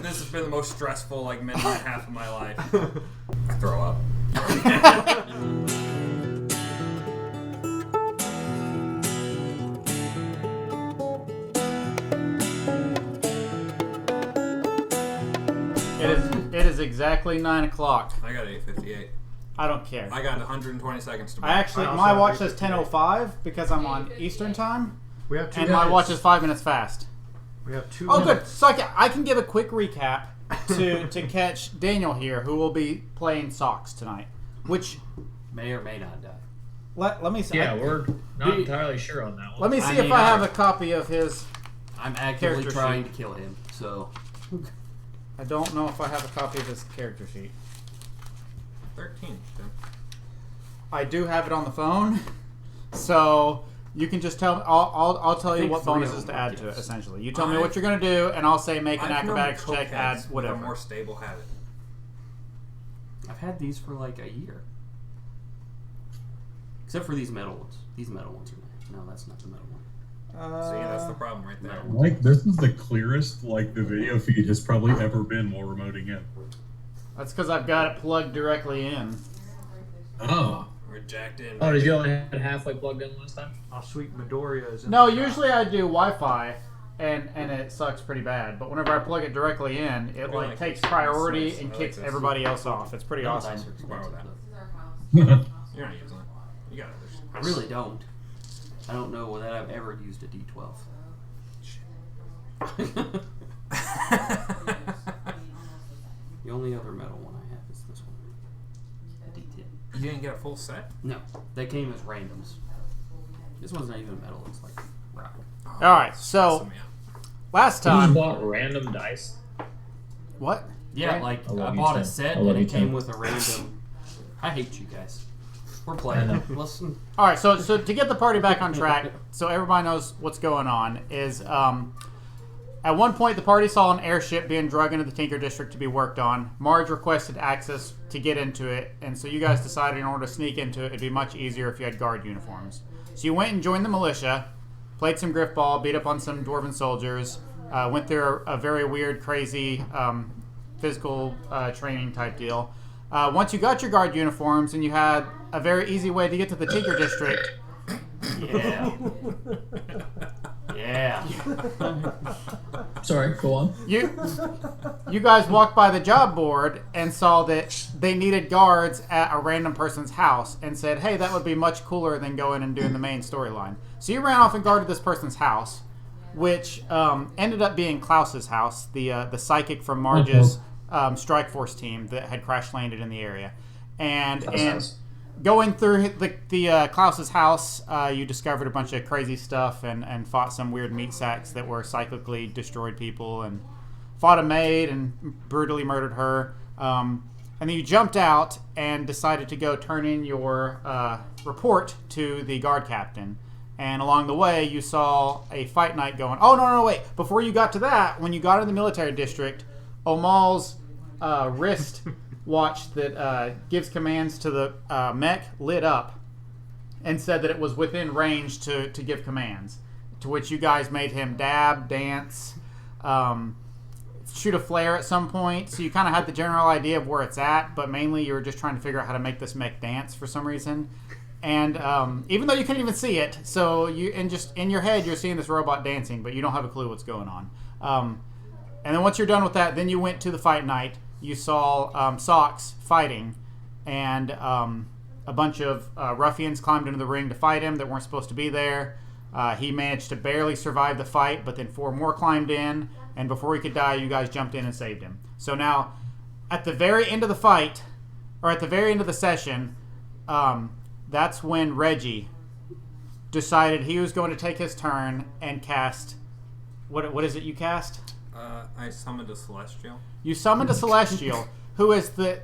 This has been the most stressful minute and a half of my life. I throw up. It is exactly 9 o'clock. I got 8:58. I don't care. I got 120 seconds to burn. My watch says 10:05 because I'm on Eastern time. We have 2 and minutes. my watch is 5 minutes fast. We have 2 minutes. minutes. Good. So I can give a quick recap to catch Daniel here, who will be playing Socks tonight, which may or may not die. Let me see. Yeah, we're not entirely sure on that one. Let me see if I have a copy of his. I'm actively trying to kill him, so. I don't know if I have a copy of his character sheet. 13. I do have it on the phone, so you can just tell. I'll tell you what bonuses to add to it. Essentially, you tell me what you're gonna do, and I'll say make an acrobatics check, add whatever. A more stable habit. I've had these for like a year, except for these metal ones. These metal ones are nice. No, that's not the metal one. See, that's the problem right there. This is the clearest the video feed has probably ever been while remoting in. That's because I've got it plugged directly in. Oh. We're jacked in. Oh, did you only have it halfway plugged in last time? Oh, sweet Midoriya's in No, usually I do Wi-Fi, and it sucks pretty bad. But whenever I plug it directly in, it takes priority and kicks everybody else off. It's pretty awesome. You're not using it. You got it. I really don't. I don't know that I've ever used a D12. The only other metal one I have is this one. A D10. You didn't get a full set? No. They came as randoms. This one's not even metal, it's like rock. Alright, so last time. You bought random dice? What? Yeah, I bought a set and it came with a random. I hate you guys. We're playing. Listen. All right, so to get the party back on track, so everybody knows what's going on, is at one point the party saw an airship being dragged into the Tinker District to be worked on. Marge requested access to get into it, and so you guys decided in order to sneak into it, it'd be much easier if you had guard uniforms. So you went and joined the militia, played some griffball, beat up on some dwarven soldiers, went through a very weird, crazy physical training type deal. Once you got your guard uniforms and you had a very easy way to get to the Tinker District. Yeah. Yeah. Sorry, go on. You guys walked by the job board and saw that they needed guards at a random person's house and said, hey, that would be much cooler than going and doing the main storyline. So you ran off and guarded this person's house, which ended up being Klaus's house, the psychic from Marge's Strike Force team that had crash landed in the area. And going through the Klaus's house, you discovered a bunch of crazy stuff and fought some weird meat sacks that were cyclically destroyed people and fought a maid and brutally murdered her. And then you jumped out and decided to go turn in your report to the guard captain. And along the way, you saw a fight night going. Oh, no, wait. Before you got to that, when you got in the military district, Omol's wrist watch that gives commands to the mech lit up and said that it was within range to give commands, to which you guys made him dab, dance, shoot a flare at some point. So you kind of had the general idea of where it's at, but mainly you were just trying to figure out how to make this mech dance for some reason. And even though you couldn't even see it, so just in your head you're seeing this robot dancing, but you don't have a clue what's going on. And then once you're done with that, then you went to the fight night. You saw Socks fighting, and a bunch of ruffians climbed into the ring to fight him that weren't supposed to be there. He managed to barely survive the fight, but then 4 more climbed in, and before he could die, you guys jumped in and saved him. So now, at the very end of the fight, or at the very end of the session, that's when Reggie decided he was going to take his turn and cast... What is it you cast? I summoned a Celestial. You summoned a Celestial, who is the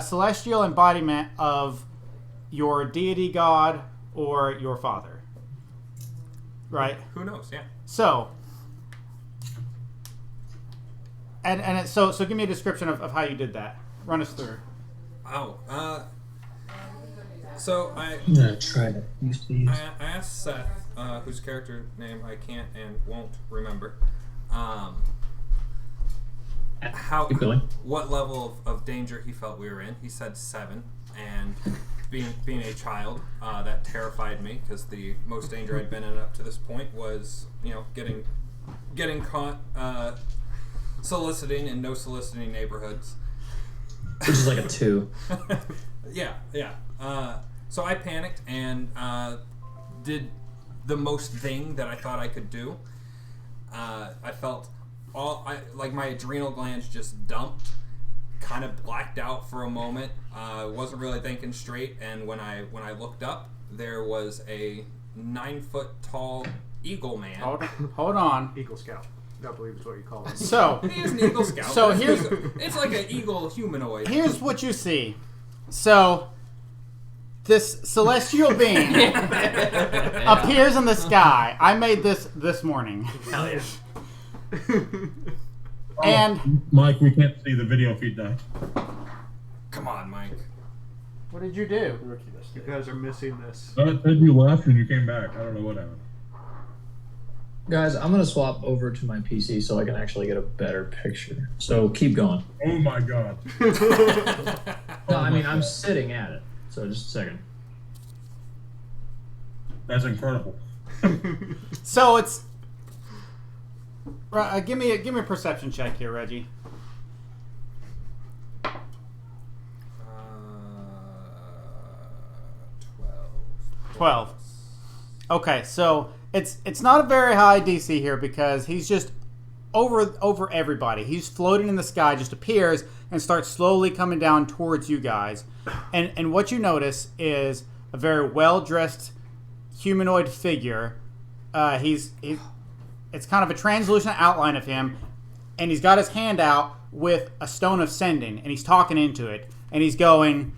celestial embodiment of your deity god or your father. Right? Who knows, yeah. So... So give me a description of how you did that. Run us through. So I'm gonna try to use these. I asked Seth, whose character name I can't and won't remember, how Keep going. what level of danger he felt we were in. He said 7, and being a child, that terrified me because the most danger I'd been in up to this point was, getting caught soliciting in no soliciting neighborhoods. Which is like a 2. Yeah. So I panicked and did the most thing that I thought I could do. I felt my adrenal glands just dumped, kind of blacked out for a moment. Wasn't really thinking straight, and when I looked up, there was a 9-foot tall eagle man. Hold on. Eagle Scout. I believe is what you call it. So He is an eagle scout. So it's like an eagle humanoid. here's what you see. So this celestial being appears in the sky. I made this morning. Hell yeah. And Mike, we can't see the video feed now. Come on, Mike. what did you do? You guys are missing this. It said you left and you came back. I don't know what happened. Guys, I'm gonna swap over to my PC so I can actually get a better picture. So keep going. Oh my god. No, I mean I'm sitting at it. So just a second. That's incredible. So it's give me a perception check here, Reggie. 12. Okay, so it's not a very high DC here because he's just over everybody. He's floating in the sky, just appears and starts slowly coming down towards you guys. And what you notice is a very well-dressed humanoid figure. It's kind of a translucent outline of him, and he's got his hand out with a stone of sending, and he's talking into it, and he's going,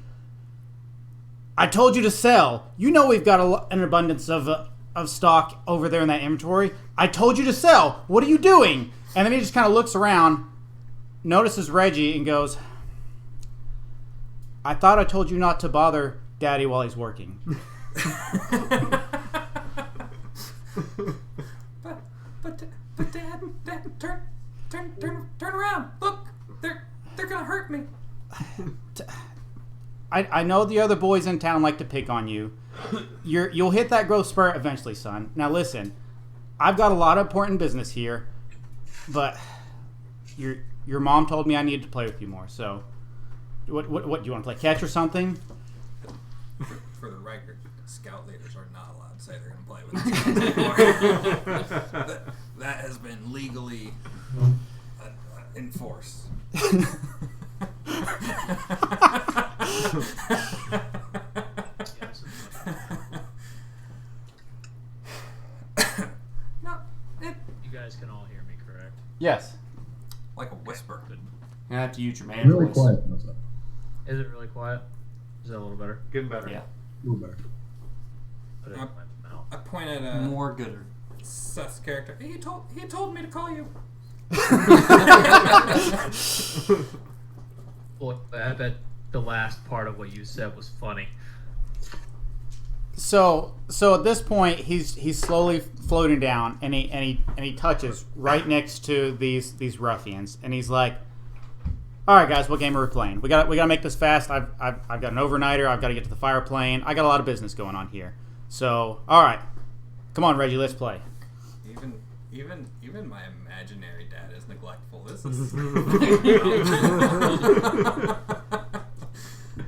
I told you to sell. You know we've got an abundance of stock over there in that inventory. I told you to sell. What are you doing? And then he just kind of looks around, notices Reggie, and goes, I thought I told you not to bother Daddy while he's working. But Dad, turn around. Look, they're gonna hurt me. I know the other boys in town like to pick on you. You'll hit that growth spurt eventually, son. Now listen, I've got a lot of important business here, but your mom told me I needed to play with you more. So, what do you want to play catch or something? For the record, scout leaders are not allowed to say they're gonna play with the scouts anymore. that has been legally enforced. You guys can all hear me, correct? Yes. Like a whisper. You have to use your man Really voice. quiet. What's up? Is it really quiet? Is that a little better? Getting better. Yeah. A little better. Put it in my mouth. I point at More gooder. Seth's character. He told me to call you. Well, I bet the last part of what you said was funny. So at this point, he's slowly floating down, and he touches right next to these ruffians, and he's like, "All right, guys, what game are we playing? We got to make this fast. I've got an overnighter. I've got to get to the fire plane. I got a lot of business going on here. So, all right, come on, Reggie, let's play." Even my imaginary dad is neglectful. This is.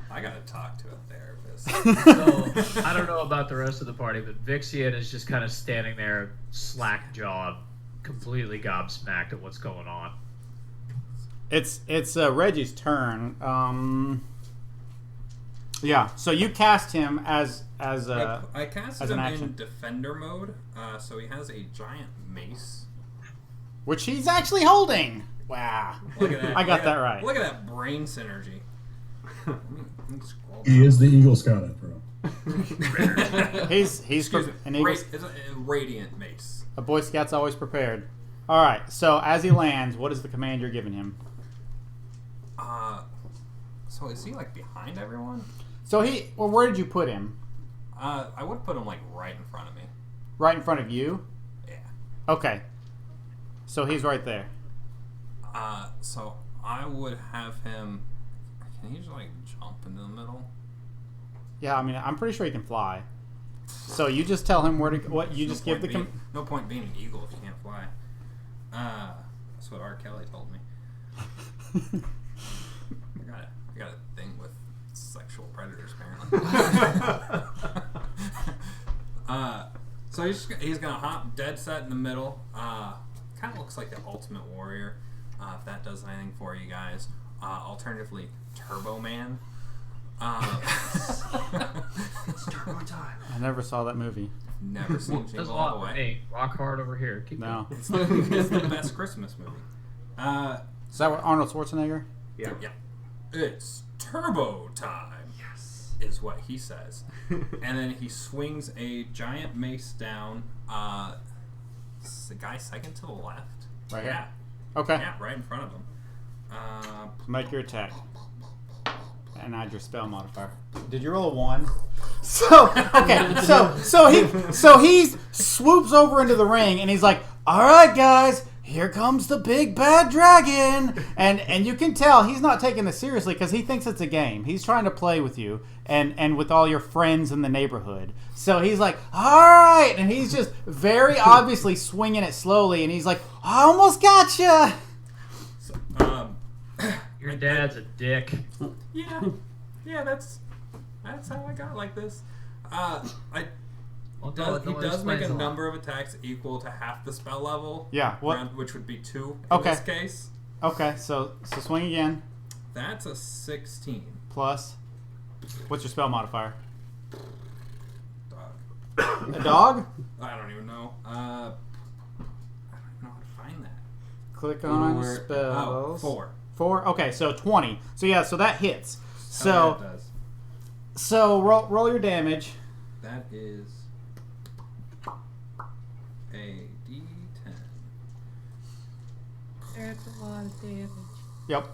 I gotta talk to a therapist. So, I don't know about the rest of the party, but Vixian is just kind of standing there, slack-jawed, completely gobsmacked at what's going on. It's Reggie's turn. Yeah. So you cast him as I casted as an him action. in defender mode, so he has a giant mace. which he's actually holding. Wow. Look at that! I got that right. Look at that brain synergy. Let me scroll He down. is the Eagle Scout after all. He's Excuse me, an Eagle, it's a radiant mace. a Boy Scout's always prepared. All right. So as he lands, what is the command you're giving him? So is he like behind everyone? So where did you put him? I would put him like right in front of me. Right in front of you? Yeah. Okay. So he's right there. So I would have him. Can he just like jump into the middle? Yeah, I mean, I'm pretty sure he can fly. So you just tell him where to. What you just give the. No point being an eagle if you can't fly. That's what R. Kelly told me. I got a thing with sexual predators, apparently. So he's gonna hop dead set in the middle. Kind of looks like the Ultimate Warrior. If that does anything for you guys. Alternatively, Turbo Man. It's turbo time. I never saw that movie. Never seen That's a Jingle lot All the for Way. me. Rock hard over here. Keep No. It's the best Christmas movie. Is that what Arnold Schwarzenegger? Yeah. Yeah. It's turbo time. Yes. Is what he says. And then he swings a giant mace down. The guy second to the left. Right Yeah. here? Okay. Yeah, right in front of him. Make your attack. And add your spell modifier. Did you roll a 1? So okay, so he swoops over into the ring and he's like, "All right, guys, here comes the big bad dragon." And you can tell he's not taking this seriously because he thinks it's a game. He's trying to play with you and with all your friends in the neighborhood. So he's like, "All right," and he's just very obviously swinging it slowly. And he's like, "I almost gotcha." So, Your dad's a dick. yeah, that's how I got like this. He Well, does make a number of attacks equal to half the spell level. Yeah. What? Which would be 2 in Okay. this case. Okay. So swing again. That's a 16. Plus, what's your spell modifier? Dog. A dog? I don't even know. I don't know how to find that. Click on Oh, spells. 4. 4. Okay, so 20. So yeah, so that hits. Oh, So yeah, it does. so roll your damage. That is a D10. That's a lot of damage. Yep.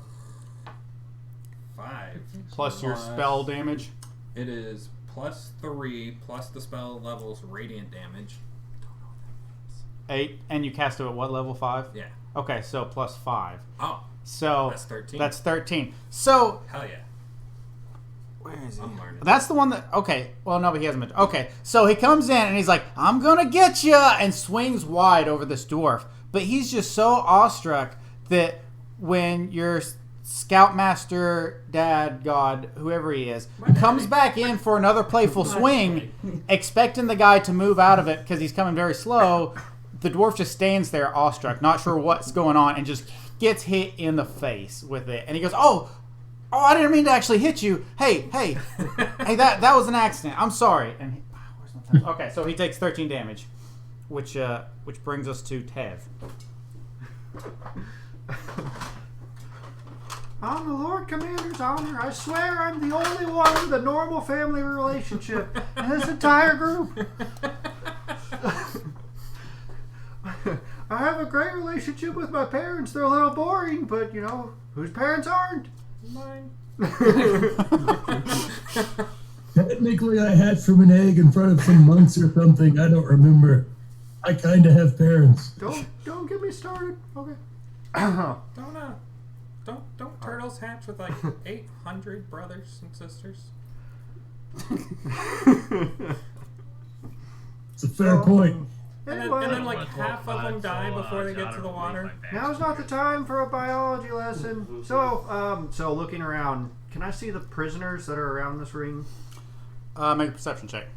5. Plus your spell damage. It is +3 plus the spell level's radiant damage. 8, and you cast it at what level? 5. Yeah. Okay, so plus 5. Oh, So that's 13. That's 13. So Hell yeah. where is he? I'm learning. That's the one that. Okay. Well, no, but he hasn't mentioned. Okay. So he comes in and he's like, "I'm gonna get ya," and swings wide over this dwarf. But he's just so awestruck that when your scoutmaster, dad, god, whoever he is, comes back in for another playful swing, expecting the guy to move out of it because he's coming very slow, the dwarf just stands there awestruck, not sure what's going on, and just gets hit in the face with it. And he goes, "Oh, I didn't mean to actually hit you. Hey, that was an accident. I'm sorry." And where's my okay, so he takes 13 damage, which brings us to Tev. On the Lord Commander's honor, I swear I'm the only one with a normal family relationship in this entire group. I have a great relationship with my parents. They're a little boring, but, you know, whose parents aren't? Mine. Technically, I hatched from an egg in front of some monks or something. I don't remember. I kind of have parents. Don't get me started. Okay. Don't turtles hatch with like 800 brothers and sisters? It's a fair point. Anyway, And then like half of them die before they get to the water. now's not the time for a biology lesson. So looking around, can I see the prisoners that are around this ring? Make a perception check.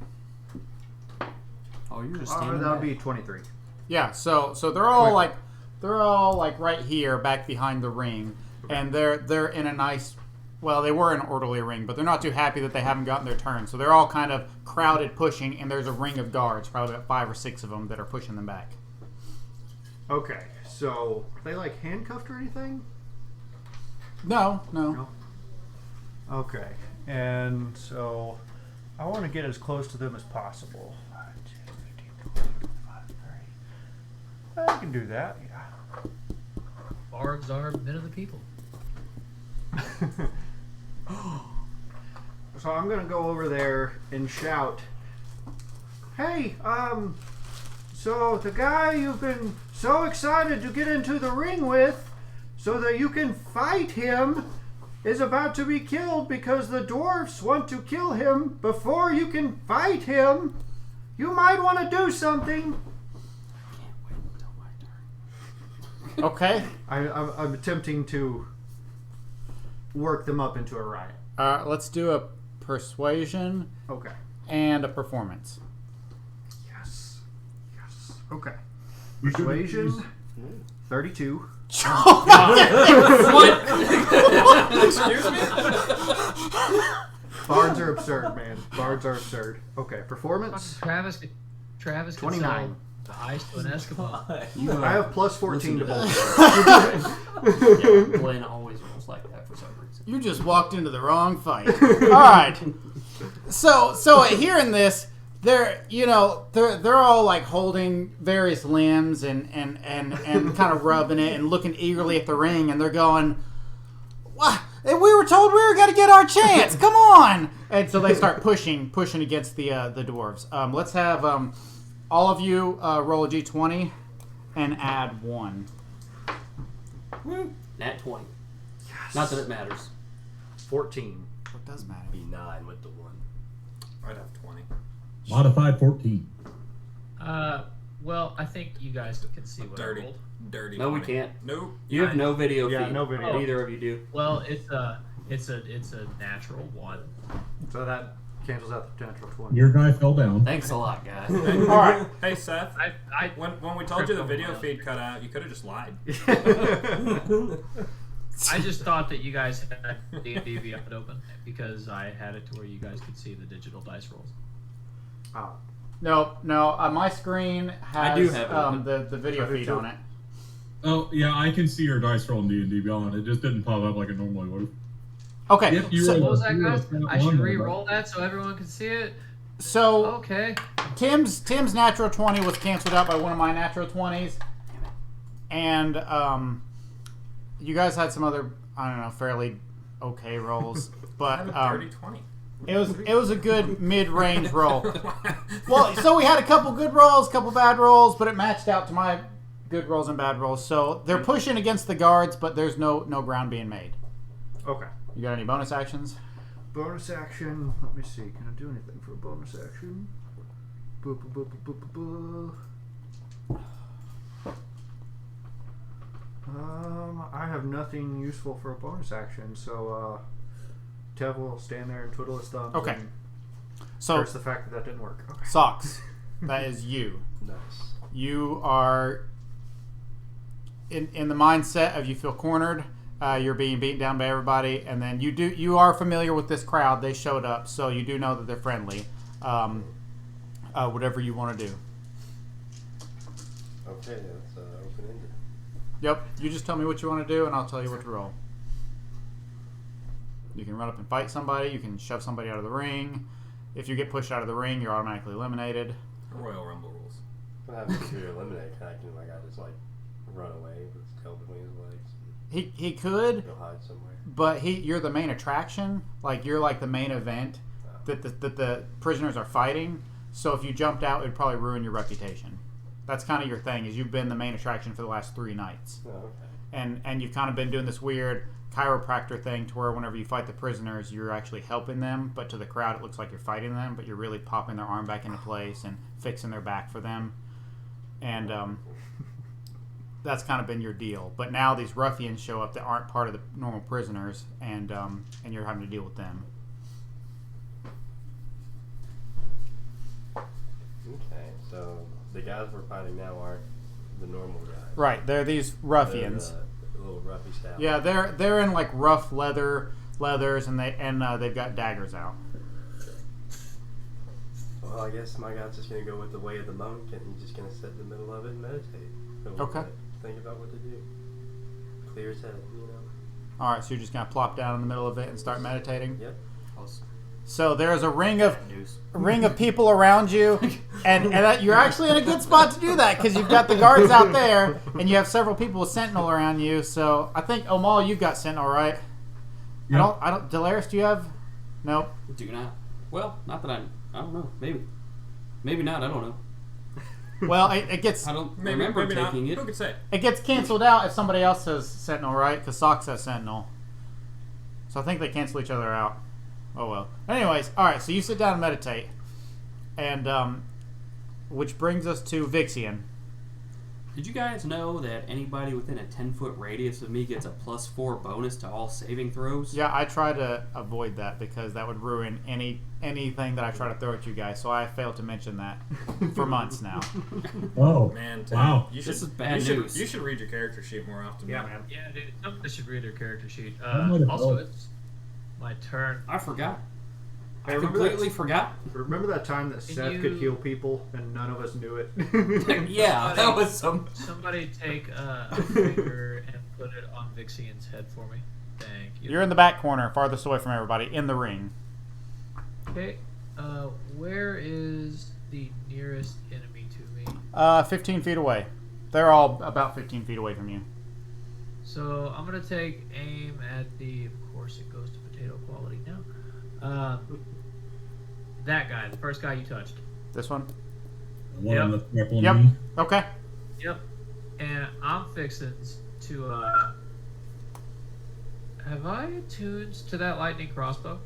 Oh, you're just standing That would there. be 23. Yeah, so they're all like right here, back behind the ring, and they're in a nice. Well, they were in an orderly ring, but they're not too happy that they haven't gotten their turn. So they're all kind of crowded, pushing, and there's a ring of guards, probably about 5 or 6 of them that are pushing them back. Okay, so are they like handcuffed or anything? No. Okay, and so I want to get as close to them as possible. 5, 10, 15, 20, 25, 30. I can do that, yeah. Bards are men of the people. So I'm gonna go over there and shout, "Hey, so the guy you've been so excited to get into the ring with so that you can fight him, is about to be killed because the dwarfs want to kill him before you can fight him. You might want to do something. Okay. I'm attempting to work them up into a riot. Let's do a persuasion Okay. and a performance. Yes. Okay. Persuasion, 32. What? Excuse me? Bards are absurd, man. Bards are absurd. Okay, performance. Travis can 29. sell the ice to an Eskimo. I have plus 14 to both. Yeah, Glenn always rolls like that for some reason. You just walked into the wrong fight. All right. So hearing this, they're all like holding various limbs and kind of rubbing it and looking eagerly at the ring, and they're going, "What? We were told we were going to get our chance. Come on!" And so they start pushing against the dwarves. Let's have all of you roll a d20 and add 1. Nat 20. Not that it matters. 14. What does matter? Be 9 with the 1. I'd have 20. Modified 14. Well, I think you guys can see what I rolled. Dirty. No, we 20. can't. Nope. You have no video Yeah, feed. no video. Neither of you do. Well, it's a natural 1. So that cancels out the natural 20. Your guy fell down. Thanks a lot, guys. All right. Hey, Seth. I When we told you the video feed cut out, you could have just lied. I just thought that you guys had D&D Beyond open because I had it to where you guys could see the digital dice rolls. Oh. No. My screen has I do have it open. the video feed on it. Oh, yeah, I can see your dice roll in D&D Beyond. It just didn't pop up like it normally would. Okay. Yep, you so, rolled. What was that, You guys? rolled a I should one, re-roll that so everyone can see it? so Okay. Tim's natural 20 was canceled out by one of my natural 20s, and you guys had some other, I don't know, fairly okay rolls, I have but a dirty 20. it was a good mid-range roll. Well, so we had a couple good rolls, couple bad rolls, but it matched out to my good rolls and bad rolls. So they're pushing against the guards, but there's no ground being made. Okay. You got any bonus actions? Bonus action. Let me see. Can I do anything for a bonus action? Boo, boo, boo, boo, boo, boo, boo. I have nothing useful for a bonus action, so Tev will stand there and twiddle his thumbs. Okay. And So curse the fact that didn't work. Okay. Socks, that is you. Nice. You are in the mindset of you feel cornered. You're being beaten down by everybody, and then you are familiar with this crowd. They showed up, so you do know that they're friendly. Whatever you want to do. Okay, that's open-ended. Yep. You just tell me what you want to do, and I'll tell you what to roll. You can run up and fight somebody. You can shove somebody out of the ring. If you get pushed out of the ring, you're automatically eliminated. Royal Rumble rules. What happens if you're eliminated? Can my guy just like run away with his tail between his legs He could, and go hide somewhere? but you're the main attraction. Like you're like the main event that the prisoners are fighting. So if you jumped out, it'd probably ruin your reputation. That's kind of your thing. Is you've been the main attraction for the last 3 nights, Oh, okay. and you've kind of been doing this weird chiropractor thing to where whenever you fight the prisoners, you're actually helping them, but to the crowd, it looks like you're fighting them, but you're really popping their arm back into place and fixing their back for them, and that's kind of been your deal. But now these ruffians show up that aren't part of the normal prisoners, and you're having to deal with them. Okay, so the guys we're fighting now aren't the normal guys. Right, they're these ruffians. They're the little roughy style. Yeah, they're in like rough leathers, and they've got daggers out. Well, I guess my guy's just gonna go with the way of the monk, and he's just gonna sit in the middle of it and meditate. A little Okay. bit. Think about what to do. Clear his head, you know. All right, so you're just gonna plop down in the middle of it and start meditating. Yep. So there's a ring of News. people around you, and you're actually in a good spot to do that because you've got the guards out there, and you have several people with sentinel around you. So I think Omol, you've got sentinel, right? Yep. I don't. Delaris, do you have? Nope. Do not. Well, not that I don't know. Maybe not. I don't know. Well, it gets I don't Maybe, remember maybe not. taking it. Who could say? it gets canceled out if somebody else says Sentinel, right? Because Sock says Sentinel. So I think they cancel each other out. Oh well. Anyways, all right. So you sit down and meditate, and which brings us to Vixian. Did you guys know that anybody within a 10-foot radius of me gets a +4 bonus to all saving throws? Yeah, I try to avoid that because that would ruin anything that I try to throw at you guys. So I failed to mention that for months now. Oh, Man, Tim, wow. you should, This is bad you news. Should, you should read your character sheet more often. Yeah, man. Yeah, dude. Somebody should read their character sheet. That might have Also, helped. it's my turn. I forgot. I Hey, remember completely forgot. Remember that time that Seth you- could heal people and none of us knew it? Yeah, that was some. Somebody take a finger and put it on Vixian's head for me. Thank you. You're in the back corner, farthest away from everybody, in the ring. Okay. Where is the nearest enemy to me? 15 feet away. They're all about 15 feet away from you. So I'm gonna take aim at the. Of course, it goes to potato quality now. That guy, the first guy you touched. This one? The one on the grapple Yep. knee. Okay. Yep. And I'm fixing to have I attuned to that lightning crossbow?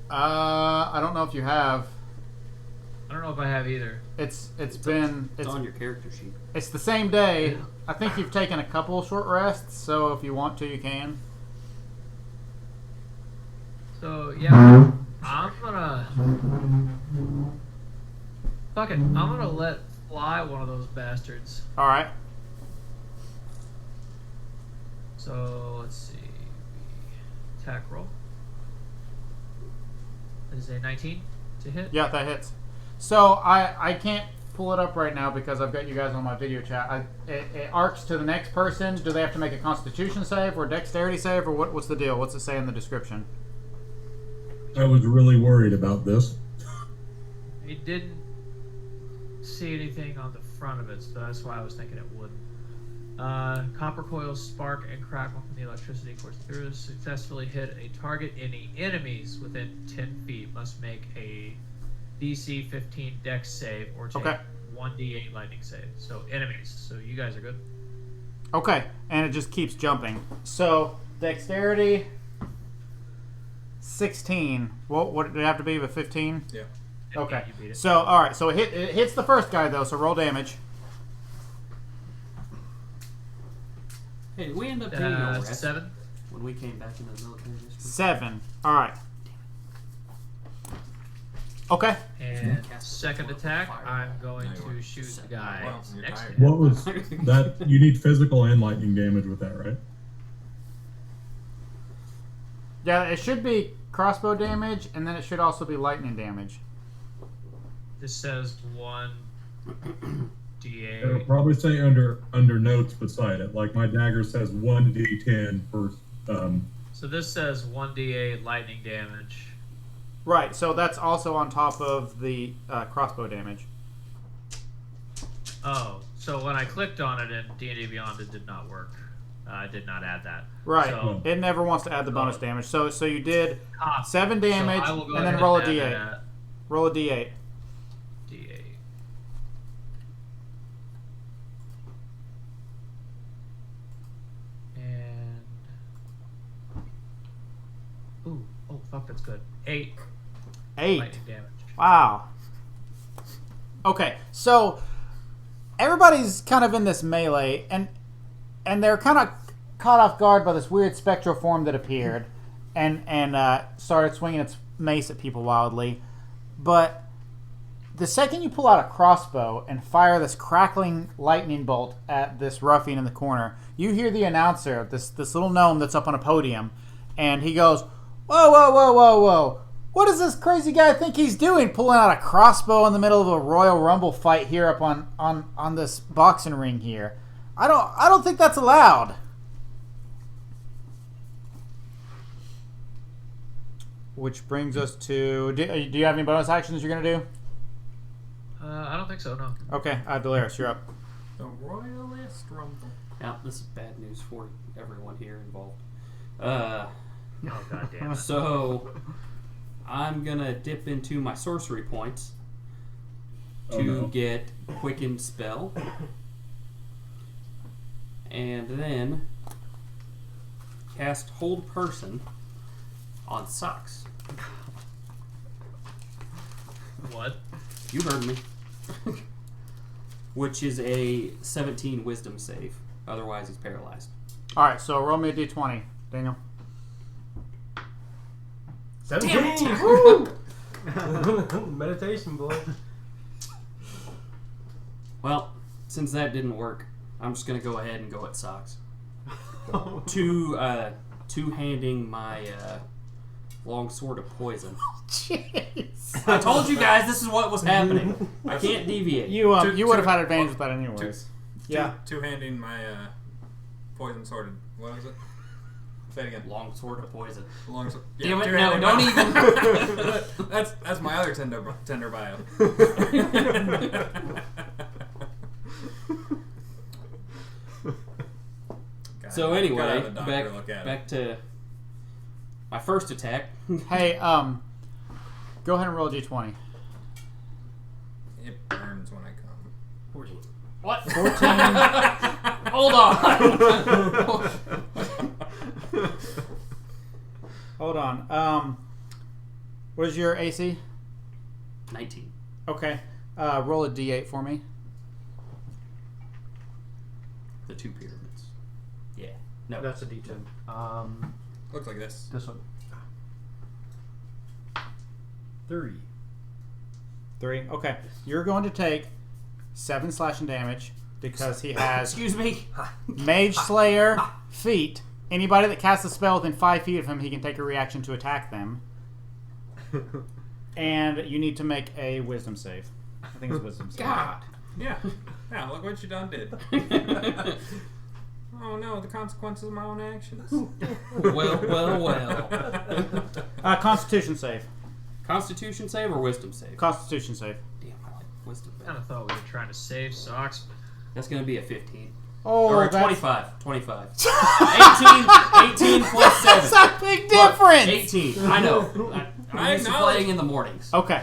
I don't know if you have. I don't know if I have either. It's It's it's on your character sheet. it's the same day. I think you've taken a couple of short rests, so if you want to, you can. So yeah, I'm gonna fuck it. I'm gonna let fly one of those bastards. All right. So let's see, attack roll. Is a 19 to hit? Yeah, that hits. So I can't pull it up right now because I've got you guys on my video chat. It arcs to the next person. Do they have to make a Constitution save or Dexterity save or what's the deal? What's it say in the description? I was really worried about this. He didn't see anything on the front of it, so that's why I was thinking it wouldn't. Copper coils spark and crackle from the electricity course through. Successfully hit a target. Any enemies within 10 feet must make a DC 15 Dex save or take Okay. 1d8 lightning save. So enemies. So you guys are good. Okay, and it just keeps jumping. So Dexterity 16. What did it have to be with 15? Yeah. Okay. You beat it. So all right. So it hits the first guy though. So roll damage. Hey, did we end up taking a rest 7. when we came back into the military district? 7. All right. Okay. And second attack, I'm going to shoot the guy Well, you're next to tired. him. What was that? You need physical and lightning damage with that, right? Yeah, it should be crossbow damage, and then it should also be lightning damage. This says 1d8. It'll probably say under notes beside it. Like my dagger says 1d10 for. So this says 1d8 lightning damage. Right. So that's also on top of the crossbow damage. Oh, so when I clicked on it in D&D Beyond, it did not work. I did not add that. Right. So, It never wants to add the bonus damage. So you did 7 so damage, I will go and then ahead roll a and add d8. that Roll a d8. D8. And oh fuck, that's good. 8 8. lightning damage. Wow. Okay, so everybody's kind of in this melee, and they're kind of caught off guard by this weird spectral form that appeared, and started swinging its mace at people wildly. But the second you pull out a crossbow and fire this crackling lightning bolt at this ruffian in the corner, you hear the announcer, this little gnome that's up on a podium, and he goes, "Whoa, whoa, whoa, whoa, whoa! What does this crazy guy think he's doing, pulling out a crossbow in the middle of a Royal Rumble fight here up on this boxing ring here? I don't think that's allowed." Which brings us to... Do you have any bonus actions you're going to do? I don't think so, no. Okay, Delaris, you're up. The Royalist Rumble. Yeah, this is bad news for everyone here involved. Oh, god damn it. So I'm gonna dip into my sorcery points to get Quicken Spell. And then cast Hold Person on Socks. What? You heard me. Which is a 17 Wisdom save. Otherwise, he's paralyzed. All right, so roll me a d20, Daniel. 17. Woo! Meditation, boy. Well, since that didn't work, I'm just gonna go ahead and go at Socks. Two-handing my long sword of poison. Jeez. I told you guys this is what was happening. I can't deviate. You would have had advantage with that anyways. Yeah. Two-handing my poison sword. What was it? Say it again. Long sword of poison. Long sword. Damn it! No, don't even. That's my other tender bio. So anyway, back to my first attack. Hey, go ahead and roll a d20. It burns when I come. 14. What? 14. Hold on. Hold on. What is your AC? 19. Okay. Roll a d8 for me. The two pyramids. Yeah. No. That's a D10. Looks like this. This one. 3. 3. Okay. You're going to take 7 slashing damage because he has Excuse me. Mage Slayer feat. Anybody that casts a spell within 5 feet of him, he can take a reaction to attack them. And you need to make a wisdom save. I think it's a wisdom save. God. Yeah. Yeah, look what you done did. Oh no, the consequences of my own actions. Well. Constitution save. Constitution save or wisdom save? Constitution save. Damn, I like wisdom. I kind of thought we were trying to save Socks. That's going to be a 15. Oh, Or a that's 25. 18 plus 7. That's a big difference. 18. I know. I'm used to playing in the mornings. Okay.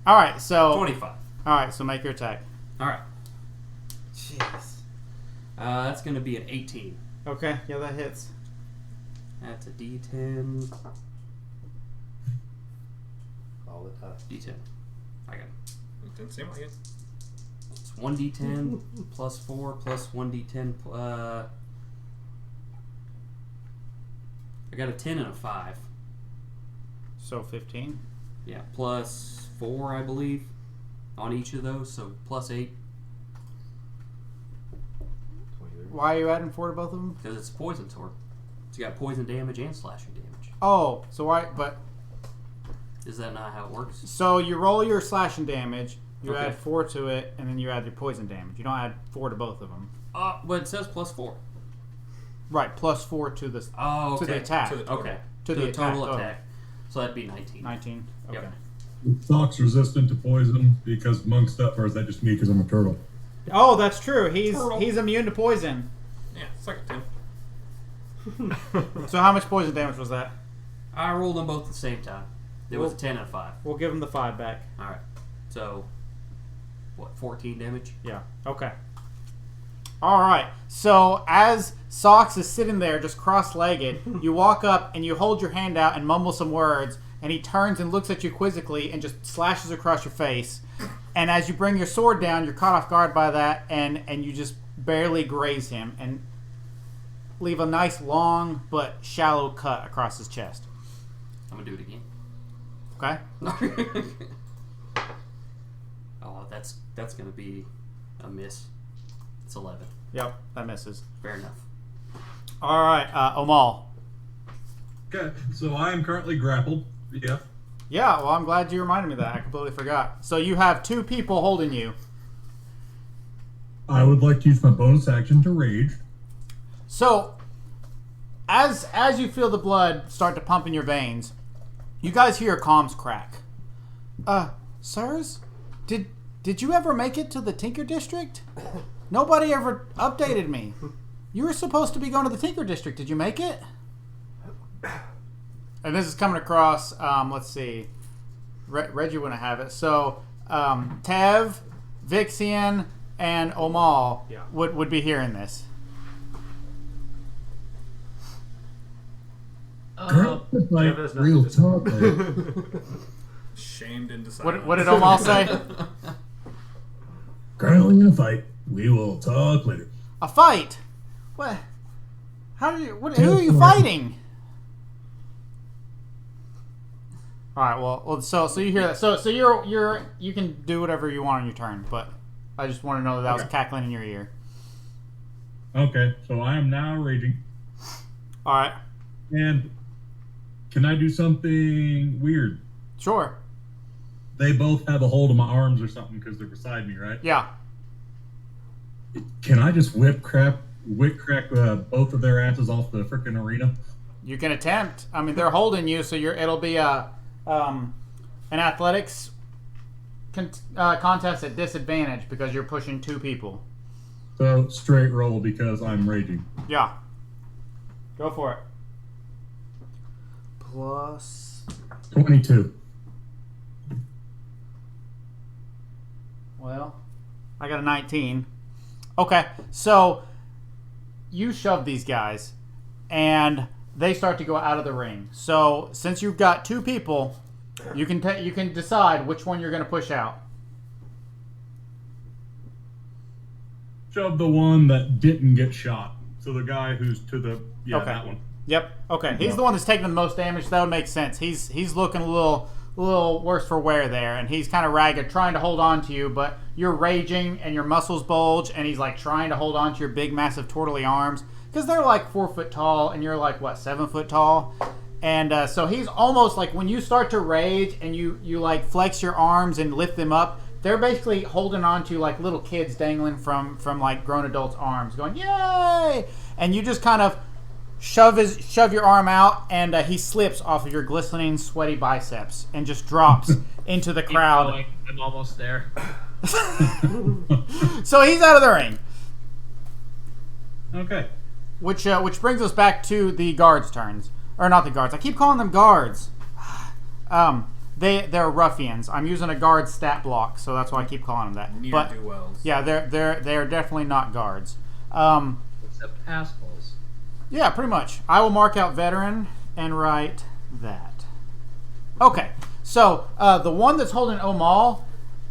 All right, so 25. All right, so make your attack. All right. Jeez. That's going to be an 18. Okay, yeah, that hits. That's a D10. All the time. D10. I got it. It didn't seem like it. It's 1d10 plus 4 plus 1d10. I got a 10 and a 5. So 15. Yeah, plus 4, I believe, on each of those, so plus 8. 23. Why are you adding 4 to both of them? Because it's a poison sword. It's got poison damage and slashing damage. Oh, so why? But Is that not how it works? so you roll your slashing damage, you Okay. add 4 to it, and then you add your poison damage. You don't add 4 to both of them. But it says plus 4. Right, plus 4 to the Oh, okay. to the attack. To the total. Okay. To the total attack. attack. So that'd be 19. 19. Okay. Yep. Socks resistant to poison because monk's stuff, or is that just me because I'm a turtle? Oh, that's true. He's Turtle. immune to poison. Yeah, suck it, Tim. So how much poison damage was that? I rolled them both at the same time. It was a 10 and a 5. We'll give him the 5 back. Alright. So, what, 14 damage? Yeah. Okay. All right. So as Socks is sitting there just cross-legged, you walk up and you hold your hand out and mumble some words, and he turns and looks at you quizzically and just slashes across your face. And as you bring your sword down, you're caught off guard by that, and you just barely graze him and leave a nice long but shallow cut across his chest. I'm gonna do it again. Okay? Oh, that's gonna be a miss. It's 11. Yep, that misses. Fair enough. All right, Omol. Okay, so I am currently grappled. Yeah. Yeah, well, I'm glad you reminded me of that. I completely forgot. So you have 2 people holding you. I would like to use my bonus action to rage. So, as you feel the blood start to pump in your veins, you guys hear comms crack. Sirs, did you ever make it to the Tinker District? Nobody ever updated me. You were supposed to be going to the Tinker District. Did you make it? And this is coming across, let's see. Reggie wouldn't have it. So, Tev, Vixian, and Omol Yeah. would be hearing this. Girl, like, Kev has nothing real to say. talk. Like, Shamed into silence. What did Omol say? currently in a fight. We will talk later. A fight? What? How do you? Who are you fighting? All right. Well. So you hear that? So you can do whatever you want on your turn, but I just want to know that was Okay. cackling in your ear. Okay, so I am now raging. All right. And can I do something weird? Sure. They both have a hold of my arms or something because they're beside me, right? Yeah. Can I just whip crack both of their asses off the frickin' arena? You can attempt. I mean, they're holding you, so it'll be an athletics contest at disadvantage because you're pushing two people. So straight roll because I'm raging. Yeah. Go for it. Plus. 22. Well, I got a 19. Okay, so you shove these guys, and they start to go out of the ring. So since you've got two people, you can decide which one you're going to push out. Shove the one that didn't get shot. So the guy who's to the that one. Yep. Okay. He's the one that's taking the most damage. That would make sense. He's looking a little worse for wear there, and he's kind of ragged, trying to hold on to you, but you're raging and your muscles bulge, and he's like trying to hold on to your big, massive, turtly arms because they're like 4 foot tall, and you're like 7 foot tall, and so he's almost like when you start to rage and you like flex your arms and lift them up, they're basically holding on to like little kids dangling from like grown adults' arms, going yay, and you just kind of shove your arm out, and he slips off of your glistening, sweaty biceps and just drops into the crowd. Keep going. I'm almost there. So he's out of the ring, Okay. which brings us back to the guards' turns, or not the guards. I keep calling them guards. They're ruffians. I'm using a guard stat block, so that's why I keep calling them that. But Ne'er-do-wells. yeah, they're definitely not guards. Except assholes. Yeah, pretty much. I will mark out veteran and write that. Okay, so the one that's holding Omol,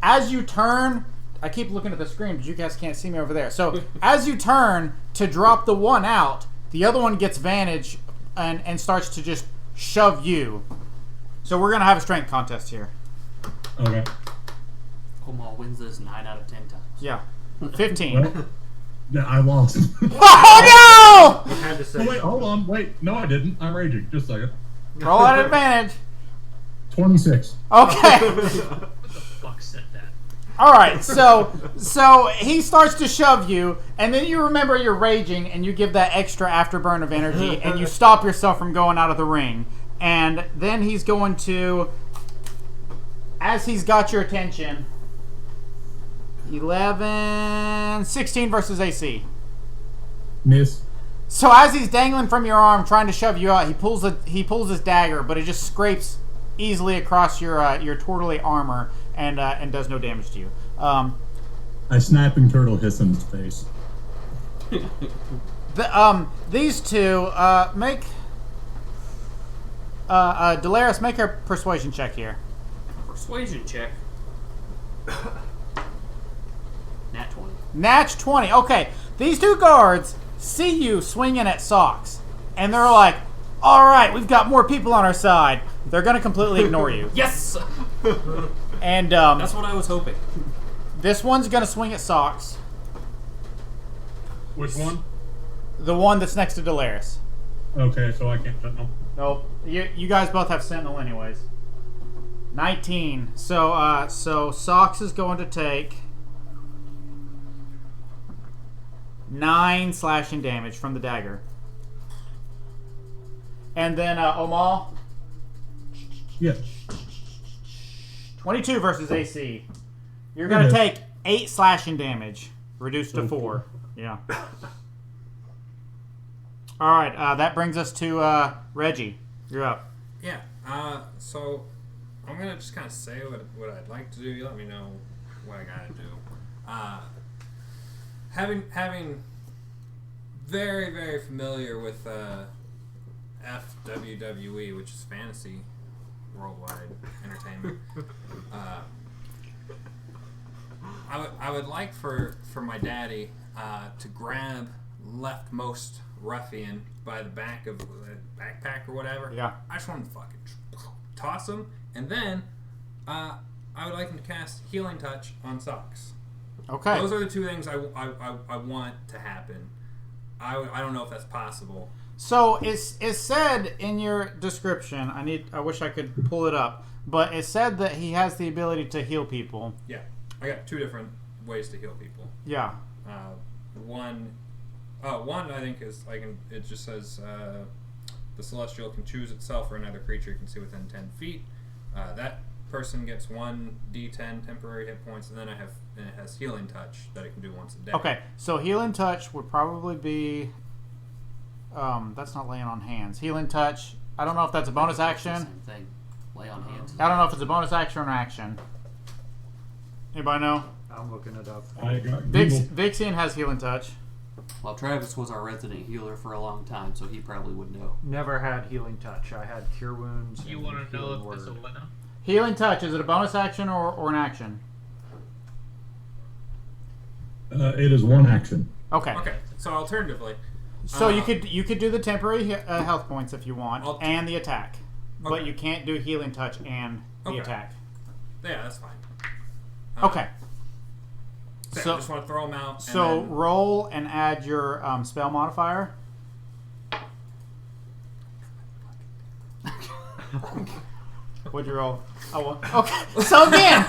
as you turn, I keep looking at the screen, but you guys can't see me over there. So as you turn to drop the one out, the other one gets vantage and starts to just shove you. So we're going to have a strength contest here. Okay. Omol wins this 9 out of 10 times. Yeah. 15. Well, yeah, I lost. Oh, You had to say. Oh, wait, hold on. Wait. No, I didn't. I'm raging. Just a second. no! Roll at advantage. 26. Okay. Fuck said that. All right, so he starts to shove you, and then you remember you're raging, and you give that extra afterburn of energy, and you stop yourself from going out of the ring. And then he's going to, as he's got your attention, 16 versus AC. Miss. So as he's dangling from your arm, trying to shove you out, he pulls his dagger, but it just scrapes easily across your turtly armor and does no damage to you. I snapping turtle hiss in his face. These two make Delaris, make a persuasion check here. Persuasion check. Nat 20. Natch 20. Okay, these two guards see you swinging at Socks, and they're like, "All right, we've got more people on our side." They're gonna completely ignore you. Yes! And That's what I was hoping. this one's gonna swing at Socks. Which one? The one that's next to Delaris. Okay, so I can't. No. Nope. You guys both have Sentinel anyways. 19. So Socks is going to take 9 slashing damage from the dagger. And then Omol, Yeah. 22 versus AC. You're going to take 8 slashing damage, reduced to 4. Yeah. All right, that brings us to Reggie. You're up. Yeah. So I'm gonna just kind of say what I'd like to do. You let me know what I gotta do. Having very, very familiar with FWWE, which is Fantasy Worldwide Entertainment. I would like for my daddy to grab leftmost ruffian by the back of the backpack or whatever. Yeah. I just want to fucking toss him, and then I would like him to cast Healing Touch on Socks. Okay. Those are the two things I want to happen. I don't know if that's possible. So it's said in your description. I wish I could pull it up, but it said that he has the ability to heal people. Yeah, I got 2 different ways to heal people. Yeah. One I think is it just says the celestial can choose itself or another creature it can see within 10 feet. That person gets 1d10 temporary hit points, and then it has Healing Touch that it can do once a day. Okay, so Healing Touch would probably be. That's not laying on hands. Healing Touch. I don't know if that's a bonus action. Same thing. Lay on hands. I don't know if it's a bonus action or an action. Anybody know? I'm looking it up. I got Google. Vixian has Healing Touch. Well, Travis was our resident healer for a long time, so he probably would know. Never had Healing Touch. I had Cure Wounds. You and want to know Healing if Word. it's a what now? Healing Touch, is it a bonus action or an action? It is one action. Okay. Okay, so alternatively, So you could do the temporary health points if you want, and the attack, but Okay. you can't do Healing Touch and the Okay. attack. yeah, that's fine. Okay. So I just want to throw them out. So and then, roll and add your spell modifier. What'd you roll? Oh, okay. So again,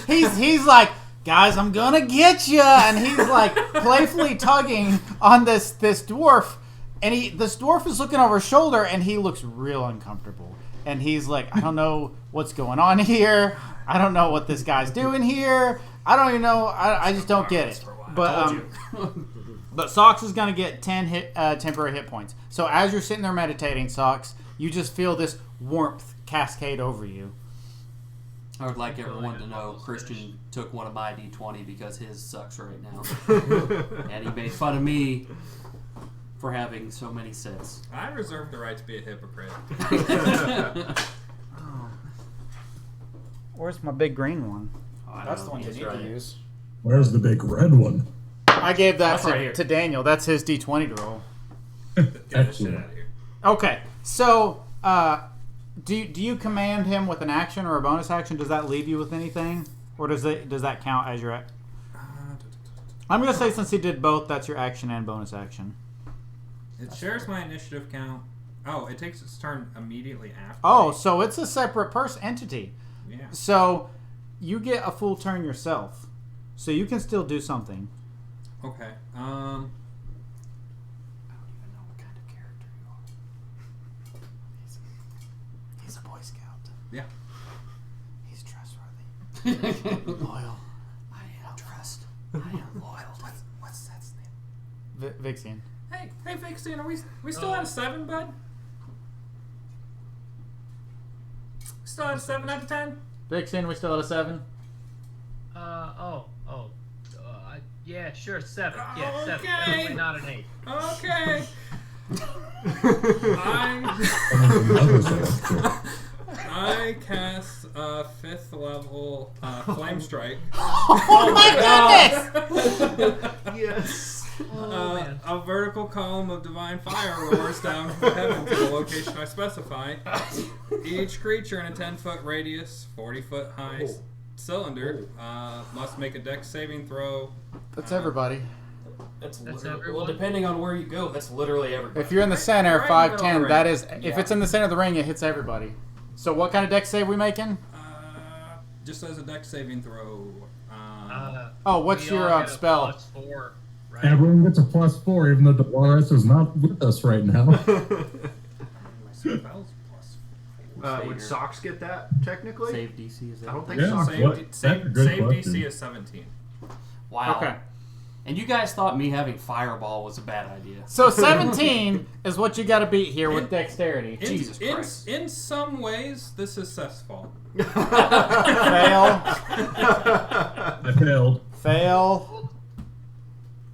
he's like, guys, I'm gonna get you, and he's like playfully tugging on this dwarf, and this dwarf is looking over his shoulder, and he looks real uncomfortable, and he's like, I don't know what's going on here. I don't know what this guy's doing here. I don't even know. I just don't get it. But but Socks is gonna get 10 temporary hit points. So as you're sitting there meditating, Socks, you just feel this warmth cascade over you. I would like everyone to know Christian took one of my D20 because his sucks right now. And he made fun of me for having so many sets. I reserve the right to be a hypocrite. Where's my big green one? That's the one you need to use. Where's the big red one? I gave that That's right here. to Daniel. That's his D20 to roll. Get this shit out of here. Okay, so do you command him with an action or a bonus action? Does that leave you with anything, or does that count as your? I'm gonna say since he did both, that's your action and bonus action. It shares my initiative count. Oh, it takes its turn immediately after. Oh, so it's a separate entity. Yeah. So you get a full turn yourself, so you can still do something. Okay. I don't even know what kind of character you are. He's a Boy Scout. Yeah. He's trustworthy. Loyal. I am trust. I am loyal. What's that name? Vixian. Hey, Vixen, are we still at a 7, bud? Still at a 7 out of 10? Vixian, we still at a 7? Yeah, sure, 7. Yeah, 7. Okay. Definitely not an 8. Okay. I cast a 5th level Flame Strike. Oh my goodness! Yes. Man. A vertical column of divine fire roars down from heaven to the location I specify. Each creature in a 10-foot radius, 40-foot high cylinder must make a dex saving throw. That's everybody. That's everyone? well, depending on where you go, that's literally everybody. If you're in the center, Right in the 5'10", middle that ring. is. If Yeah. it's in the center of the ring, it hits everybody. So what kind of dex save we making? Just as a dex saving throw. Oh, what's We your all get a spell? +4, right? Everyone gets a +4, even though Dolores is not with us right now. My spells plus. Would Socks get that technically? Save DC is that? I don't think Yeah. Socks Save, would. That's a good save question. DC is 17. Wow. Okay. And you guys thought me having Fireball was a bad idea. So 17 is what you got to beat here with dexterity. Jesus Christ. In some ways, this is Cessfall. Fail. I failed. Fail.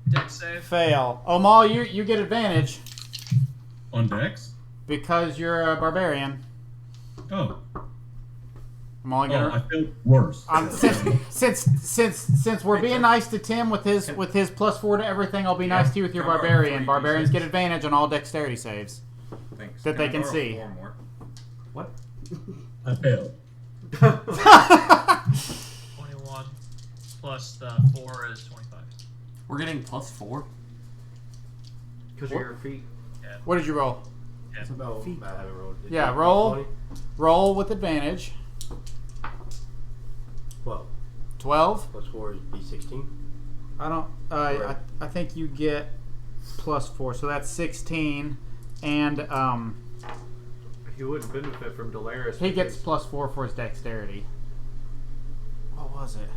Dex save. Fail. Omol, you get advantage On Dex? because you're a barbarian. Oh. Omol, you Oh, I get failed worse. since we're being nice to Tim with his +4 to everything, I'll be nice to you with your Can I borrow barbarian. 3d6? Barbarians get advantage on all dexterity saves. Thanks. That they can I borrow see. 4 more? What? I failed. 21 plus the 4 is 25. We're getting +4? Because of your feet. What did you roll? No, I haven't rolled. Yeah, roll. Roll with advantage. 12. 12. Plus 4 is B16. I don't. I think you get +4, so that's 16, and He wouldn't benefit from Delaris. he gets because- +4 for his dexterity. What was it?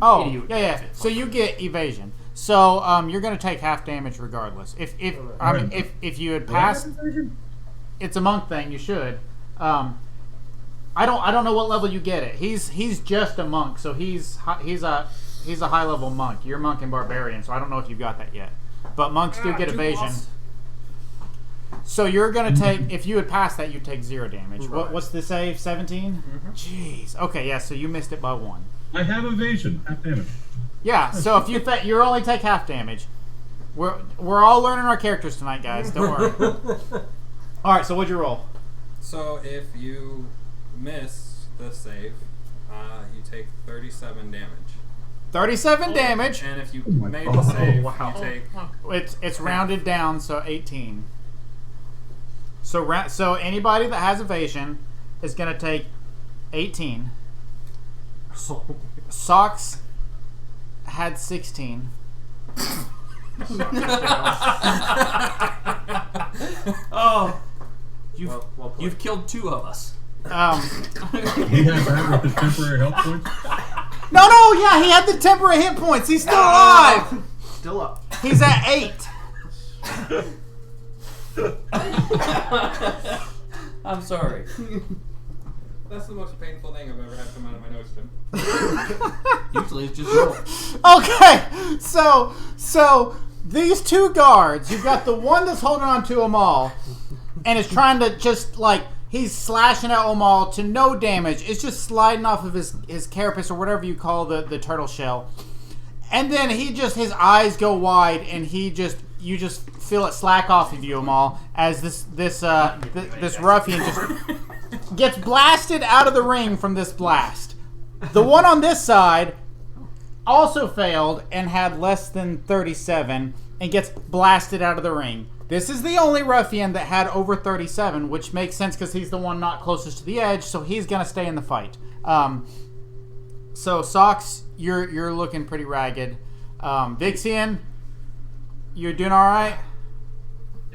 Oh, Idiot yeah. benefit. So you get evasion. So you're gonna take half damage regardless. If you had passed, it's a monk thing. You should. I don't know what level you get it. He's just a monk, so he's a high level monk. You're monk and barbarian, so I don't know if you've got that yet. But monks do get evasion. So you're gonna take, if you had passed that, you'd take 0 damage. Right. What's the save? 17. Jeez. Okay, yeah. So you missed it by 1. I have evasion. Half damage. Yeah. So if you only take half damage. We're all learning our characters tonight, guys. Don't worry. All right. So what'd you roll? So if you miss the save, you take 37 damage. 37 damage. And if you my made God. the save, Wow. you take... It's rounded down, so 18. So anybody that has evasion is gonna take 18. Socks had 16. Oh, Well played. you've killed 2 of us. He has that with his temporary health points. No, yeah, he had the temporary hit points. He's still alive. Still up. He's at 8. I'm sorry. That's the most painful thing I've ever had come out of my nose, Tim. Usually it's just roll. Okay, so these 2 guards, you've got the one that's holding on to Omol and is trying to just he's slashing at Omol to no damage. It's just sliding off of his carapace or whatever you call the turtle shell. And then his eyes go wide and you just feel it slack off of you, Omol, as this ruffian just gets blasted out of the ring from this blast. The one on this side also failed and had less than 37 and gets blasted out of the ring. This is the only ruffian that had over 37, which makes sense because he's the one not closest to the edge, so he's gonna stay in the fight. So Socks, you're looking pretty ragged. Vixian, you're doing all right.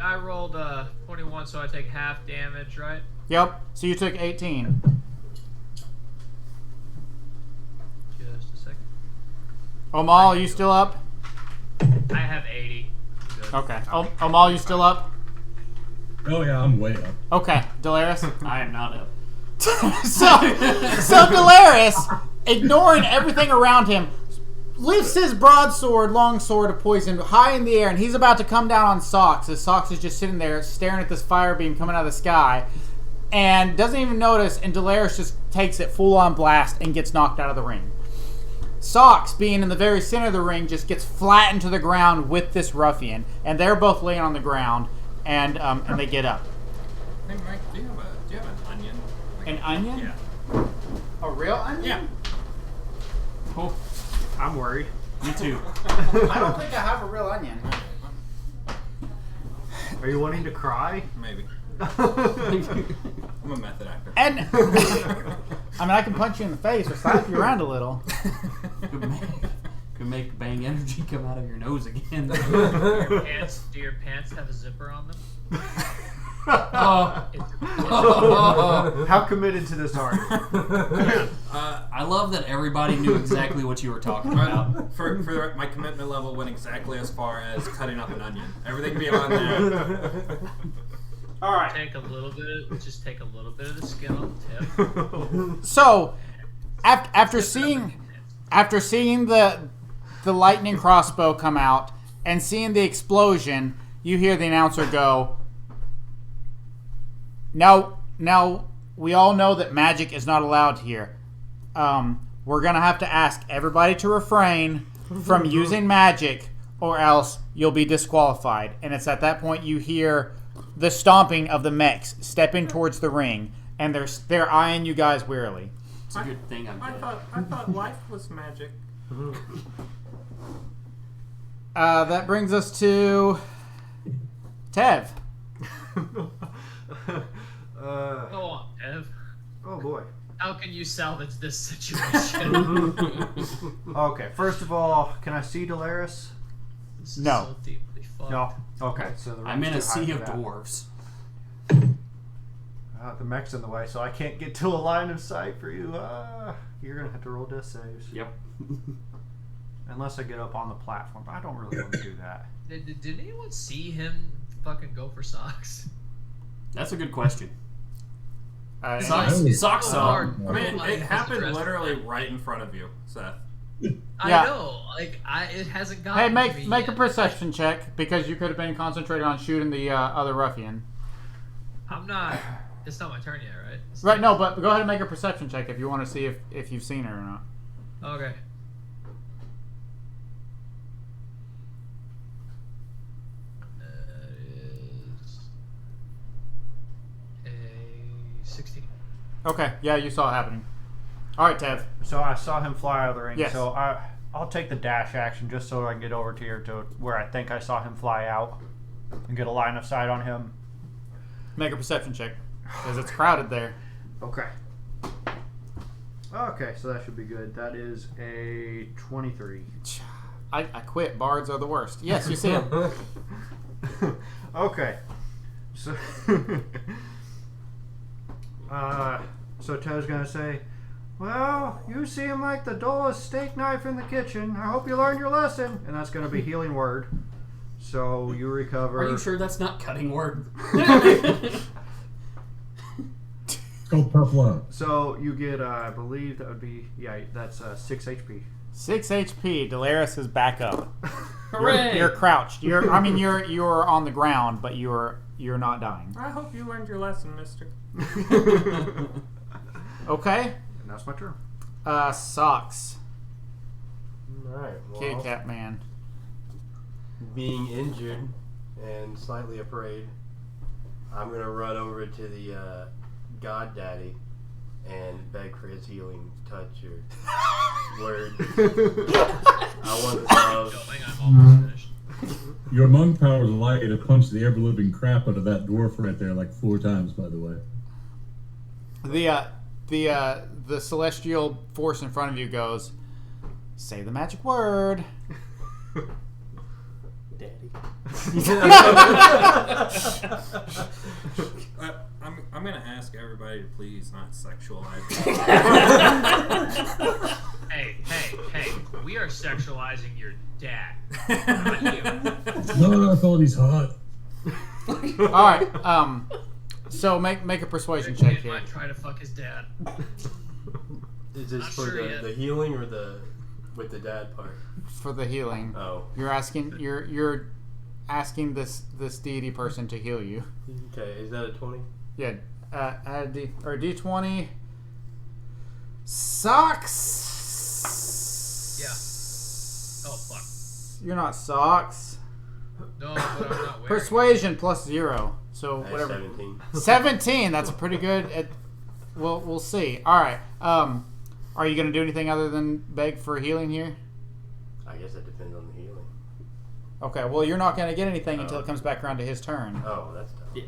I rolled 21, so I take half damage, right? Yep. So you took 18. Just a second. Omol, you still up? I have 80. Good. Okay. Omol, you still up? Oh yeah, I'm way up. Okay. Delaris. I am not up. so Delaris, ignoring everything around him, lifts his broadsword, longsword of poison high in the air, and he's about to come down on Socks, as Socks is just sitting there staring at this fire beam coming out of the sky, and doesn't even notice, and Delaris just takes it full on blast and gets knocked out of the ring. Socks, being in the very center of the ring, just gets flattened to the ground with this ruffian, and they're both laying on the ground, and they get up. Hey, Mike, do you have an onion? An onion? Yeah. A real onion? Yeah. Oh, I'm worried. Me too. I don't think I have a real onion. Are you wanting to cry? Maybe. I'm a method actor. And I mean, I can punch you in the face or slap you around a little. Could make bang energy come out of your nose again. Do your pants have a zipper on them? How committed to this are you? I love that everybody knew exactly what you were talking about. For my commitment level went exactly as far as cutting up an onion. Everything beyond that. All right. Take a little bit. Just take a little bit of the skin on the tip. So, after seeing the lightning crossbow come out and seeing the explosion, you hear the announcer go, Now, we all know that magic is not allowed here. We're going to have to ask everybody to refrain from using magic or else you'll be disqualified. And it's at that point you hear the stomping of the mechs stepping towards the ring, and they're eyeing you guys wearily. It's a good thing I'm dead. I thought life was magic. That brings us to Tev. Go on, Ev. Oh boy. How can you salvage this situation? Okay, first of all, can I see Dolaris? This is No. so deeply fucked. No. Okay, so the I'm in a ring's too high sea for of that. dwarves. The mech's in the way, so I can't get to a line of sight for you. You're gonna have to roll death saves. Yep. Unless I get up on the platform. I don't really want to do that. Did anyone see him fucking go for socks? That's a good question. Socks- Socks hard. I mean, Nobody it has happened addressed literally that. right in front of you, Seth. I Yeah. know. Like, it hasn't gotten Hey, to make me a yet. perception check because you could have been concentrated on shooting the other ruffian. I'm not. It's not my turn yet, right? It's Right, no, but go ahead and make a perception check if you want to see if you've seen her or not. Okay. Is a 16. Okay, yeah, you saw it happening. All right, Tev. So I saw him fly out of the ring. Yes. So I'll take the dash action just so I can get over to here to where I think I saw him fly out and get a line of sight on him. Make a perception check because it's crowded there. Okay. Okay, so that should be good. That is a 23. I quit. Bards are the worst. Yes, you see him. Okay. So so Ted's gonna say, well, you seem like the dullest steak knife in the kitchen. I hope you learned your lesson. And that's gonna be healing word. So you recover. Are you sure that's not cutting word? Go tough love. So you get, I believe that would be, yeah, that's 6 HP. 6 HP. Dolaris is back up. Hooray! You're crouched. You're on the ground, but you're not dying. I hope you learned your lesson, mister. Okay. And that's my turn. Socks. Alright, Kit well, Kat Man. being injured and slightly afraid, I'm going to run over to the God Daddy and beg for his healing touch or word. I want the love. Going, I'm almost finished. Your monk powers allow you to punch the ever-living crap out of that dwarf right there like 4 times, by the way. The celestial force in front of you goes, say the magic word. Daddy. I'm gonna ask everybody to please not sexualize. Hey, we are sexualizing your dad. Not you. No, I thought he's hot. All right. So make a persuasion check Kid here. might try to fuck his dad. Is this Not for sure yet. the healing or the with the dad part? For the healing. Oh, You're asking this deity person to heal you. okay. Is that a 20? Yeah. Add D20. Socks. Yeah. Oh, fuck. You're not socks. No, but I'm not wearing Persuasion plus 0. So I have whatever. 17. 17. That's pretty good. We'll see. All right. Are you gonna do anything other than beg for healing here? I guess that depends on the healing. Okay. Well, you're not gonna get anything until Oh. it comes back around to his turn. Oh, that's tough. Yeah.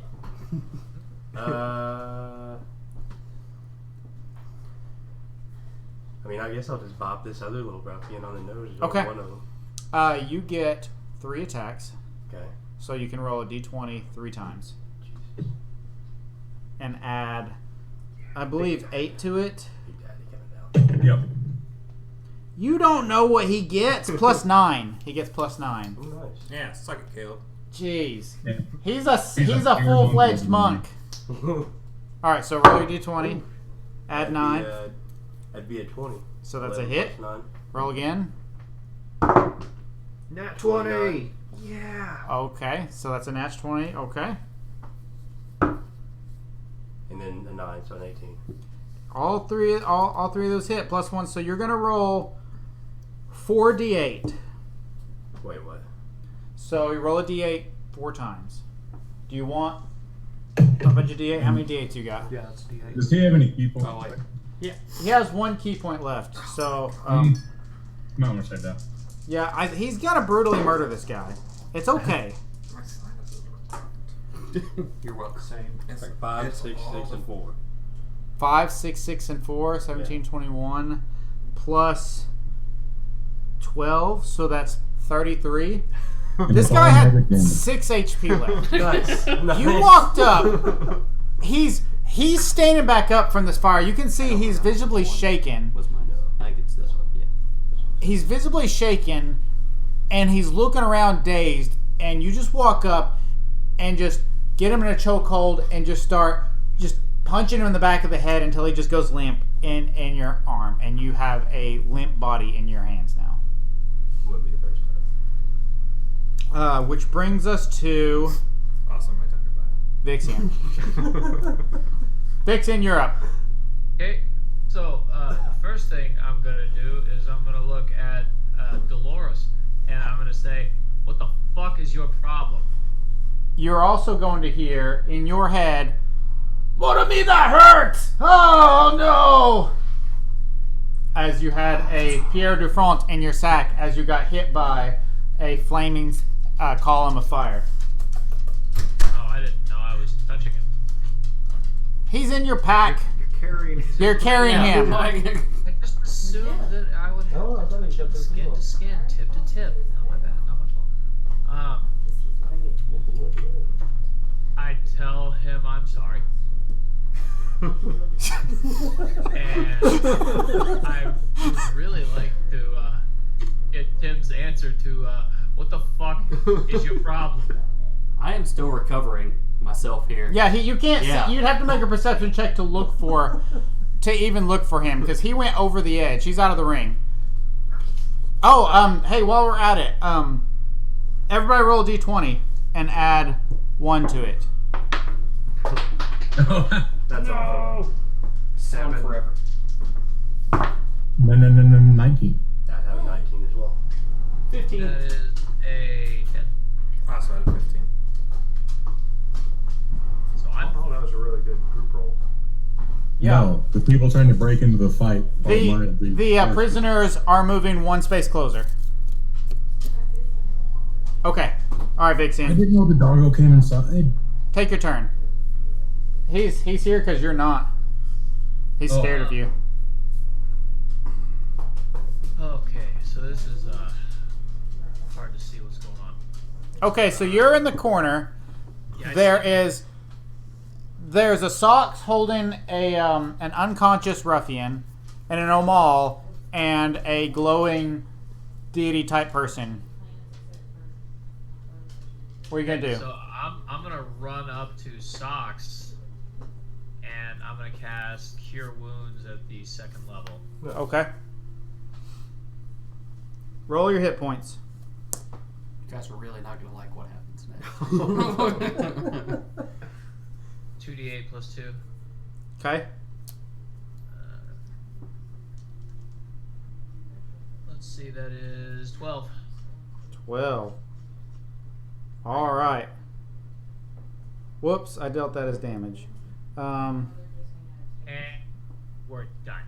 I mean, I guess I'll just bop this other little ruffian on the nose. Okay. One of them. You get 3 attacks, Okay. so you can roll a D20 3 times, and add, I believe, 8 to it. Big Daddy coming down. Yep. You don't know what he gets. +9. He gets +9. Oh, nice. Yeah, suck it, Caleb. Jeez. Yeah. He's a full-fledged monk. All right, so roll your d20. Add 9. That'd be a 20. So that's a 11 hit. plus 9. Roll again. Nat 20. 29. Yeah. Okay, so that's a nat 20. Okay. And then a 9, so an 18. All three of those hit +1. So you're gonna roll 4d8. Wait, what? So you roll a d8 4 times. Do you want a bunch of d8? How many d8s you got? Yeah, that's D8. Does he have any people? Oh, wait. Yeah, he has 1 key point left. So Might want to say that. yeah, he's gonna brutally murder this guy. It's okay. My sinuses are You're welcome. Same. It's Like 5, it's 6, all 6, and 4. 5, 6, 6, and 4, 17, 21, plus 12, so that's 33. This guy had 6 HP left. Nice. You walked up. He's standing back up from this fire. You can see he's visibly shaken. Was mine? I think it's this one. Yeah. He's visibly shaken, and he's looking around dazed. And you just walk up and just get him in a chokehold and just start punching him in the back of the head until he just goes limp in your arm, and you have a limp body in your hands now. Wouldn't be the first time. Which brings us to awesome. My thunder bio. Vixian. Vixen, you're up. Okay, so the first thing I'm gonna do is I'm gonna look at Dolores, and I'm gonna say, "What the fuck is your problem?" You're also going to hear in your head, "What of me that hurts? Oh no!" As you had a Pierre Dufront in your sack as you got hit by a flaming column of fire. Oh, I didn't know I was touching him. He's in your pack. You're carrying him. I just assumed that I would have to touch him skin to skin, tip to tip. Not my bad, not my fault. I tell him I'm sorry. And I would really like to get Tim's answer to what the fuck is your problem? I am still recovering myself here. Yeah, you can't Yeah. see. You'd have to make a perception check to even look for him, because he went over the edge. He's out of the ring. Oh, hey, while we're at it, everybody roll a d20 and add 1 to it. That's awful. 7 forever. No, 19. I'd have a 19 as well. 15. That is a 10. Also at 15. So I'm Oh, that was a really good group roll. Yeah. No, the people trying to break into the fight. The prisoners are moving 1 space closer. Okay. All right, I Vixen. didn't know the doggo came inside. Take your turn. He's here because you're not. He's scared of you. okay. So this is hard to see what's going on. Okay, so you're in the corner. Yeah, There's a Sox holding an unconscious ruffian, and an Omol, and a glowing deity type person. What are you gonna do? So I'm gonna run up to Socks, and I'm gonna cast Cure Wounds at the 2nd level. Okay. Roll your hit points. You guys are really not going to like what happens next. 2d8 plus 2. Okay. Let's see, that is 12. 12. All right. Whoops, I dealt that as damage. And we're done.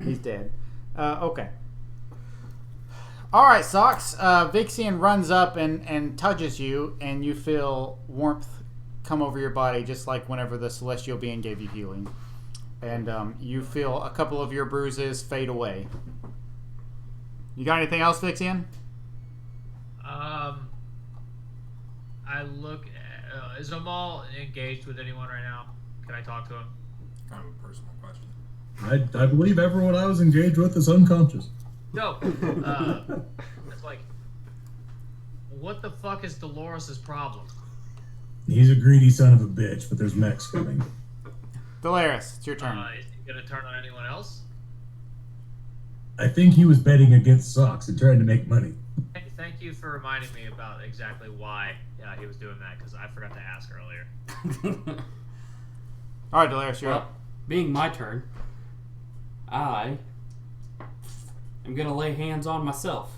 He's dead. Okay. All right, Socks. Vixian runs up and touches you, and you feel warmth come over your body, just like whenever the celestial being gave you healing. And you feel a couple of your bruises fade away. You got anything else, Vixian? I look at, is Omol engaged with anyone right now? Can I talk to him? Kind of a personal question. I believe everyone I was engaged with is unconscious. No. It's like, what the fuck is Dolores' problem? He's a greedy son of a bitch, but there's mechs coming. Delaris, it's your turn. Is he gonna turn on anyone else? I think he was betting against Socks and trying to make money. Thank you for reminding me about exactly why he was doing that, because I forgot to ask earlier. All right, Delaris, you're Well, up. being my turn, I am gonna lay hands on myself.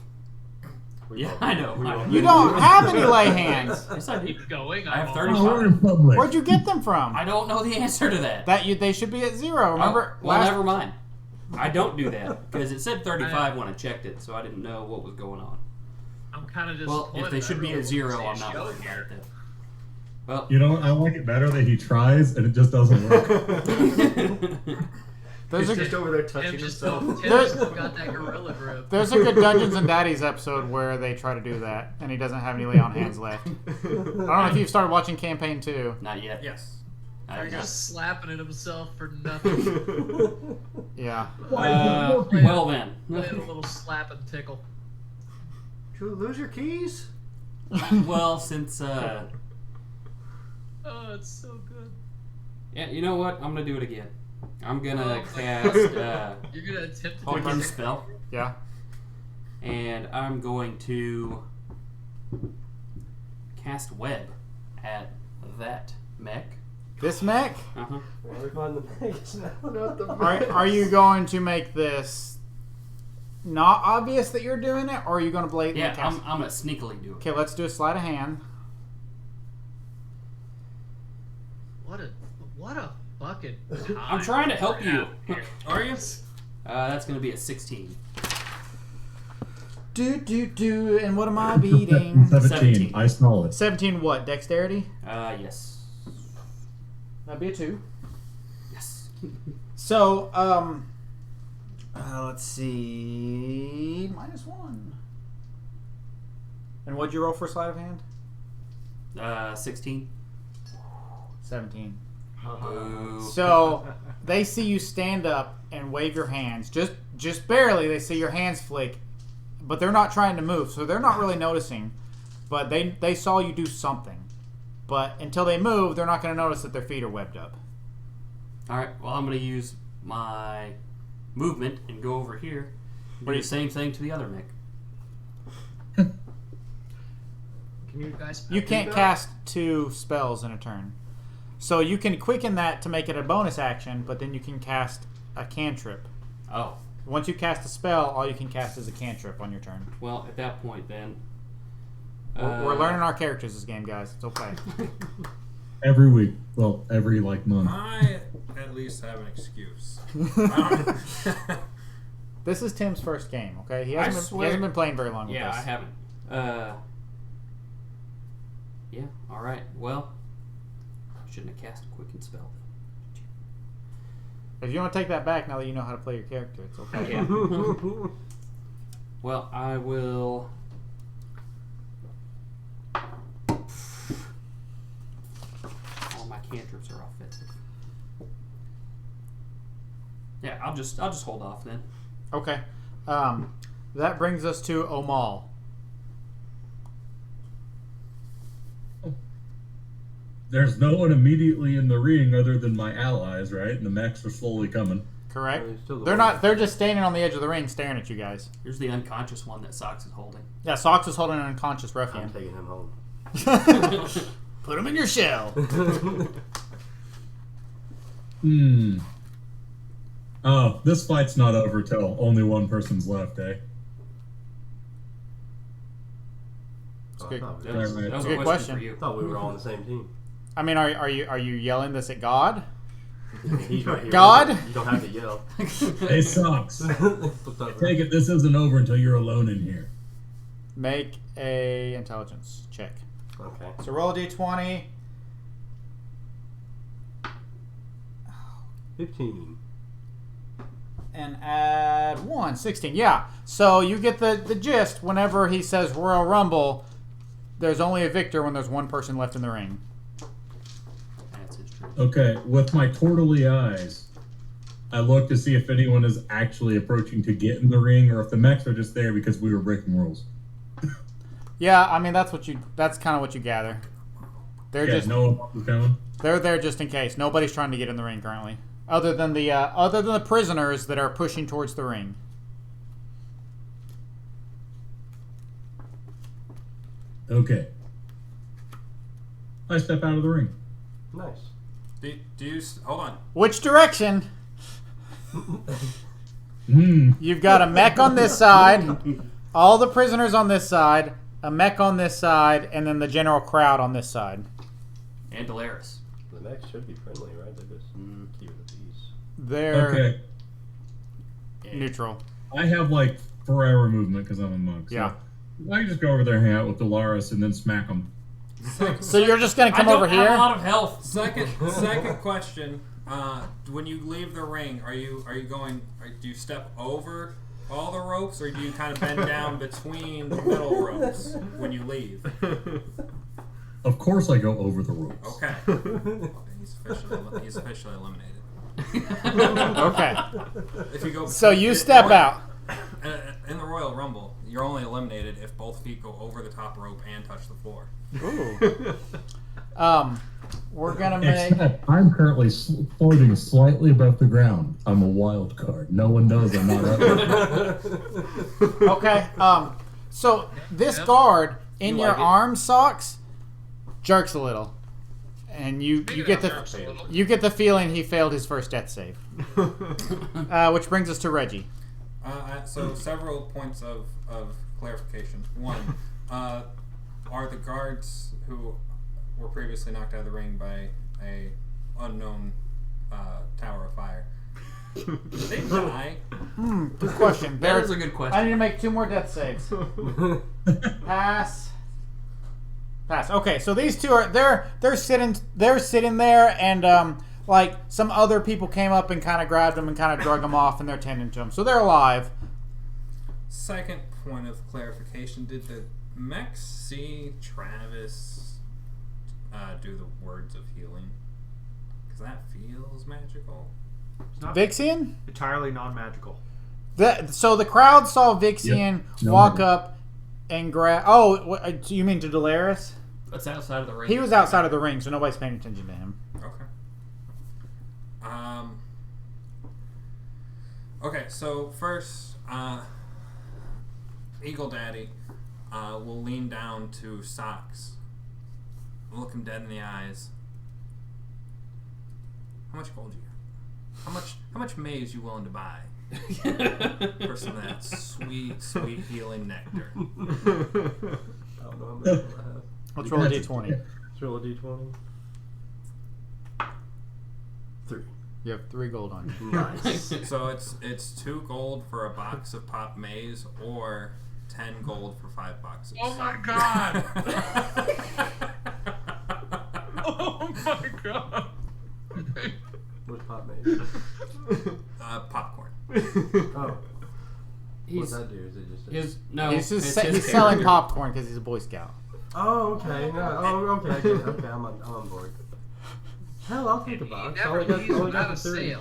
Yeah, I know. You don't have any lay hands. Yes, I do. Keep going. I have I'm 35. Oh, we're in public. Where'd you get them from? I don't know the answer to that. They should be at 0. Remember? Oh, well, never mind. I don't do that because it said 35 when I checked it, so I didn't know what was going on. I'm kind of Well, disappointed. if they should I be really at 0, wanted I'm to not see a worried show about here. it then. Well, You know what? I like it better that he tries and it just doesn't work. There's He's a, just over there Tim touching just himself. got that gorilla grip. there's a good Dungeons and Daddies episode where they try to do that, and he doesn't have any lay on hands left. I don't know if you've started watching Campaign 2. not yet. Yes. I He's got- just slapping at himself for nothing. Yeah. well then. Playing a little slap and tickle. Did you lose your keys? Well, since Oh, it's so good. yeah, you know what? I'm gonna do it again. I'm gonna cast You're gonna attempt to do Quicken it. Spell, Yeah. and I'm going to cast Web at that mech. This mech? Uh-huh. Well, we find the mechs now, not the Are you going to make this not obvious that you're doing it, or are you going to blatantly Yeah, cast? I'm gonna sneakily do it. Okay, let's do a sleight of hand. What a fucking time. I'm trying to help you. Are you? That's gonna be a 16. And what am I beating? 17. I smell it. 17 what? Dexterity? Yes. That'd be a 2. Yes. So, let's see. -1. And what'd you roll for sleight of hand? 16. 17. Boo. So they see you stand up and wave your hands, just barely. They see your hands flick, but they're not trying to move, so they're not really noticing. But they saw you do something. But until they move, they're not going to notice that their feet are webbed up. All right. Well, I'm gonna use my movement and go over here. Do the same thing to the other mech. Can you guys? You can't cast 2 spells in a turn. So you can quicken that to make it a bonus action, but then you can cast a cantrip. Oh. Once you cast a spell, all you can cast is a cantrip on your turn. Well, at that point then. We're learning our characters this game, guys. It's okay. Every week. Well, every month. I at least have an excuse. This is Tim's first game, okay? He I hasn't swear- been playing very long with Yeah, us. I haven't. Yeah. All right. Well, shouldn't have cast a quicken spell. If you want to take that back now that you know how to play your character, it's okay. Yeah. Well, I will. All my cantrips are offensive. Yeah, I'll just hold off then. Okay. That brings us to Omol. There's no one immediately in the ring other than my allies, right? And the mechs are slowly coming. Correct? They're still They're not. They're just standing on the edge of the ring, staring at you guys. Here's the unconscious one that Socks is holding. Yeah, Socks is holding an unconscious I'm ruffian. taking him home. Put him in your shell. Oh, this fight's not over till only one person's left, eh? Oh, good. I thought we- That was, Right, right. that was It's a a good question question. for you. I thought we were all on the same team. I mean, are you yelling this at God? He's right here. God? You don't have to yell. Hey, Socks. What's up, Take it this isn't over until you're alone in here. Make a intelligence check. Okay. So roll a d20. 15. And add 1, 16. Yeah. So you get the gist. Whenever he says Royal Rumble, there's only a victor when there's one person left in the ring. That's his truth. Okay, with my tortily eyes, I look to see if anyone is actually approaching to get in the ring, or if the mechs are just there because we were breaking rules. Yeah, I mean that's kind of what you gather. They're just no one is coming. they're there just in case. Nobody's trying to get in the ring currently, other than the prisoners that are pushing towards the ring. Okay. I step out of the ring. Nice. Do you hold on? Which direction? Hmm. You've got a mech on this side, all the prisoners on this side, a mech on this side, and then the general crowd on this side. And Delaris. The mechs should be friendly, right? They're just keeping the peace. They're Okay. neutral. I have like forever movement because I'm a monk. So Yeah. I can just go over there, hang out with Delaris, and then smack them. So you're just gonna come I don't over have here? a lot of health. Second question. When you leave the ring, are you going? Do you step over all the ropes, or do you kind of bend down between the middle ropes when you leave? Of course, I go over the ropes. Okay. He's officially eliminated. Okay. If you go, So you step out. In the Royal Rumble, you're only eliminated if both feet go over the top rope and touch the floor. Ooh. We're gonna make. Except I'm currently floating slightly above the ground. I'm a wild card. No one knows I'm not up there. Okay. So this guard in You your like it? arm socks jerks a little, and you get the feeling he failed his first death save. Which brings us to Reggie. So several points of clarification. One, are the guards who were previously knocked out of the ring by a unknown tower of fire, did they die? Good question. That is a good question. I need to make 2 more death saves. Pass. Okay, so these two are they're sitting there, and like some other people came up and kind of grabbed them and kind of drug them off, and they're tending to them, so they're alive. Second point of clarification: did the mechs see Travis do the words of healing? Because that feels magical. It's not Vixian? entirely non-magical. So the crowd saw Vixian No, walk no. up and grab. Oh, you mean to Delaris? That's outside of the ring. He was outside of the ring, so nobody's paying attention to him. Okay. Okay. So first, Eagle Daddy will lean down to Socks, look him dead in the eyes. How much gold you got? How much maize you willing to buy for some of that sweet healing nectar? I don't know how many people I have. Let's roll a d20. Let's roll a d20. 3. You have 3 gold on you. Nice. So it's 2 gold for a box of pop maize, or 10 gold for 5 boxes. Oh my god! Oh my god! What's pop made? Popcorn. Oh. He's, What's that do? Is it just a... He's it's his selling character. popcorn because he's a Boy Scout. Oh, okay. No, okay. I get it. Okay, I'm on board. Hell, I'll take the box. I only got the 3.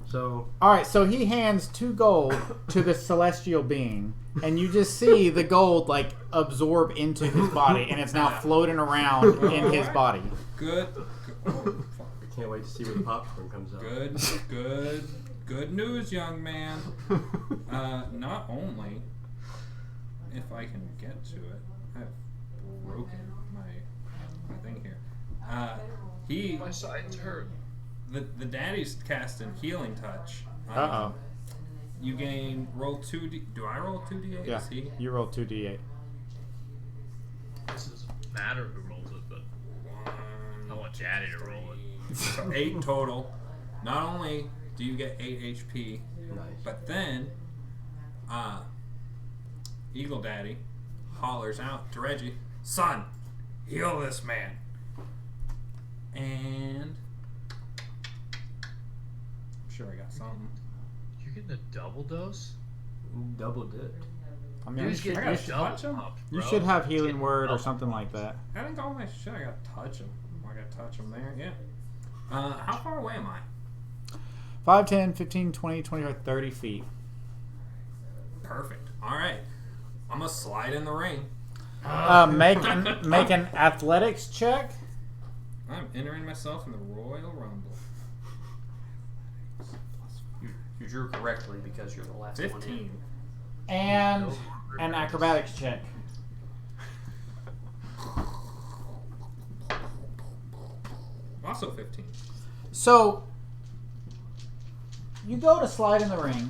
So... Alright, so he hands 2 gold to the celestial being, and you just see the gold like absorb into his body, and it's now floating around in his body. Good. Oh, fuck. I can't wait to see where the popcorn comes out. Good news, young man. Not only, if I can get to it, I've broken my thing here. My sides hurt. The daddy's casting healing touch. Uh-oh. You gain roll 2d. Do I roll 2d8? Yeah, Is he? you roll 2d8. This doesn't matter who rolls it, but I want Daddy to roll it. So 8 total. Not only do you get 8 HP, Nice. but then Eagle Daddy hollers out to Reggie, "Son, heal this man." And I'm sure I got something. You're getting a double dose? Double dip. I mean, You're you just should, getting you a should, double pump, you bro. should have healing Getting word or double something like pumped. that. I didn't go my shit. I gotta touch him. I gotta touch him there. Yeah. How far away am I? 5, 10, 15, 20, 25, 30 feet. Perfect. All right. I'm going to slide in the ring. Make an athletics check. I'm entering myself in the Royal Rumble. You drew correctly because you're the last 15. one in. And an acrobatics check. Also 15. So, you go to slide in the ring.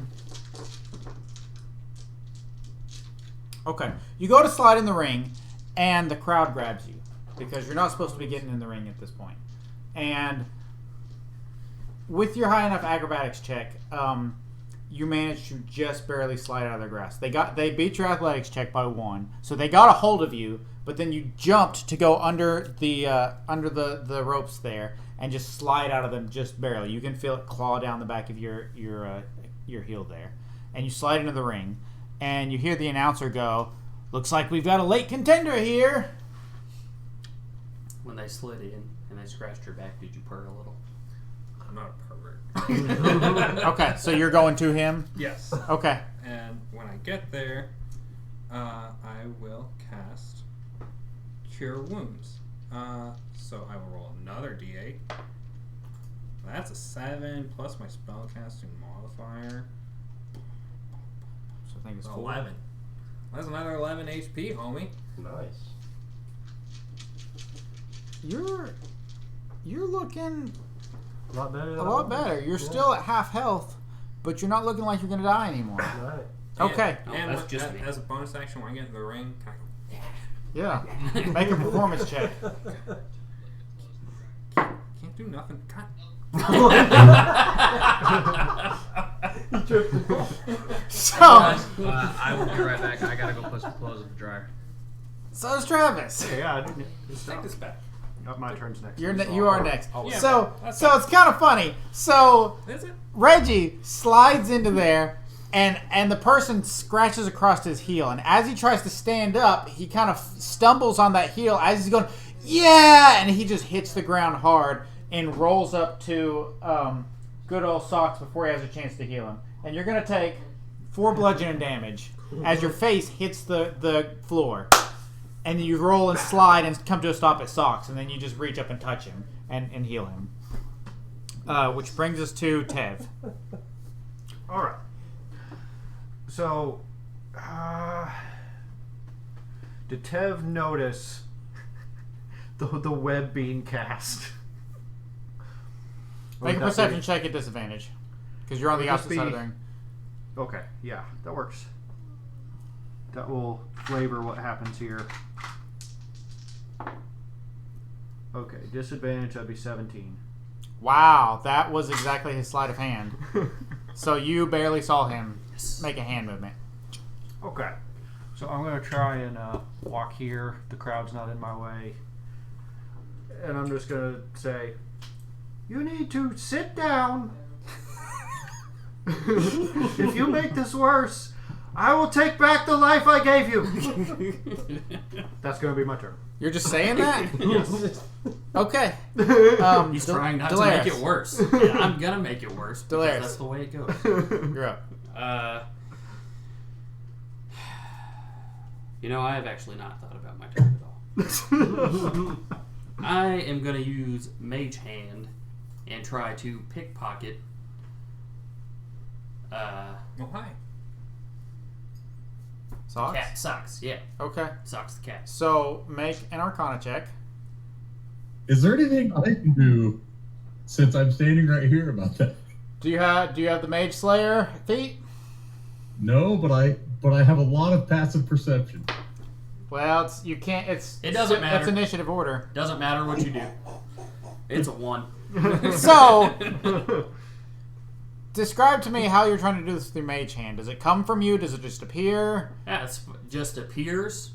Okay. You go to slide in the ring, and the crowd grabs you. Because you're not supposed to be getting in the ring at this point. And with your high enough acrobatics check, you managed to just barely slide out of the grass. They beat your athletics check by 1, so they got a hold of you. But then you jumped to go under the ropes there and just slide out of them just barely. You can feel it claw down the back of your heel there, and you slide into the ring, and you hear the announcer go, "Looks like we've got a late contender here." When they slid in and they scratched your back, did you purr a little? I'm not a pervert. Okay, so you're going to him? Yes. Okay. And when I get there, I will cast Cure Wounds. So I will roll another d8. That's a 7 plus my spellcasting modifier. So I think it's 4. 11. That's another 11 HP, homie. Nice. You're looking A lot better. a lot better. You're still at half health, but you're not looking like you're going to die anymore. Right. Okay. Oh, And that's when- just me. as a bonus action, when I get in the ring, can I go, Yeah. Make a performance check. can't do nothing. God. So, I will be right back. I gotta go put some clothes in the dryer. so is Travis. Yeah, I didn't. Take this back. My turn's next. You are next. Yeah, So that's it's kind of funny. So Is it? Reggie slides into there, and the person scratches across his heel, and as he tries to stand up, he kind of stumbles on that heel as he's going, yeah, and he just hits the ground hard and rolls up to good old Socks before he has a chance to heal him. And you're gonna take 4 bludgeoning damage as your face hits the floor. And you roll and slide and come to a stop at Socks, and then you just reach up and touch him and heal him. Which brings us to Tev. All right. So, did Tev notice the web being cast? Or Make a would that perception be- check at disadvantage. Because you're on the Would this opposite side of be- the ring. Okay, yeah, that works. That will flavor what happens here. Okay, disadvantage, that'd be 17. Wow, that was exactly his sleight of hand. So you barely saw him make a hand movement. Okay, so I'm going to try and walk here. The crowd's not in my way. And I'm just going to say, you need to sit down. If you make this worse, I will take back the life I gave you. That's going to be my turn. You're just saying that? Yes. Okay. He's trying not to Delaris. make it worse. Yeah, I'm gonna make it worse because Delaris. that's the way it goes. You're up. I have actually not thought about my turn at all. I am gonna use Mage Hand and try to pickpocket. Oh, hi. Socks? Cat Socks. Yeah, Okay. Socks the cat. So make an Arcana check. Is there anything I can do since I'm standing right here about that? Do you have the Mage Slayer feat? No, but I have a lot of passive perception. Well, it doesn't matter. It's initiative order. Doesn't matter what you do. It's a 1. So, describe to me how you're trying to do this with your Mage Hand. Does it come from you? Does it just appear? Yeah, it just appears,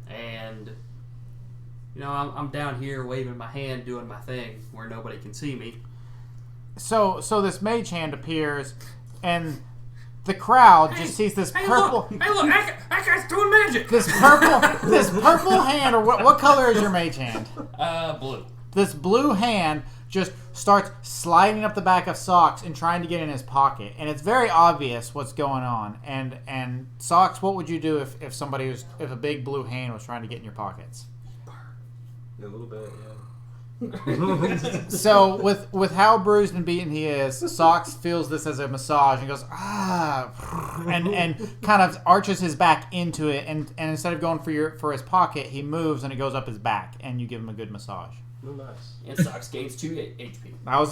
and I'm down here waving my hand, doing my thing where nobody can see me. So this Mage Hand appears, and the crowd just sees this purple. Hey, look! That guy's doing magic! This purple hand, or what color is your Mage Hand? Blue. This blue hand just starts sliding up the back of Socks and trying to get in his pocket. And it's very obvious what's going on. And Socks, what would you do if a big blue hand was trying to get in your pockets? A little bit, yeah. So with how bruised and beaten he is, Socks feels this as a massage and goes and kind of arches his back into it, and instead of going for his pocket, he moves and it goes up his back, and you give him a good massage. Oh, nice. And Socks gains 2 HP. I was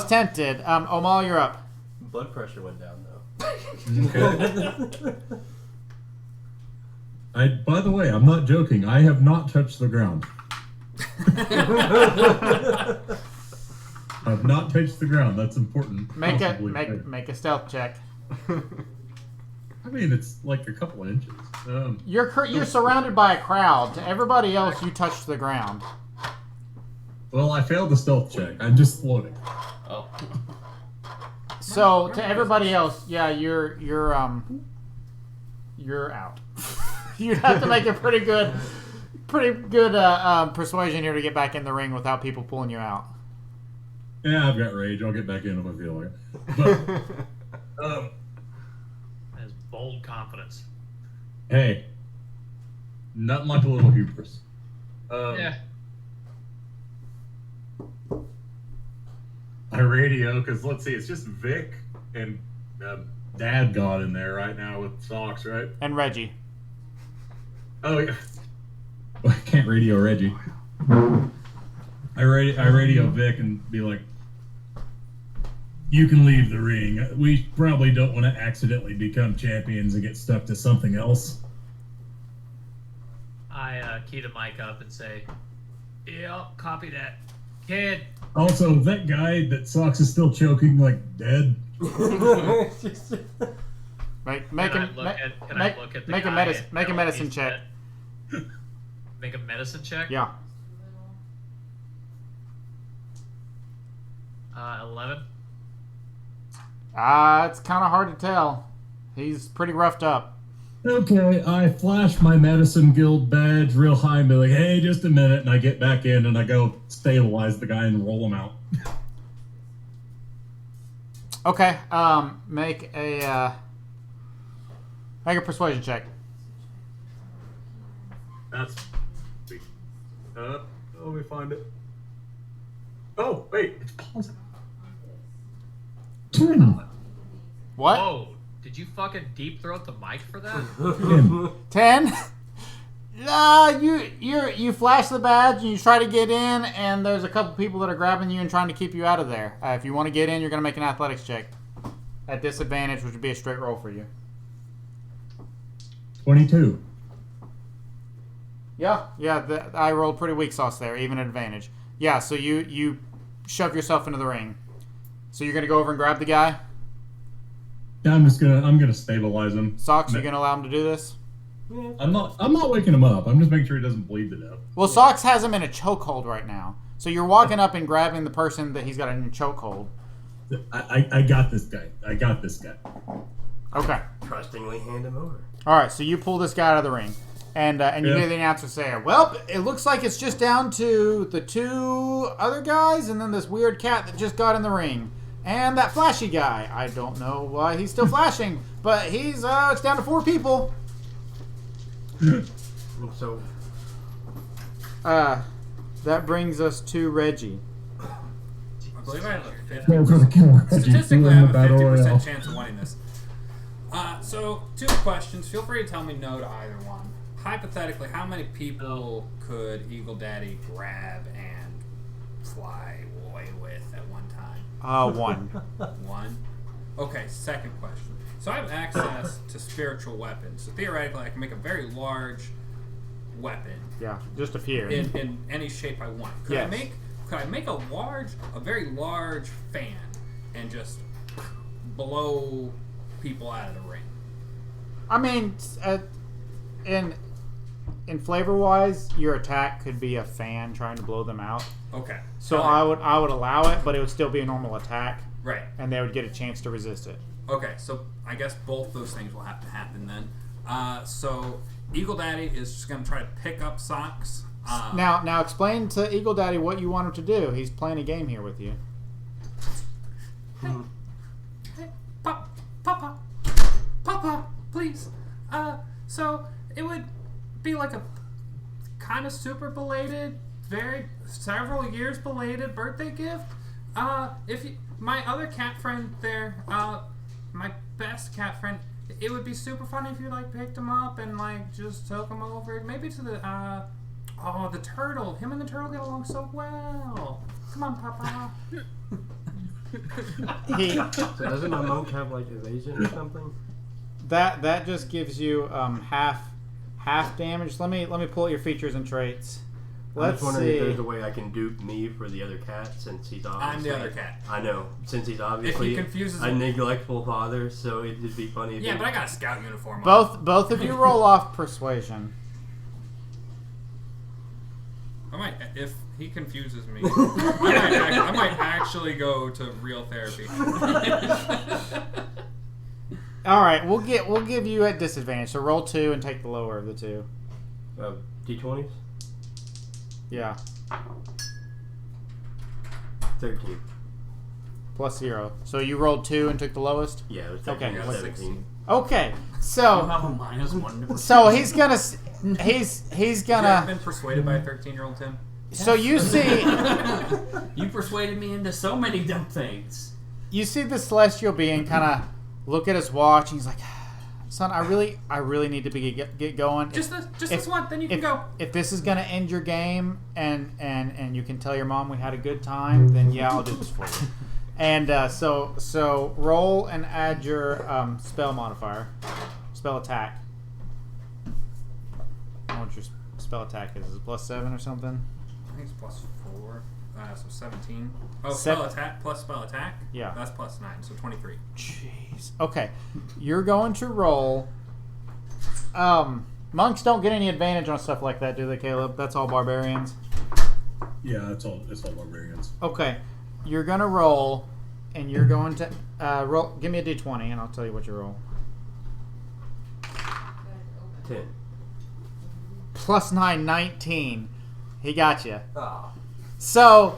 tempted. Omol, you're up. Blood pressure went down though. Okay. By the way, I'm not joking. I have not touched the ground. I've not touched the ground. That's important. Make a stealth check. I mean, it's like a couple inches. You're surrounded by a crowd. To everybody else, you touched the ground. Well, I failed the stealth check. I'm just floating. Oh. So to everybody else, yeah, you're out. You'd have to make a pretty good persuasion here to get back in the ring without people pulling you out. Yeah, I've got rage. I'll get back in if I feel like it. But That's bold confidence. hey, nothing like a little hubris. Yeah. I radio because let's see, it's just Vic and Dad got in there right now with Socks, right? And Reggie. Oh yeah. Well, I can't radio Reggie. I radio Vic and be like, "You can leave the ring. We probably don't want to accidentally become champions and get stuck to something else." I key the mic up and say, "Yeah, copy that, kid." Also, that guy that Socks is still choking like dead. Make Can I a look at the guy and make a know medicine he's check. dead? Make a medicine check. Yeah. 11. It's kind of hard to tell. He's pretty roughed up. Okay, I flash my medicine guild badge real high and be like, "Hey, just a minute," and I get back in and I go stabilize the guy and roll him out. Okay. Make a persuasion check. That's let me find it. Oh, wait, it's positive. 10. What? Whoa! Did you fucking deep throat the mic for that? 10? You flash the badge and you try to get in, and there's a couple people that are grabbing you and trying to keep you out of there. If you want to get in, you're going to make an athletics check. At disadvantage, which would be a straight roll for you. 22. Yeah, I rolled pretty weak sauce there, even at advantage. Yeah, so you shove yourself into the ring. So you're going to go over and grab the guy? Yeah, I'm gonna stabilize him. Socks, you going to allow him to do this? I'm not waking him up. I'm just making sure he doesn't bleed to death. Well, Socks has him in a chokehold right now. So you're walking up and grabbing the person that he's got in a chokehold. I got this guy. Okay. Trustingly hand him over. All right, so you pull this guy out of the ring. And you hear the announcer say, "Well, it looks like it's just down to the 2 other guys and then this weird cat that just got in the ring. And that flashy guy. I don't know why he's still flashing, but it's down to 4 people." So that brings us to Reggie. I believe I have a 50. Go for the killer. Statistically, I have a Battle 50% Royale. chance of winning this. So, 2 questions. Feel free to tell me no to either one. Hypothetically, how many people could Eagle Daddy grab and fly away with at one time? 1. 1? Okay, second question. So I have access to spiritual weapons. So theoretically, I can make a very large weapon Yeah, just appear. in any shape I want. Could Yes. I make a very large fan and just blow people out of the ring? I mean, in flavor wise, your attack could be a fan trying to blow them out. Okay. So I would allow it, but it would still be a normal attack, Right. and they would get a chance to resist it. Okay, so I guess both those things will have to happen then. So Eagle Daddy is just going to try to pick up Socks Now explain to Eagle Daddy what you want him to do. He's playing a game here with you. Hey, Papa, please. So it would be like a kind of super belated, several years belated birthday gift. If you, my other cat friend there, my best cat friend, it would be super fun if you like picked him up and like just took him over, maybe to the the turtle. Him and the turtle get along so well. Come on, Papa. So doesn't my monk have like evasion or something? That just gives you half damage. Let me pull out your features and traits. I'm Let's just wondering see. if there's a way I can dupe me for the other cat since he's obviously. I'm the other cat. I know, since he's obviously confuses a me. neglectful father, so it'd be funny if Yeah, but I got a scout uniform on. Both of you roll off persuasion. If he confuses me, I might actually go to real therapy. All right, we'll give you at disadvantage. So roll 2 and take the lower of the two. D20s? Yeah, 13. plus 0. So you rolled 2 and took the lowest. Yeah, it was Okay. 13 or 17. Okay, You so have a -1. so he's gonna. Have you gonna. been persuaded by a 13-year-old Tim? So you see. You persuaded me into so many dumb things. You see the celestial being kind of look at his watch, and he's like, "Son, I really need to get going. Just this one, then you can go." If this is gonna end your game, and you can tell your mom we had a good time, then yeah, I'll do this for you. And so roll and add your spell modifier, spell attack. I don't know what your spell attack is. Is it +7 or something? I think it's +4, so 17. Oh, Seven. spell attack plus spell attack? Yeah. That's +9, so 23. Jeez. Okay, you're going to roll. Monks don't get any advantage on stuff like that, do they, Caleb? That's all barbarians. Yeah, it's all barbarians. Okay, you're gonna roll, and you're going to roll. Give me a d20, and I'll tell you what you roll. 10. +9, 19. He got you. Oh. So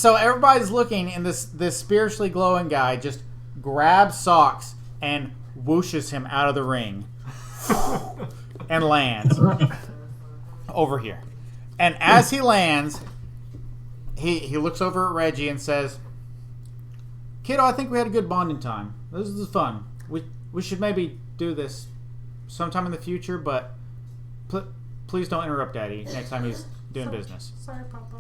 everybody's looking, and this spiritually glowing guy just grabs Socks and whooshes him out of the ring and lands over here. And as he lands, he looks over at Reggie and says, "Kiddo, I think we had a good bonding time. This is fun. We should maybe do this sometime in the future, but please don't interrupt Daddy next time he's doing business." Sorry, Papa.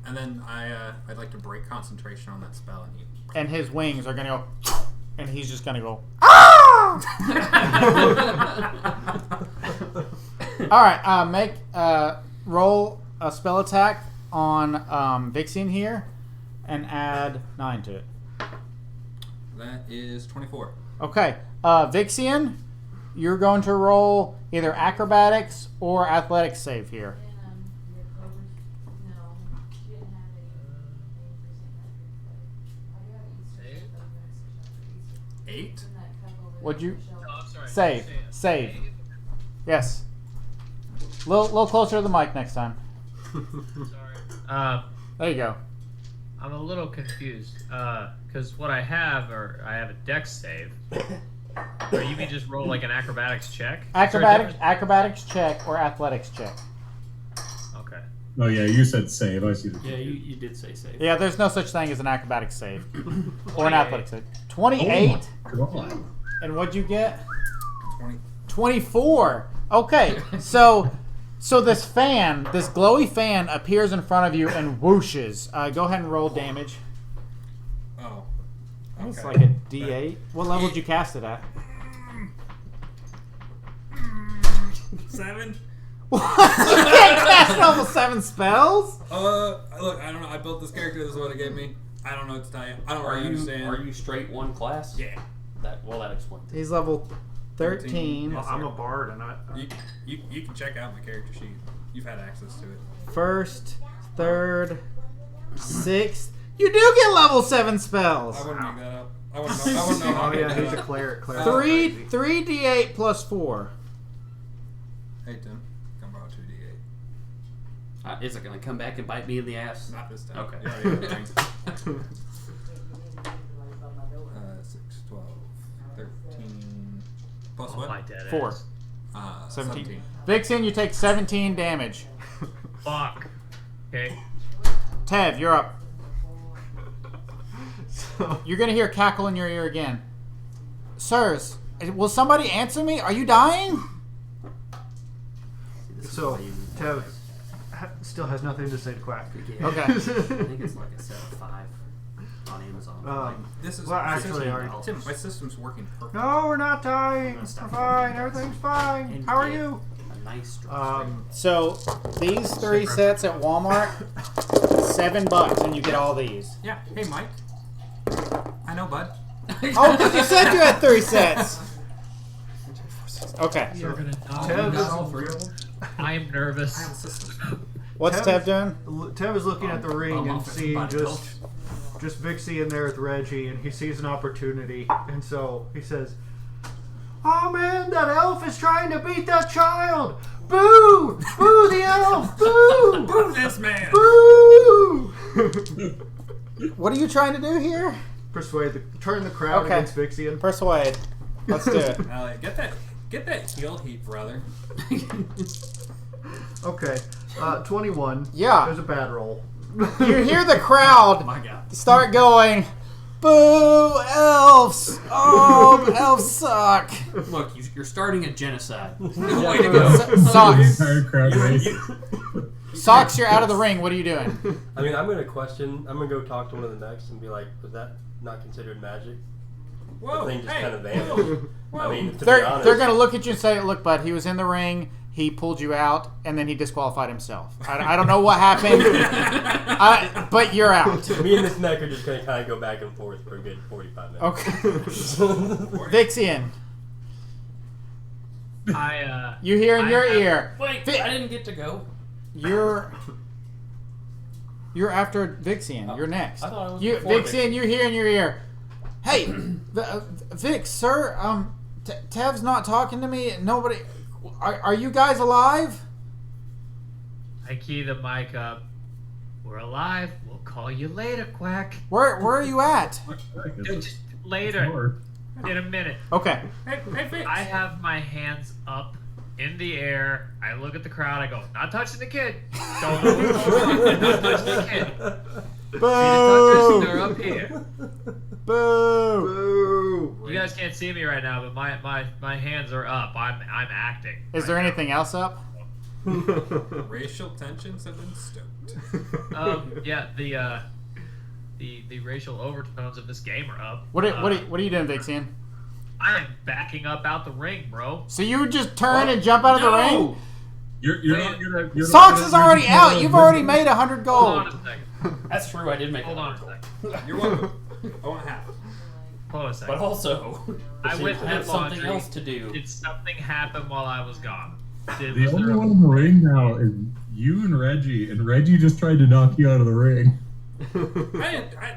And then I'd like to break concentration on that spell, And his wings are gonna go, and he's just gonna go. All right, make roll a spell attack on Vixian here, and add 9 to it. That is 24. Okay, Vixian, you're going to roll either acrobatics or athletics save here. Save? 8? Would you Oh, I'm sorry. save? Save. Yes. Little closer to the mic next time. Sorry. There you go. I'm a little confused because what I have a dex save. Or you can just roll like an acrobatics check. Is there a Acrobatics check or athletics check. difference? Okay. Oh yeah, you said save. I see the. Yeah, you did say save. Yeah, there's no such thing as an acrobatics save or 28. an athletics save. 28. Oh my God. And what'd you get? 20. 24. Okay, so this fan, this glowy fan, appears in front of you and whooshes. Go ahead and roll damage. Oh. I think it's Okay. like a D8. What level did you cast it at? 7? What? You can't cast level 7 spells? Look, I don't know. I built this character. This is what it gave me. I don't know what to tell you. I don't really understand. Are you straight one class? Yeah. That explains it. He's level 13. Yes, I'm sir. a bard, and You can check out my character sheet. You've had access to it. First, third, sixth. You do get level 7 spells. I wouldn't make that up. I wouldn't know how Oh to yeah, make he's that a up. cleric. 3d8 plus 4. Hey, Tim. Come borrow 2d8. Is it going to come back and bite me in the ass? Not this time. Okay. You already have the ring. 6, 12, 13. Plus Oh, what? my dead 4. ass. 17. Vixen, you take 17 damage. Fuck. Okay. Tev, you're up. So, You're gonna hear a cackle in your ear again. Sirs, will somebody answer me? Are you dying? so Tev still has nothing to say to Quack. Yeah. Okay. I think it's like a set of 5 on Amazon. This is Well, actually, Tim, already- Tim, my system's working perfect. No, we're not dying. We're fine. Everything's fine. And How are get you? A nice strong So these 3 sets at Walmart, $7, and you get all these. Yeah. Hey, Mike. I know, bud. Oh, because you said you had 3 sets. Okay. You're gonna Tev die. is, I am nervous. I have a system. What's Tev doing? Tev is looking at the ring I'm and off seeing everybody just Vixie in there with Reggie, and he sees an opportunity, and so he says, "Oh man, that elf is trying to beat that child! Boo! Boo the elf! Boo! Boo this man! Boo!" What are you trying to do here? Turn the crowd Okay. against Vixie. Persuade. Let's do it. Get that heal heat, brother. Okay, 21. Yeah. There's a bad roll. You hear the crowd My God. start going, "Boo, elves! Oh, elves suck!" Look, you're starting a genocide. Way to go. Socks. Entire crowd race. Socks, you're out of the ring. What are you doing? I mean, I'm gonna go talk to one of the next and be like, was that not considered magic? Whoa. The thing just Hey. kind of vanished. I mean, to be They're honest, going to look at you and say, "Look, bud, he was in the ring. He pulled you out, and then he disqualified himself. I don't know what happened, but you're out." me and this neck are just gonna kind of go back and forth for a good 45 minutes. Okay. Vixian, you hear in your ear. Wait, I didn't get to go. You're after Vixian. You're next. I thought I was You before Vixian, you hear in your ear. "Hey, Vix, sir. Tev's not talking to me. Nobody. Are you guys alive?" I key the mic up. We're alive. We'll call you later, Quack. Where are you at? Just later. In a minute. Okay. Hey, Fitz. I have my hands up in the air. I look at the crowd. I go, "Not touching the kid. Don't move over. Not touching the kid. Boo! They're up here." Boo! Boo! You guys can't see me right now, but my hands are up. I'm acting. Is there anything else up? Racial tensions have been stoked. Yeah, the racial overtones of this game are up. What are you doing, Vixian? I'm backing up out the ring, bro. So you would just turn and jump out of the ring? You're not gonna. You're not Socks gonna is already make out. it You've to already made 100 Hold on gold. a second. That's true. I did make Hold a on a goal. second. You're welcome. I want half. Hold on a second. But also, I went I have to something laundry. else to do. Did something happen while I was gone? The only one in the ring now is you and Reggie just tried to knock you out of the ring.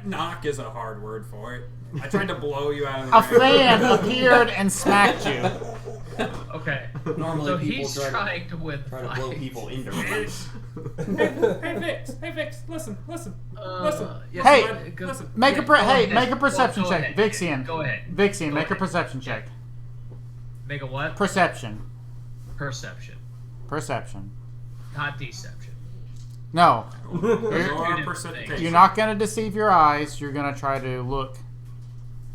Knock is a hard word for it. I tried to blow you out of A the ring. fan appeared and smacked you. Okay. Normally So people he's trying to win try to blow fights. people into rings. Hey, Vix. Listen. Yeah, Hey, go- listen. Make yeah, a go ahead. make a perception Go check, ahead. Vixian. Go ahead. Vixian, Go make a ahead. perception check. Make a what? Perception. Perception, Perception. not deception. No, There Two are different percentages. things. you're not gonna deceive your eyes. You're gonna try to look.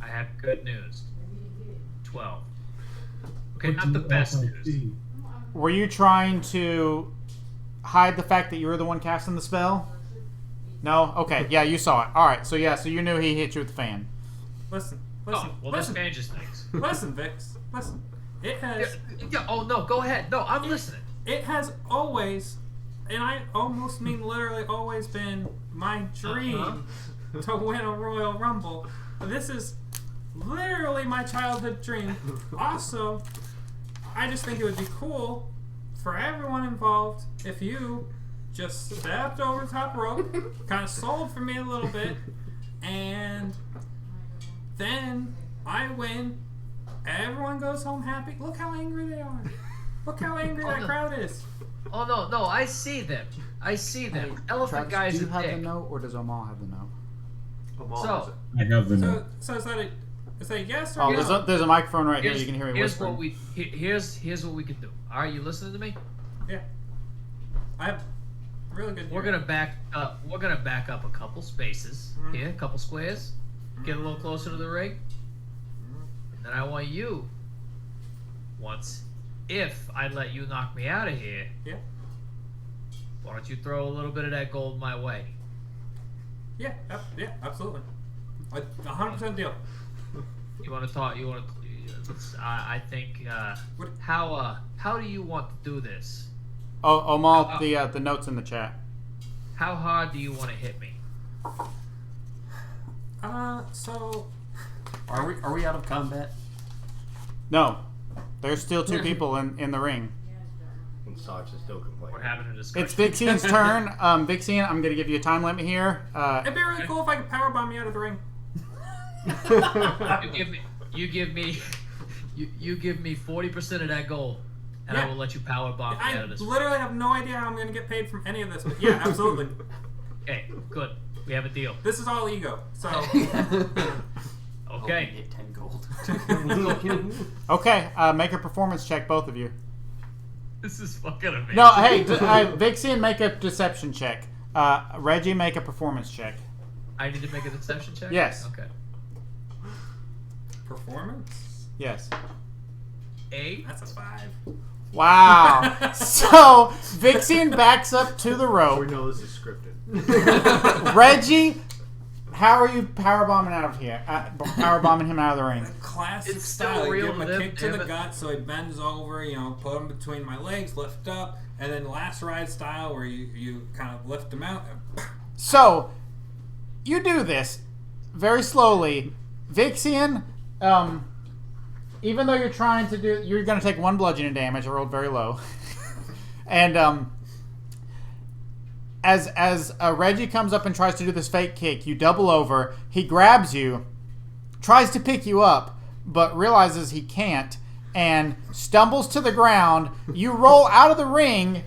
I have good news. 12. Okay, not the best news. Were you trying to hide the fact that you were the one casting the spell? No. Okay. Yeah, you saw it. All right. So you knew he hit you with the fan. Listen. Oh, well, this listen. changes things. Listen, Vix. Listen. It has. Yeah, oh no, go ahead. No, I'm listening. It has always, and I almost mean literally always been my dream to win a Royal Rumble. This is literally my childhood dream. Also, I just think it would be cool for everyone involved if you just stepped over the top rope, kind of sold for me a little bit, and then I win. Everyone goes home happy. Look how angry they are. Look how angry that crowd is. Oh no, I see them. I see them. Hey, Elephant Travis, guy's do you a have dick. the note, or does Omal have the note? Omal So- has it. I have the note. So is that a yes or Oh, no? there's a microphone right here. Here's, You can hear me here's whispering. what we here's what we can do. All right, you listening to me? Yeah. I have really good. We're gonna back up. We're gonna back up a couple spaces here, a couple squares. Get a little closer to the ring. And then I want you. If I let you knock me out of here, Yeah. why don't you throw a little bit of that gold my way? Yeah. Yeah. Absolutely. 100% deal. You want to talk? You want to? I think. What- How do you want to do this? Oh, Omal, the notes in the chat. How hard do you want to hit me? So Are we out of combat? No, there's still 2 people in the ring. And Socks is still complaining. We're having a discussion. It's Vixian's turn. Vixian, I'm gonna give you a time limit here. it'd be really cool if I could powerbomb you out of the ring. You give me 40% of that gold, and I Yeah. will let you power bomb me I out of this. literally have no idea how I'm going to get paid from any of this, but yeah, absolutely. Okay, good. We have a deal. This is all ego. So Okay. Get 10 gold. Okay, make a performance check, both of you. This is fucking amazing. No, hey, Vixian, make a deception check. Reggie, make a performance check. I need to make a deception check? Yes. Okay. performance. Yes. 8. That's a 5. Wow. So Vixian backs up to the We rope. know this is scripted. Reggie, how are you powerbombing out of here? Powerbombing him out of the ring. Classic It's still style. You real give him a to them, kick to the damn it. gut so he bends over, put him between my legs, lift up, and then last ride style where you kind of lift him out. And So you do this very slowly. Vixian, even though you're trying to do, you're going to take 1 bludgeoning damage. I rolled very low. And as Reggie comes up and tries to do this fake kick, you double over. He grabs you, tries to pick you up, but realizes he can't, and stumbles to the ground. You roll out of the ring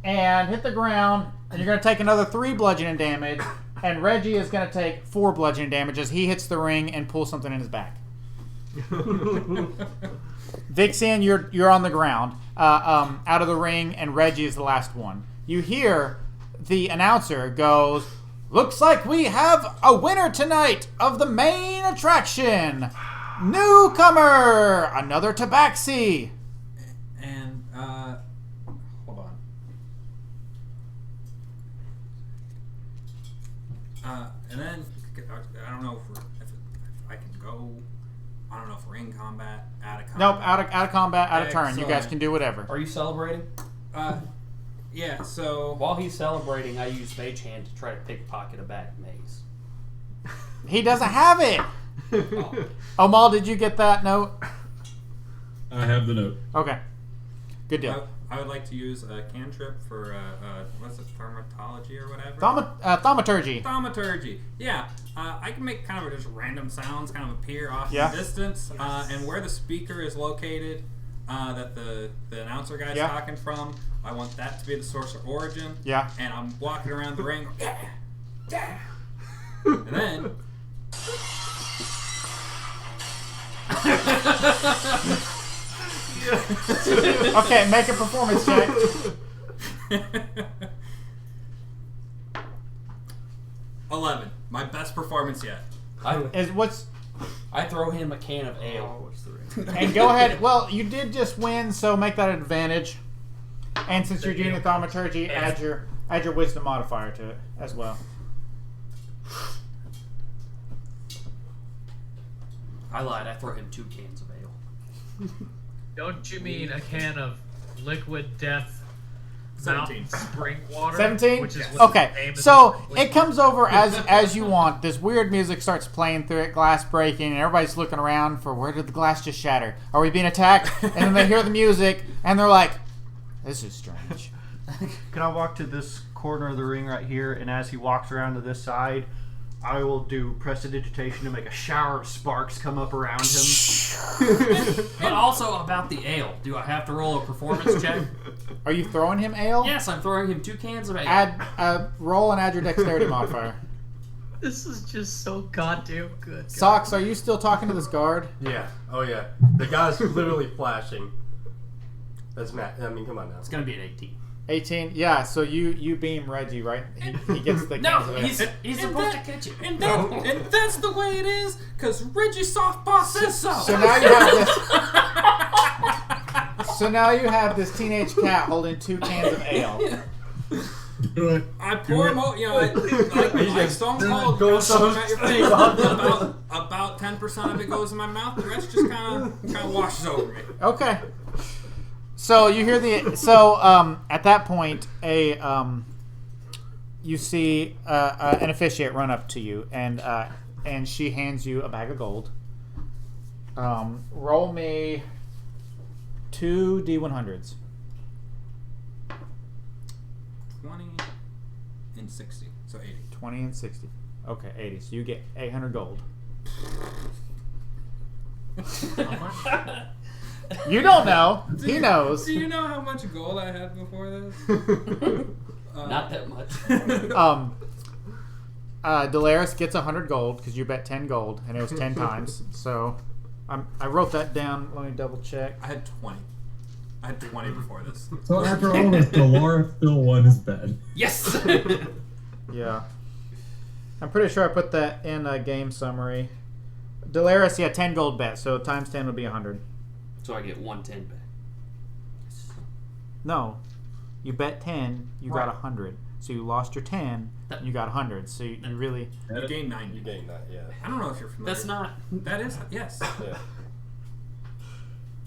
and hit the ground, and you're going to take another 3 bludgeoning damage. And Reggie is going to take 4 bludgeoning damage as he hits the ring and pulls something in his back. Vixian, you're on the ground, out of the ring, and Reggie is the last one. You hear the announcer goes, "Looks like we have a winner tonight of the main attraction. Newcomer, another Tabaxi." And hold on. And then I don't know if I can go. I don't know if we're in combat, out of combat. Nope, out of combat, out of turn. You guys Excellent. can do whatever. Are you celebrating? Yeah. So While he's celebrating, I use Mage Hand to try to pickpocket a bag of maize. He doesn't have it. Omal, did you get that note? I have the note. Okay. Good deal. I would like to use a cantrip for what's it, thermatology or whatever. Thaumaturgy. Thaumaturgy. Yeah, I can make kind of just random sounds kind of appear off Yeah. in the distance, and where the speaker is located, that the announcer guy's Yeah. talking from. I want that to be the source of origin. Yeah. And I'm walking around the ring, yeah, and then. Okay, make a performance check. 11. My best performance yet. I throw him a can of ale. Oh, what's the ring? And go ahead. Well, you did just win, so make that an advantage. And since you're doing the thaumaturgy, add your wisdom modifier to it as well. I lied. I throw him 2 cans of ale. Don't you mean a can of liquid death 17. mountain spring water? 17? Which is what the name Okay, is so of it comes over as you want. This weird music starts playing through it, glass breaking, and everybody's looking around for where did the glass just shatter? Are we being attacked? And then they hear the music, and they're like, this is strange. Can I walk to this corner of the ring right here, and as he walks around to this side, I will do prestidigitation to make a shower of sparks come up around him. But also about the ale. Do I have to roll a performance check? Are you throwing him ale? Yes, I'm throwing him 2 cans of ale. Roll and add your dexterity modifier. This is just so goddamn good. Socks, are you still talking to this guard? Yeah. Oh yeah. The guy's literally flashing. That's Matt. I mean, come on now. It's gonna be an 18. 18. Yeah. So you beam Reggie, right? He gets the No, cans of ale. he's supposed to catch it. And that's the way it is, because Reggie Softball says so. So now you have this. So now you have this teenage cat holding 2 cans of ale. Do it. I pour them out, like Stone Cold, Go shove them at your face. About 10% of it goes in my mouth. The rest just kind of washes over me. Okay. So you hear at that point you see an officiate run up to you and she hands you a bag of gold. Roll me 2 D100s. 20 and 60, so 80. 20 and 60. Okay, 80. So you get 800 gold. You don't know. He knows. Do you know how much gold I had before this? Not that much. Delaris gets 100 gold because you bet 10 gold, and it was 10 times. So I wrote that down. Let me double check. I had 20. I had 20 before this. So after all this, Dolores still won his bet. Yes. Yeah. I'm pretty sure I put that in a game summary. Delaris, 10 gold bet, so times 10 would be 100. So I get 110 back. No. You bet 10, you got 100. So you lost your 10, you got 100. So you really... You gained 90. You gained that, yeah. I don't know if you're familiar. That's not. That is, yes. Yeah.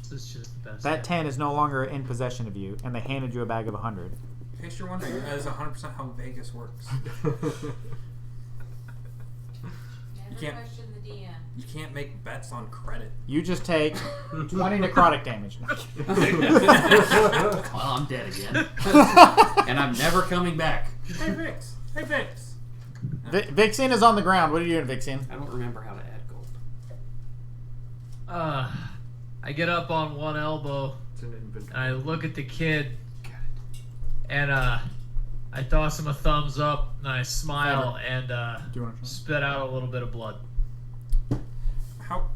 This is just the best. That 10 is no longer in possession of you, and they handed you a bag of 100. In case you're wondering, that is 100% how Vegas works. Never can't- question the DM. You can't make bets on credit. You just take 20 necrotic damage. Well, I'm dead again. And I'm never coming back. Hey, Vix. Hey, Vix. Vixen is on the ground. What are you doing, Vixen? I don't remember how to add gold. I get up on one elbow It's an inventory. and I look at the kid and I toss him a thumbs up and I smile and Do you want to try? spit out a little bit of blood. How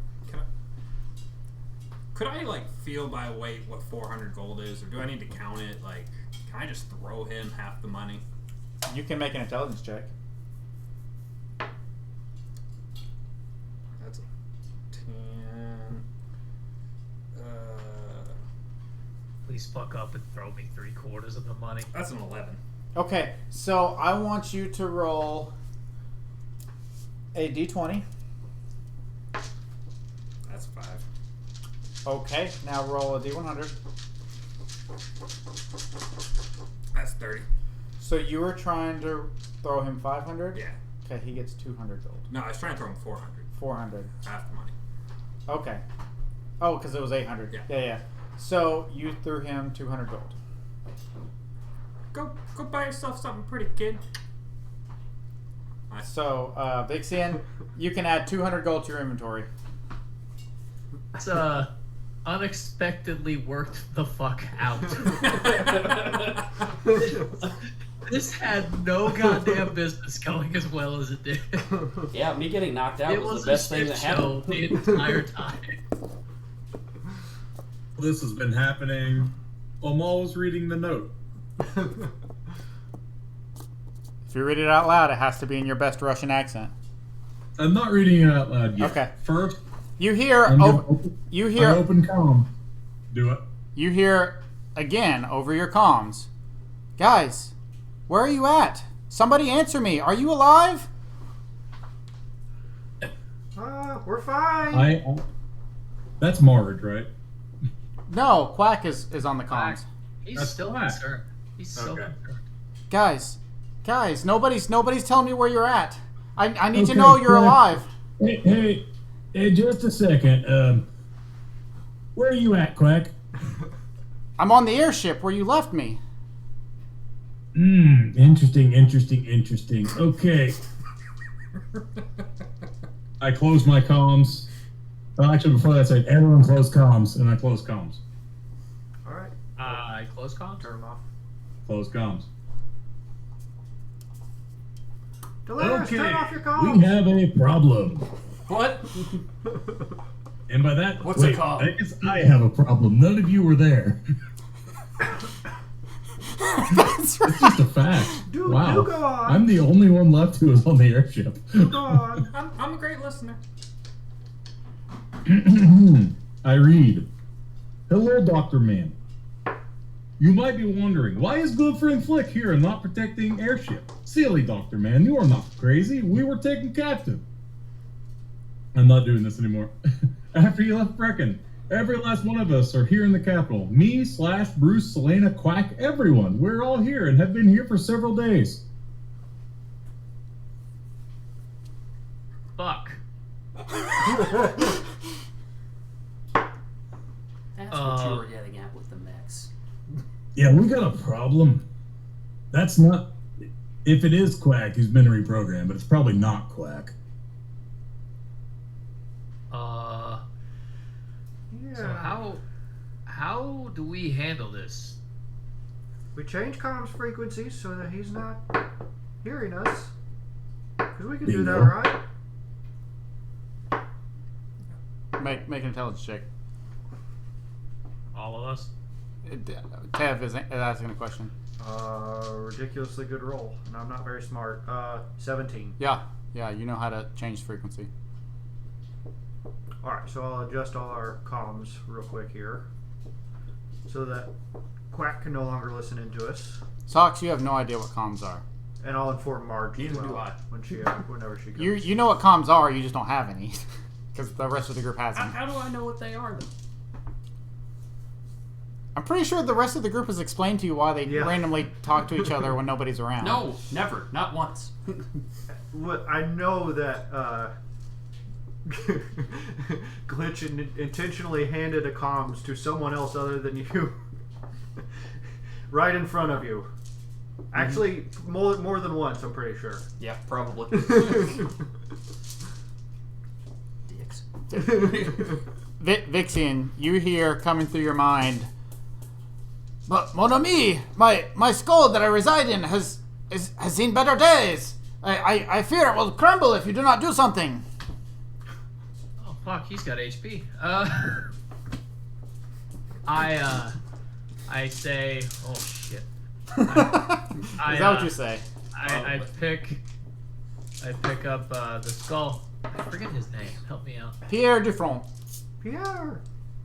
could I like feel by weight what 400 gold is, or do I need to count it? Like, can I just throw him half the money? You can make an intelligence check. That's a 10. Please fuck up and throw me 3/4 of the money. That's an 11. Okay, so I want you to roll a d20. That's 5. Okay, now roll a d100. That's 30. So you were trying to throw him 500? Yeah. Okay, he gets 200 gold. No, I was trying to throw him 400. 400. Half the money. Okay. Oh, because it was 800. Yeah. Yeah. So you threw him 200 gold. Go buy yourself something pretty, kid. Nice. So, Vixen, you can add 200 gold to your inventory. It's unexpectedly worked the fuck out. This had no goddamn business going as well as it did. Yeah, me getting knocked out It was was the best a thing shit that show happened. the entire time. This has been happening. Omol was reading the note. If you read it out loud, it has to be in your best Russian accent. I'm not reading it out loud yet. Okay. First, You hear, I'm gonna open, you I hear, open comm. Do it. you hear again over your comms. Guys, where are you at? Somebody answer me. Are you alive? We're fine. I that's Marge, right? No, Quack is on the comms. He's That's still fine. concerned. He's still Okay. Guys, concerned. nobody's telling me where you're at. I need to Okay, know you're Quack. alive. Hey, just a second. Where are you at, Quack? I'm on the airship where you left me. Interesting. Okay. I close my comms. Actually, before that, I said everyone close comms, and I close comms. All right. I close comms. Turn them off. Close comms. Delirious, Okay, turn off your comms. we have a problem. What? And by that, What's a wait, comm? I guess I have a problem. None of you were there. That's right. It's just a fact. Do Wow. go on. I'm the only one left who was on the airship. Go on. I'm a great listener. I read. Hello, Dr. Man. You might be wondering, why is good friend Flick here and not protecting airship? Silly, Dr. Man, you are not crazy. We were taken captive. I'm not doing this anymore. After you left Brecken, every last one of us are here in the capital. Me, Slash, Bruce, Selena, Quack, everyone. We're all here and have been here for several days. Fuck. That's what you were getting at with the mechs. Yeah, we got a problem. That's not... If it is Quack, he's been reprogrammed, but it's probably not Quack. Yeah. So how do we handle this? We change comms frequencies so that he's not hearing us. Because we can do that, Bingo. right? Make an intelligence check. All of us? Tev is asking a question. Ridiculously good roll, and I'm not very smart. 17. Yeah, you know how to change frequency. Alright, so I'll adjust all our comms real quick here. So that Quack can no longer listen into us. Socks, you have no idea what comms are. And I'll inform Marge as Neither well do I. whenever she comes. You know what comms are, you just don't have any. Because the rest of the group has them. How do I know what they are then? I'm pretty sure the rest of the group has explained to you why they Yeah. randomly talk to each other when nobody's around. No, never. Not once. What I know that Glitch intentionally handed a comms to someone else other than you, right in front of you. Actually, more than once, I'm pretty sure. Yeah, probably. Dicks. Vixian, you hear coming through your mind, but mon ami, my skull that I reside in has seen better days. I fear it will crumble if you do not do something. Oh fuck, he's got HP. I say, oh shit. Is that what you say? I pick up the skull. I forget his name. Help me out. Pierre Dufresne. Pierre.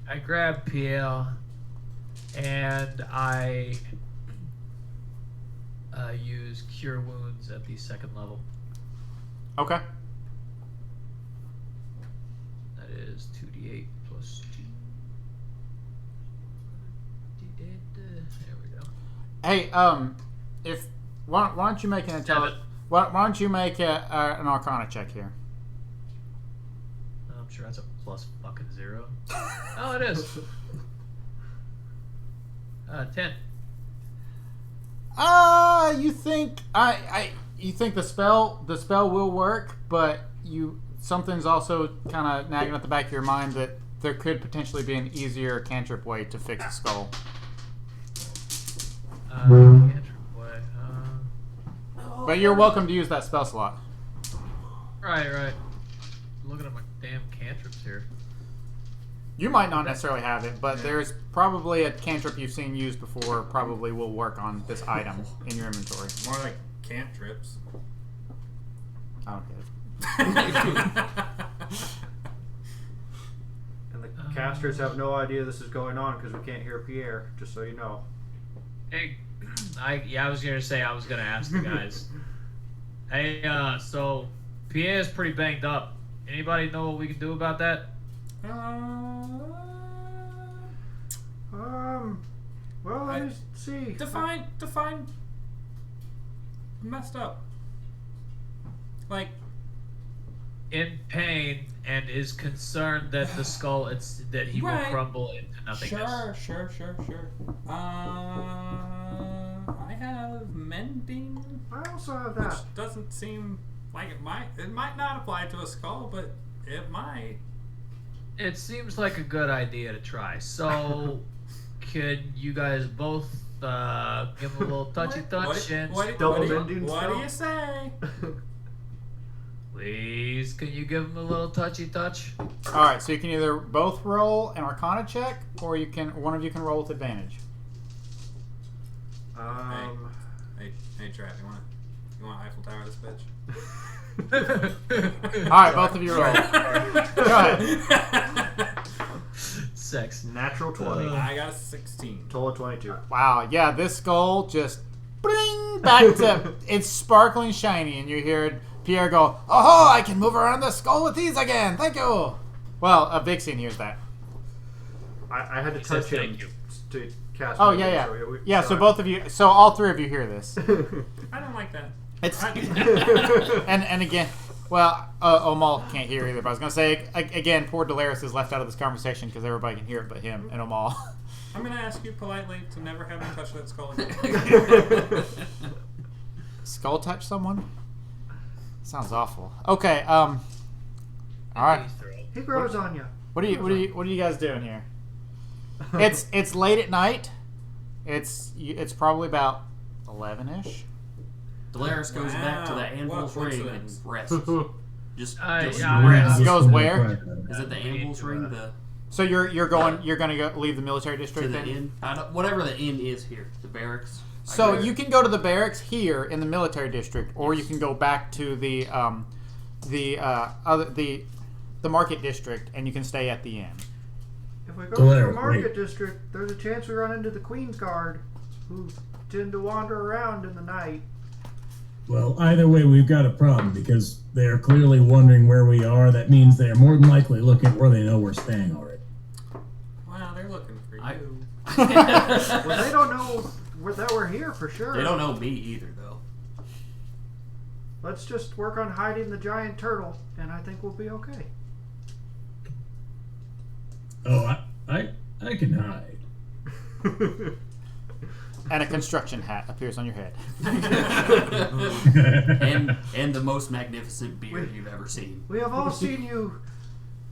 I grab Pierre and I use Cure Wounds at the second level. Okay. That is 2d8 plus 2. D8. There we go. Hey, why don't you make an intelligence? Why don't you make an Arcana check here? I'm sure that's a plus fucking 0. Oh, it is. 10. You think you think the spell will work, but something's also kind of nagging at the back of your mind that there could potentially be an easier cantrip way to fix a skull. Cantrip way. But you're welcome to use that spell slot. Right. Looking at my damn cantrips here. You might not necessarily have it, but there's probably a cantrip you've seen used before. Probably will work on this item in your inventory. More like cantrips. I don't get it. And the casters have no idea this is going on because we can't hear Pierre. Just so you know. Hey, I was gonna say I was gonna ask the guys. Hey, so Pierre's pretty banged up. Anybody know what we can do about that? Well, let me see. Define messed up. Like, In pain and is concerned that the skull that he will Right. crumble into nothingness. Sure. I have mending, I also have which that. doesn't seem Like it might not apply to a skull, but it might. It seems like a good idea to try. So, could you guys both give him a little touchy touch and What do you say? please? Can you give him a little touchy touch? All right, so you can either both roll an Arcana check, or one of you can roll with advantage. Hey, Trav, you want Eiffel Tower this bitch? All right, both of you roll. Go ahead. Sex. Natural 20. I got a 16. Total 22. Wow, yeah, this skull just bring back to it's sparkling shiny, and you hear Pierre go, "Oh, I can move around the skull with ease again. Thank you." Well, Vixen hears that. I had to touch him to cast. Oh my yeah, will, yeah. So both of you, so all three of you hear this. I don't like that. It's and again, well, Omol can't hear either. But I was gonna say again, poor Delaris is left out of this conversation because everybody can hear it but him and Omol. I'm gonna ask you politely to never have me touch that skull again. Skull touch someone? Sounds awful. Okay. All right. He grows on you. What are you guys doing here? It's late at night. It's probably about 11ish. Delaris goes back to the anvil's ring and rests. Just yeah, rests. Goes where? Is it the anvil's ring? So you're gonna go leave the military To district the then? inn? Whatever the inn is here. The barracks. So you can go to the barracks here in the military district, or you can go back to the market district, and you can stay at the inn. If we go to the market district, there's a chance we run into the Queen's Guard, who tend to wander around in the night. Well, either way, we've got a problem because they are clearly wondering where we are. That means they are more than likely looking where they know we're staying already. Wow, they're looking for you. Well, they don't know that we're here for sure. They don't know me either, though. Let's just work on hiding the giant turtle, and I think we'll be okay. Oh, I can hide. And a construction hat appears on your head. and the most magnificent beard you've ever seen. We have all seen you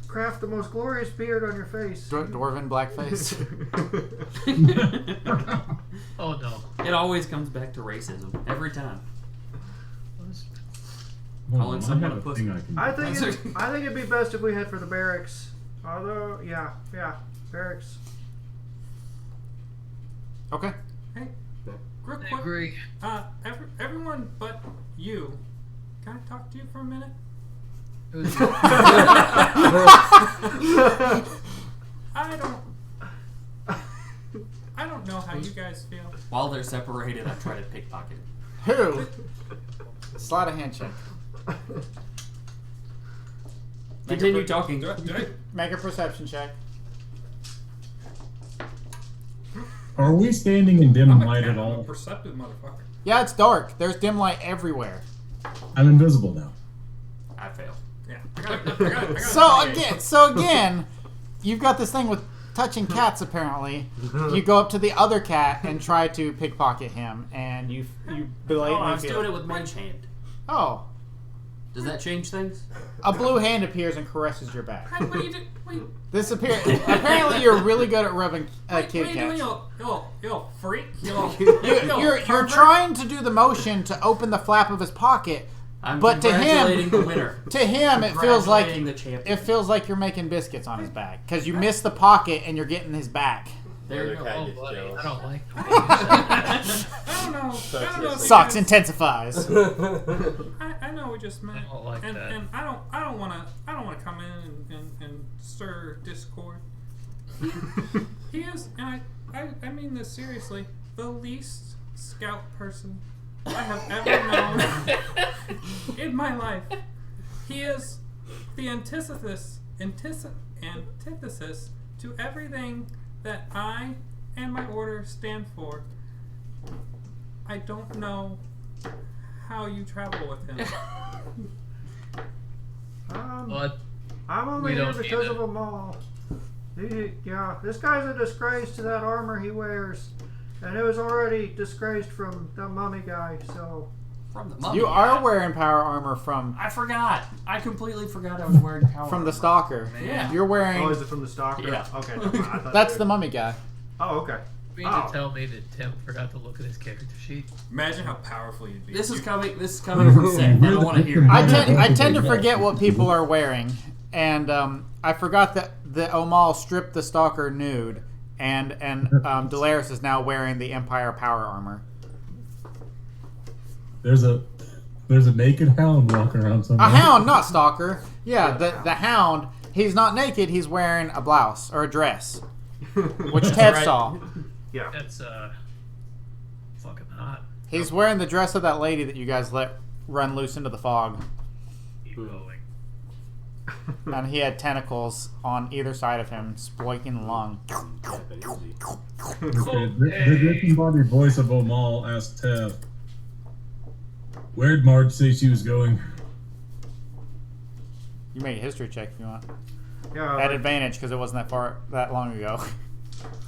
craft the most glorious beard on your face. Dwarven blackface. Oh no. It always comes back to racism. Every time. Hold Calling on, someone I a have pussy. thing I can I do. think it'd be best if we head for the barracks. Although, yeah, barracks. Okay. Hey, real I quick. agree. Everyone but you. Can I talk to you for a minute? I don't know how you guys feel. While they're separated, I try to pickpocket. Who? Slide a hand check. Continue talking. Do I? Make a perception check. Are we standing in dim light at I'm a all? perceptive motherfucker. Yeah, it's dark. There's dim light everywhere. I'm invisible now. I fail. Yeah. I got So again, you've got this thing with touching cats. Apparently, you go up to the other cat and try to pickpocket him, and you blatantly. Oh, I was feel- doing it with mage hand. Oh, Does that change things? a blue hand appears and caresses your back. Hey, what are you doing? This apparently you're really good at rubbing What are kitty you doing, cats. you little freak? You're trying to do the motion to open the flap of his pocket, I'm but to congratulating him, the winner. to him, it feels like Congratulating the champion. it feels like you're making biscuits on his back because you miss the pocket and you're getting his back. There you The go. cat Oh, gets buddy, jealous. I don't like I don't know. I don't know. Socks intensifies. I know we just met, I don't like and that. and I don't want to come in and stir discord. He is, and I mean this seriously, the least scout person I have ever known in my life. He is the antithesis to everything that I and my order stand for. I don't know how you travel with him. But I'm only We here don't because need of Omol. This guy's a disgrace to that armor he wears. And it was already disgraced from the mummy guy, so... From the mummy. You are wearing power armor from I forgot. I completely forgot I was wearing power the armor. stalker. Yeah. You're wearing. Oh, is it from the stalker? Yeah. Okay. Never mind. I thought That's they- the mummy guy. Oh, okay. You mean to tell me that Tim forgot to look at his character sheet? Imagine how powerful you'd be. This is You- coming from Seth. I don't want to hear it. I tend to forget what people are wearing, and I forgot that the Omol stripped the stalker nude, and Delaris is now wearing the Empire power armor. There's a naked hound walking around somewhere. A hound, not stalker. Yeah, the hound. He's not naked. He's wearing a blouse or a dress, which Ted right. saw. Yeah. That's fucking hot. He's wearing the dress of that lady that you guys let run loose into the fog, Keep going. and he had tentacles on either side of him, exploiting the lung. Okay, the disembodied voice of Omol asked Tev, "Where'd Marge say she was going?" You make a history check if you want. Yeah. At advantage because it wasn't that long ago.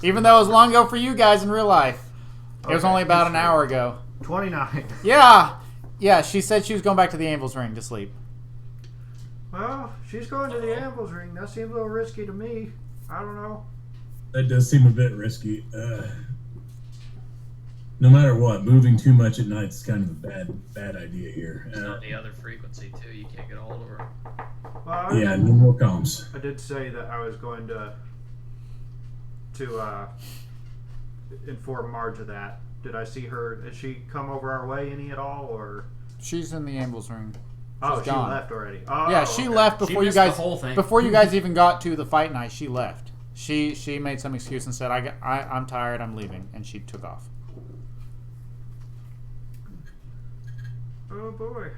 Even though it was long ago for you guys in real life. It was Okay, only about an history. hour ago. 29. Yeah, she said she was going back to the Anvil's Ring to sleep. Well, she's going to the Anvil's Ring. That seems a little risky to me. I don't know. That does seem a bit risky. No matter what, moving too much at night is kind of a bad idea here. It's on the other frequency too. You can't get a hold of her. Well, Yeah, no more comms. I did say that I was going to inform Marge of that. Did I see her? Did she come over our way any at all, or? She's in the Anvil's Ring. Oh, she gone. left already. Oh, Yeah, she okay. left She before you missed the guys whole thing. before you guys even got to the fight night. She left. She made some excuse and said, "I'm tired. I'm leaving," and she took off. Oh boy.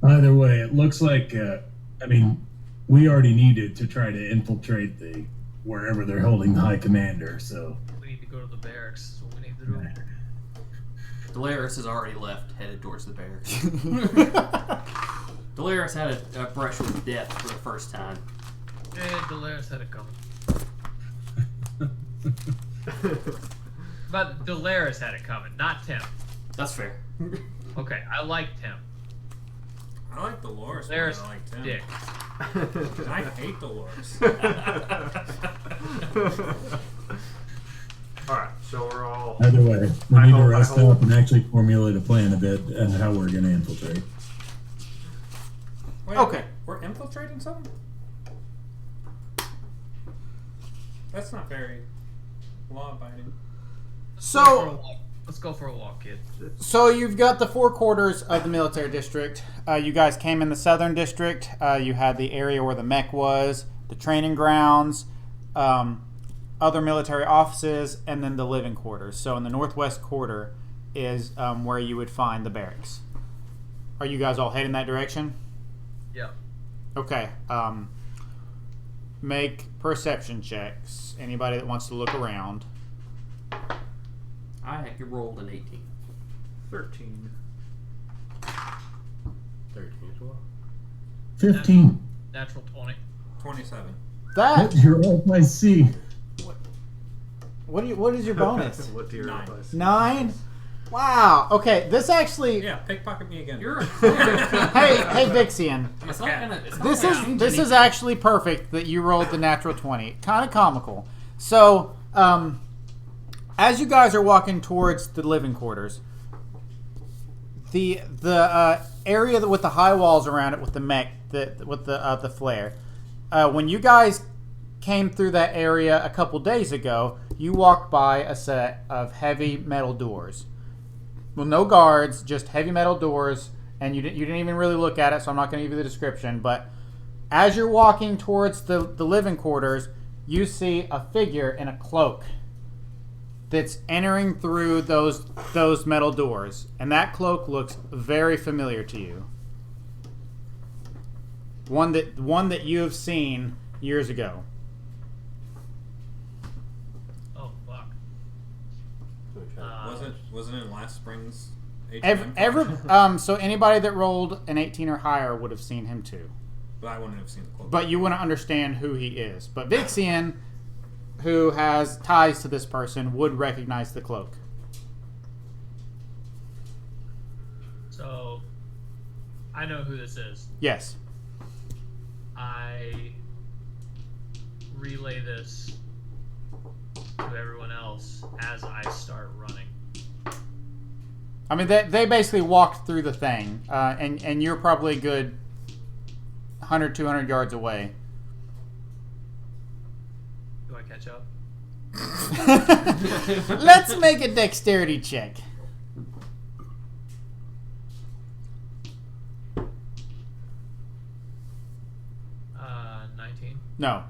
Either way, it looks like, we already needed to try to infiltrate wherever they're holding the High Commander, so. We need to go to the barracks. That's what we need to do. Delaris has already left, headed towards the barracks. Delaris had a brush with death for the first time. And Delaris had it coming. But Delaris had it coming, not Tim. That's fair. Okay, I like Tim. I like Dolores. Delaris, I like Tim. dick. I hate Dolores. Alright, so we're all. Either way, we I need to hope- rest I hope- up and actually formulate a plan a bit and how we're going to infiltrate. Wait, Okay. We're infiltrating something? That's not very law-abiding. So Let's go for a walk, kid. So you've got the four quarters of the military district. You guys came in the southern district. You had the area where the mech was, the training grounds, other military offices, and then the living quarters. So in the northwest quarter is where you would find the barracks. Are you guys all heading that direction? Yeah. Okay. Make perception checks. Anybody that wants to look around. I rolled an 18. 13. 13 as well. 15. Natural 20. 27. That. You're off my C. What is your bonus? What do you 9. realize? 9. Wow. Okay. This actually. Yeah, pickpocket me again. You're Hey, Vixian. It's not gonna. It's not This gonna is change this is anything. actually perfect that you rolled the natural 20. Kind of comical. So, as you guys are walking towards the living quarters, the area with the high walls around it with the mech, with the flare. When you guys came through that area a couple days ago, you walked by a set of heavy metal doors. Well, no guards, just heavy metal doors, and you didn't even really look at it, so I'm not going to give you the description. But as you're walking towards the living quarters, you see a figure in a cloak that's entering through those metal doors, and that cloak looks very familiar to you. One that you have seen years ago. Oh, fuck. Wasn't it in last spring's So anybody that rolled an 18 or higher would have seen him too. But I wouldn't have seen the cloak. But you wouldn't understand who he is. But Vixian, who has ties to this person, would recognize the cloak. So, I know who this is. Yes. I relay this to everyone else as I start running. I mean, they basically walked through the thing, and you're probably a good 100, 200 yards away. Do I catch up? Let's make a dexterity check. Uh, 19. No.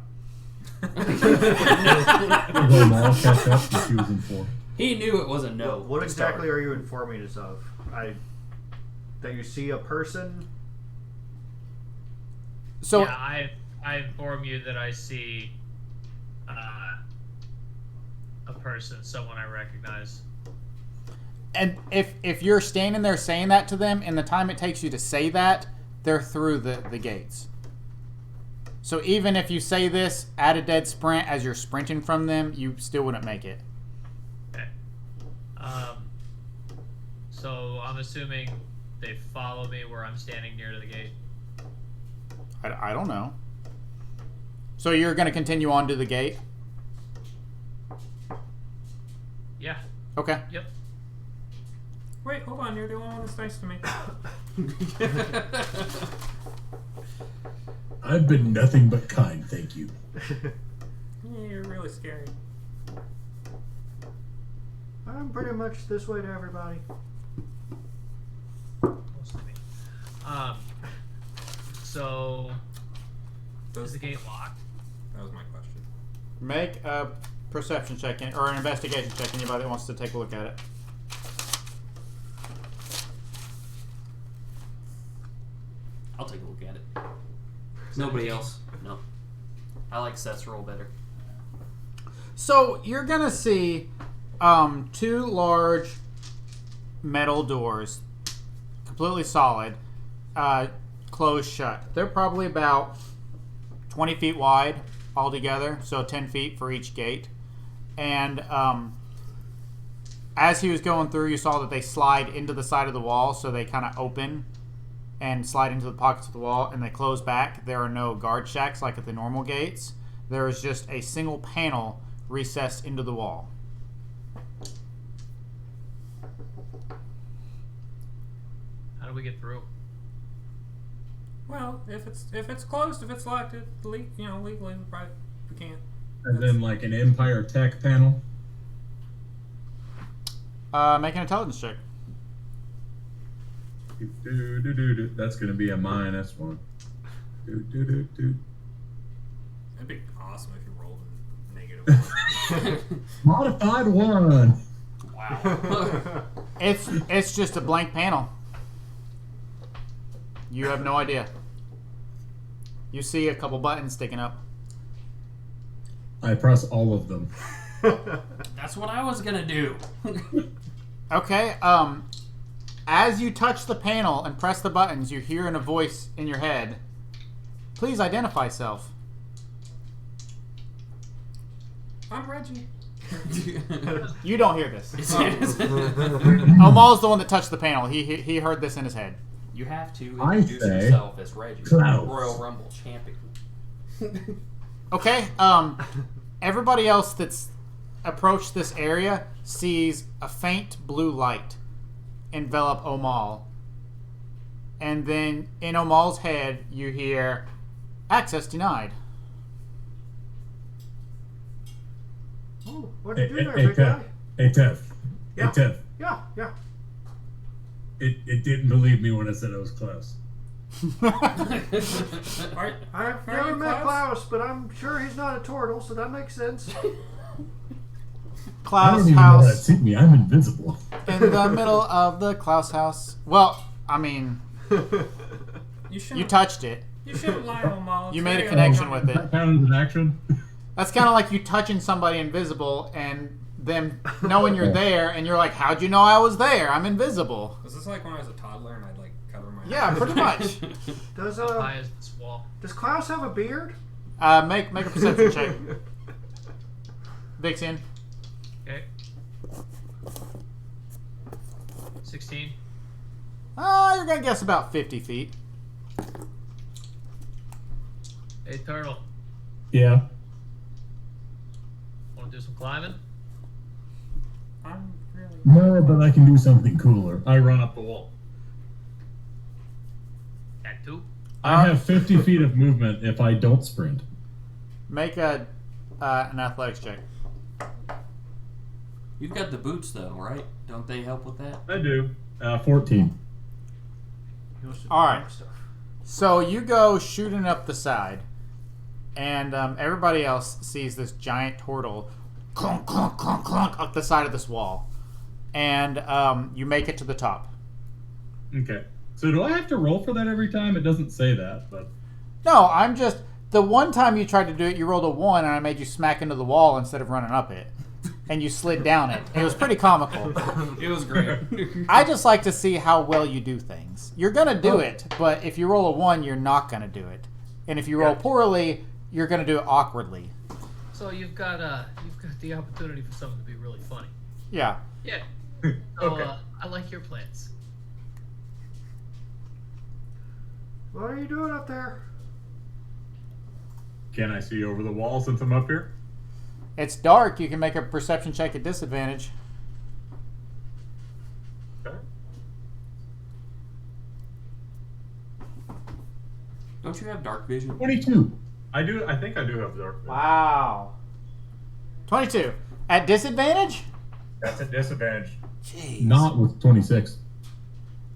Omol catch up to she was in 4. He knew it was a no. What to exactly start. are you informing us of? That you see a person? So Yeah, I inform you that I see a person, someone I recognize. and if you're standing there saying that to them, in the time it takes you to say that, they're through the gates. So even if you say this at a dead sprint as you're sprinting from them, you still wouldn't make it. Okay. So I'm assuming they follow me where I'm standing near to the gate. I don't know. So you're going to continue on to the gate? Yeah. Okay. Yep. Wait, hold on. You're the only one that's nice to me. I've been nothing but kind, thank you. Yeah, you're really scary. I'm pretty much this way to everybody. Most of me. So is the gate locked? That was my question. Make a perception check or an investigation check. Anybody that wants to take a look at it. I'll take a look at it. Nobody else? No. I like Seth's roll better. So you're gonna see two large metal doors, completely solid, closed shut. They're probably about 20 feet wide altogether, so 10 feet for each gate. And as he was going through, you saw that they slide into the side of the wall, so they kind of open and slide into the pockets of the wall, and they close back. There are no guard shacks like at the normal gates. There is just a single panel recessed into the wall. How do we get through? Well, if it's closed, if it's locked, legally, right? We can't. And then like an Empire Tech panel. Make an intelligence check. That's going to be a -1. It'd be awesome if you rolled a -1. Modified 1. Wow. It's just a blank panel. You have no idea. You see a couple buttons sticking up. I press all of them. That's what I was gonna do. Okay, as you touch the panel and press the buttons, you hear in a voice in your head, "Please identify self." I'm Reggie. You don't hear this. Omol's the one that touched the panel. He heard this in his head. You have to I introduce say yourself as Reggie, Klaus. Royal Rumble champion. Okay, everybody else that's approached this area sees a faint blue light envelop Omol. And then in Omol's head, you hear, "Access denied." Oh, what did you do there, Hey, big guy? Tev. Yeah. Hey, Tev. Yeah. It didn't believe me when I said I was Klaus. I've never met Klaus, but I'm sure he's not a turtle, so that makes sense. I Klaus don't even know how that house took me. I'm invisible. in the middle of the Klaus house. Well, I mean, you touched it. You shouldn't lie, Omol. You made a connection with it. That counted as an action. That's kind of like you touching somebody invisible and them knowing you're there, and you're like, "How'd you know I was there? I'm invisible." Was this like when I was a toddler and I'd like cover my Yeah, pretty much. Does How high is this wall? does Klaus have a beard? Make a perception check. Vixen. Okay. 16. You're gonna guess about 50 feet. Hey, Turtle. Yeah. Want to do some climbing? I'm really. No, but I can do something cooler. I run up the wall. At 2? I have 50 feet of movement if I don't sprint. Make an athletics check. You've got the boots, though, right? Don't they help with that? I do. 14. All right. So you go shooting up the side, and everybody else sees this giant turtle clunk, clunk, clunk, clunk up the side of this wall, and you make it to the top. Okay. So do I have to roll for that every time? It doesn't say that, but... No, I'm just... The one time you tried to do it, you rolled a 1, and I made you smack into the wall instead of running up it. And you slid down it. It was pretty comical. It was great. I just like to see how well you do things. You're going to do it, but if you roll a 1, you're not going to do it. And if you roll poorly, you're going to do it awkwardly. So you've got the opportunity for something to be really funny. Yeah. Yeah. So, Okay. I like your plans. What are you doing up there? Can I see over the wall since I'm up here? It's dark. You can make a perception check at disadvantage. Okay. Don't you have dark vision? 22. I do. I think I do have dark vision. Wow. 22. At disadvantage? That's a disadvantage. Jeez. Not with 26.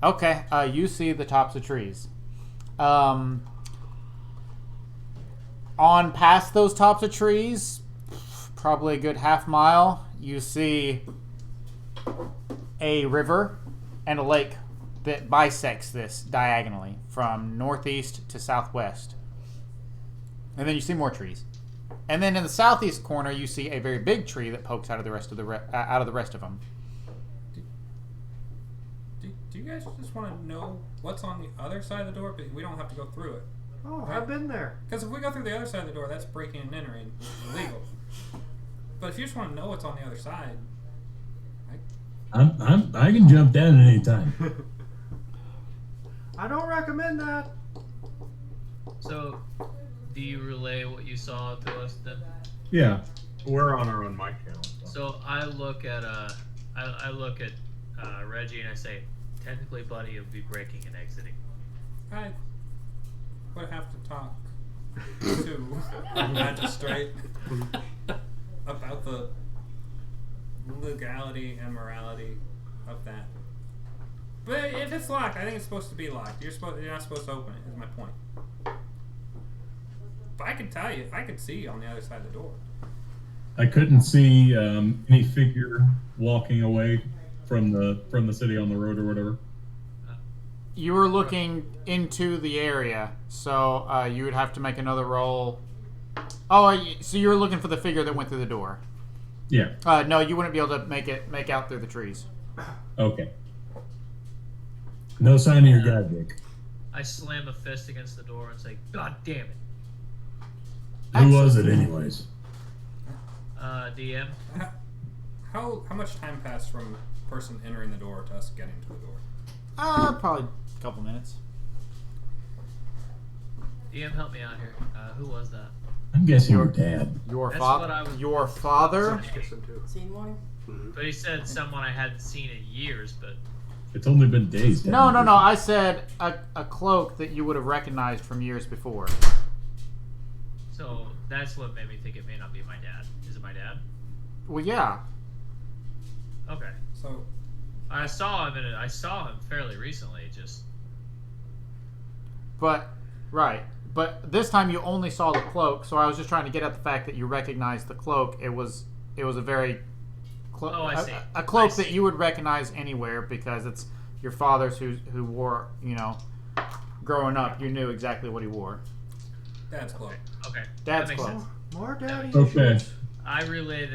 Okay. You see the tops of trees. On past those tops of trees, probably a good half mile, you see a river and a lake that bisects this diagonally from northeast to southwest. And then you see more trees. And then in the southeast corner, you see a very big tree that pokes out of the rest of the rest of them. Do you guys just want to know what's on the other side of the door? But we don't have to go through it. Oh, Right. I've been there. Because if we go through the other side of the door, that's breaking and entering, which is illegal. But if you just want to know what's on the other side, I can jump down at any time. I don't recommend that. So, do you relay what you saw to us then? Yeah. We're on our own mic channel. So I look at Reggie and I say, technically, buddy, it would be breaking and exiting. I would have to talk to a magistrate about the legality and morality of that. But if it's locked, I think it's supposed to be locked. You're not supposed to open it, is my point. But I can tell you, I could see on the other side of the door. I couldn't see any figure walking away from the city on the road or whatever. You were looking into the area, so you would have to make another roll. Oh, so you were looking for the figure that went through the door. Yeah. No, you wouldn't be able to make out through the trees. Okay. No sign of your guy, Dick. I slam a fist against the door and say, God damn it. Who was it, anyways? DM. How much time passed from person entering the door to us getting to the door? Probably a couple minutes. DM, help me out here. Who was that? I'm guessing your dad. Your That's father. what I was- Your father. Seen one? But he said someone I hadn't seen in years, but It's only been days. No. I said a cloak that you would have recognized from years before. so that's what made me think it may not be my dad. Is it my dad? Well, yeah. Okay. So, I saw him fairly recently, just But this time you only saw the cloak, so I was just trying to get at the fact that you recognized the cloak. It was a very Oh, I see. a cloak I that see. you would recognize anywhere because it's your father's who wore, growing up, you knew exactly what he wore. Dad's close. okay. Dad's that makes close. sense. More daddy Okay. issues. I relay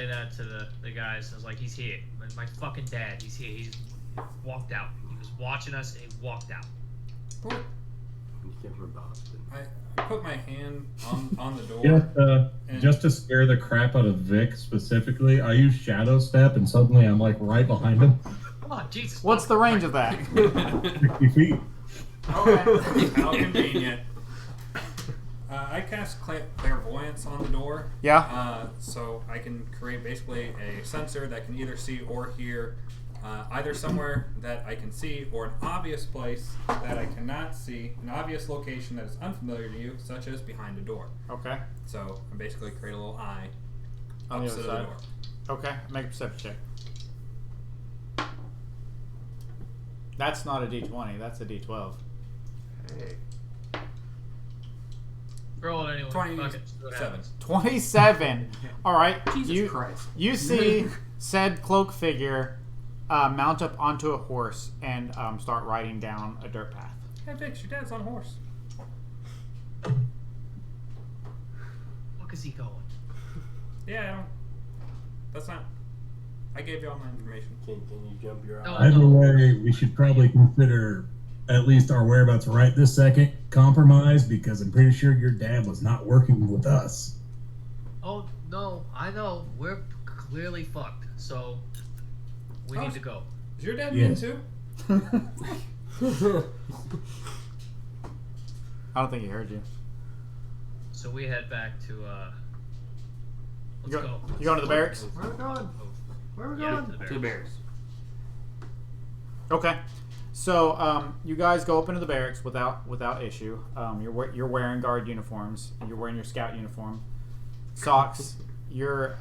that to the guys. I was like, he's here. My fucking dad. He's here. He's walked out. He was watching us and he walked out. You came from Boston. I put my hand on the door. Just to scare the crap out of Vic specifically, I use Shadow Step, and suddenly I'm like right behind him. Come on, Jesus. What's the range of that? 60 feet. Okay. How convenient. I cast clairvoyance on the door. Yeah. So I can create basically a sensor that can either see or hear either somewhere that I can see or an obvious place that I cannot see, an obvious location that is unfamiliar to you, such as behind a door. Okay. So I basically create a little eye On the opposite other of side. the door. Okay. Make a perception check. That's not a D20. That's a D12. Hey. Roll it anyway. 27. Fuck it. See what happens. 27. All right. Jesus Christ. You see said cloak figure mount up onto a horse and start riding down a dirt path. Hey, Vix, your dad's on a horse. Fuck is he going? Yeah, I don't. That's not. I gave you all my information. Can you jump your No. eye? Either way, we should probably consider at least our whereabouts right this second compromised, because I'm pretty sure your dad was not working with us. Oh no, I know. We're clearly fucked. So we need to go. Is your dad Yes. mean too? I don't think he heard you. So we head back to let's go. You going to the barracks? Where are we going? Where are we Yeah, going? to the To the barracks. bears. Okay. So you guys go up into the barracks without issue. You're wearing guard uniforms. You're wearing your scout uniform, socks. You're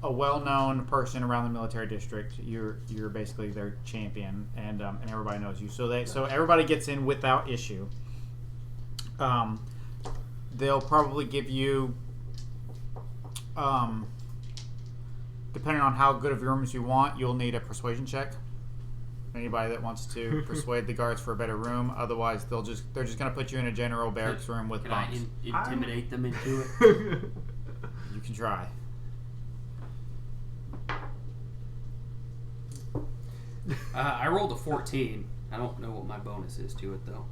a well-known person around the military district. You're basically their champion, and everybody knows you. So everybody gets in without issue. They'll probably give you, depending on how good of rooms you want, you'll need a persuasion check. Anybody that wants to persuade the guards for a better room. Otherwise, they're just going to put you in a general barracks room with Can I bunks. intimidate them into it? You can try. I rolled a 14. I don't know what my bonus is to it, though.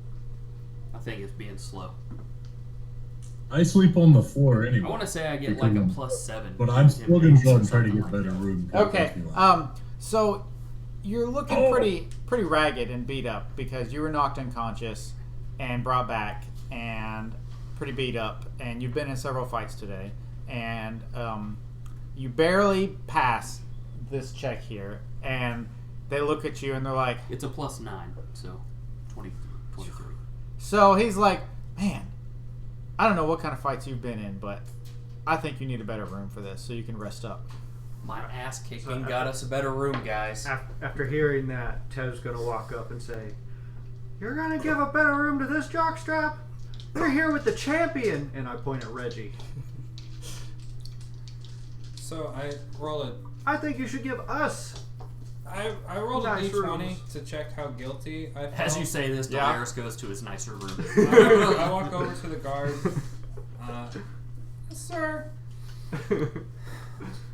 I think it's being slow. I sleep on the floor anyway. I want to say I get like a +7. But I'm still going to go and try to Something get a like better that. room. Okay. So you're looking pretty ragged and beat up because you were knocked unconscious and brought back and pretty beat up, and you've been in several fights today, and you barely pass this check here, and they look at you and they're like, It's a +9, so 23. so he's like, man, I don't know what kind of fights you've been in, but I think you need a better room for this so you can rest up. My ass kicking got us a better room, guys. After hearing that, Tev's gonna walk up and say, "You're gonna give a better room to this jockstrap? They're here with the champion!" And I point at Reggie. So I roll a. I think you should give us. I rolled a Nice d20 rooms. to check how guilty I felt. As you say this, Yeah. Delaris goes to his nicer room. I walk over to the guard. Sir.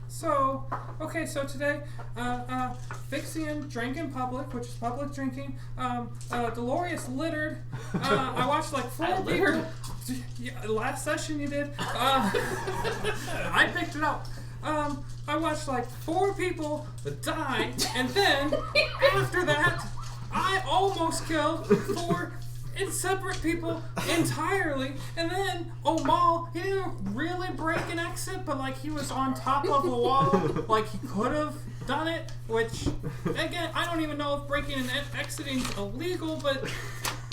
So today, Fixian drank in public, which is public drinking. Delorious littered. I watched like 4 I littered? people. Yeah, last session you did. I picked it up. I watched like 4 people die, and then after that, I almost killed 4 separate people entirely, and then Omol, he didn't really break an exit, but like he was on top of a wall, like he could have done it, which, again, I don't even know if breaking and exiting is illegal, but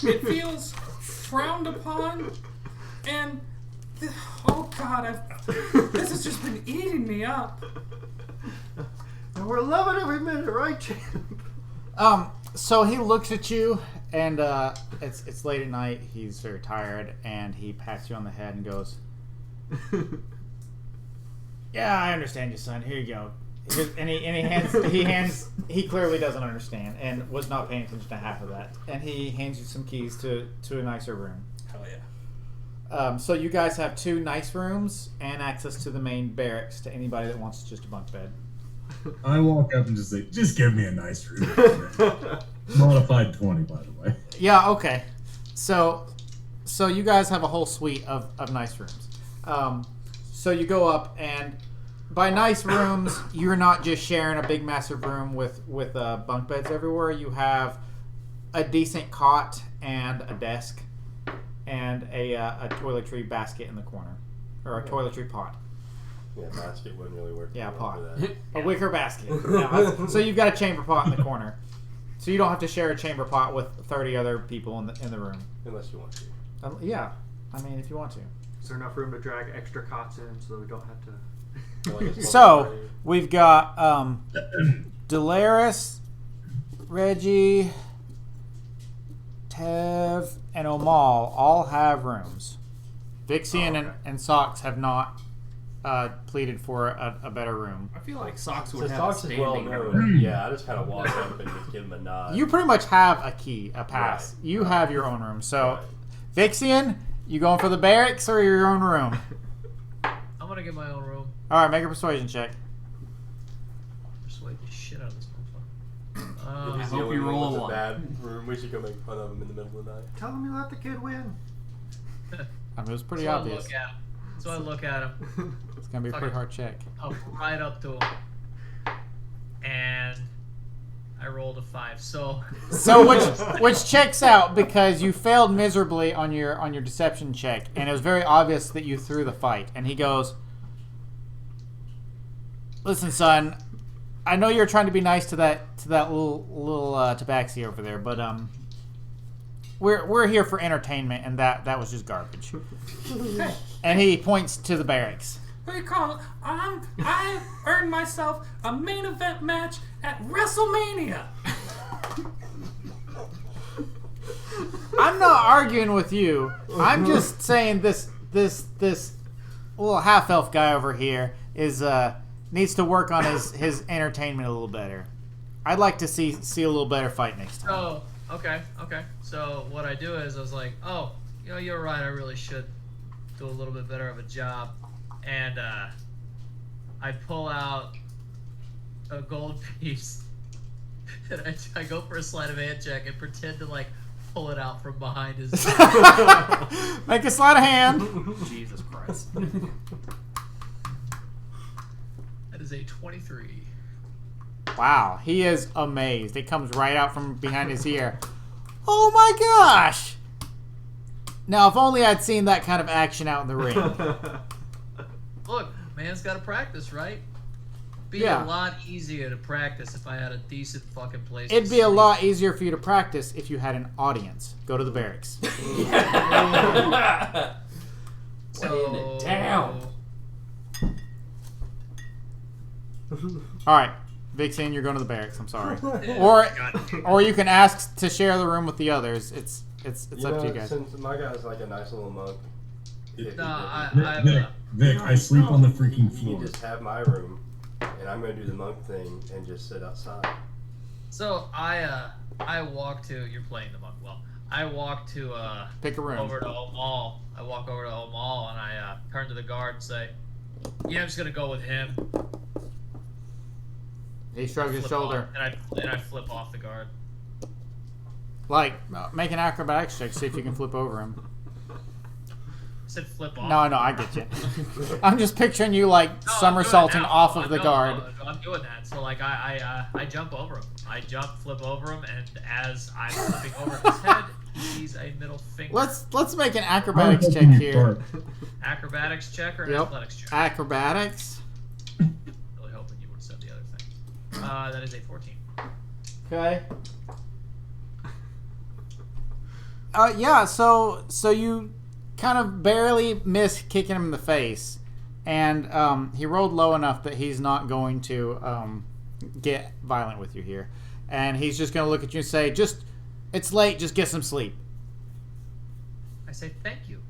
it feels frowned upon, and oh god, this has just been eating me up. And we're loving every minute, right, champ? So he looks at you, and it's late at night. He's very tired, and he pats you on the head and goes, "Yeah, I understand you, son. Here you go." And he clearly doesn't understand and was not paying attention to half of that. And he hands you some keys to a nicer room. Hell yeah. So you guys have 2 nice rooms and access to the main barracks to anybody that wants just a bunk bed. I walk up and just say, just give me a nice room. Modified 20, by the way. Yeah, okay. So you guys have a whole suite of nice rooms. So you go up, and by nice rooms, you're not just sharing a big massive room with bunk beds everywhere. You have a decent cot and a desk and a toiletry basket in the corner, or a toiletry pot. Yeah, basket wouldn't really work. Yeah, pot. For that. A wicker basket. Yeah, so you've got a chamber pot in the corner, so you don't have to share a chamber pot with 30 other people in the room. Unless you want to. Yeah, I mean if you want to. Is there enough room to drag extra cots in so that we don't have to? Well, I guess So we've got Delaris, Reggie, Tev, and Omol all have rooms. Vixian and Socks have not pleaded for a better room. I feel like Socks would Since have Socks a is well standing room. known, yeah, I just kind of walk up and just give him a nod. You pretty much have a key, a pass. Right. You have your own room. So, Right. Vixian, you going for the barracks or your own room? I'm gonna get my own room. All right, make a persuasion check. Persuade the shit out of this motherfucker. If he's hope the only you roll one with one. a bad room, we should go make fun of him in the middle of the night. Tell him you let the kid win. I mean, it was pretty so obvious. I look at him. It's gonna be a pretty hard check. I'll right up to him, and I rolled a 5. So which checks out because you failed miserably on your deception check, and it was very obvious that you threw the fight. And he goes, "Listen, son, I know you're trying to be nice to that little tabaxi over there, but we're here for entertainment, and that was just garbage." And he points to the barracks. What do you call it? I earned myself a main event match at WrestleMania. I'm not arguing with you. I'm just saying this little half elf guy over here is needs to work on his entertainment a little better. I'd like to see a little better fight next time. Oh, okay. So what I do is I was like, oh, you're right. I really should do a little bit better of a job, and I pull out a gold piece, and I go for a sleight of hand check and pretend to pull it out from behind his. Make a sleight of hand. Jesus Christ. That is a 23. Wow, he is amazed. It comes right out from behind his ear. Oh my gosh! Now, if only I'd seen that kind of action out in the ring. Look, man's got to practice, right? Be Yeah. a lot easier to practice if I had a decent fucking place. It'd to be a sleep. lot easier for you to practice if you had an audience. Go to the barracks. So, Laying it down. All right, Vixen, you're going to the barracks. I'm sorry. Or you can ask to share the room with the others. It's up to you guys. Since my guy's like a nice little monk, if No, Vic, I sleep on the freaking you floor. just have my room, and I'm gonna do the monk thing and just sit outside. So I walk to. You're playing the monk well. I walk to Pick a room. over to Omol. I walk over to Omol and I turn to the guard and say, "Yeah, I'm just gonna go with him." He shrugs his Flip shoulder. off, and I flip off the guard. Like, make an acrobatics check. See if you can flip over him. I said flip off. No, I get you. I'm just picturing you No, I'm doing somersaulting it now. off of the No, guard. no, I'm doing that. So I jump over him. I flip over him, and as I'm flipping over his head, he sees a middle finger. Let's make an acrobatics check here. Acrobatics check or an Yep. athletics check? Acrobatics. Really hoping you would have said the other thing. That is a 14. Okay. Yeah. So you kind of barely miss kicking him in the face, and he rolled low enough that he's not going to get violent with you here, and he's just going to look at you and say, it's late. Just get some sleep." I say thank you.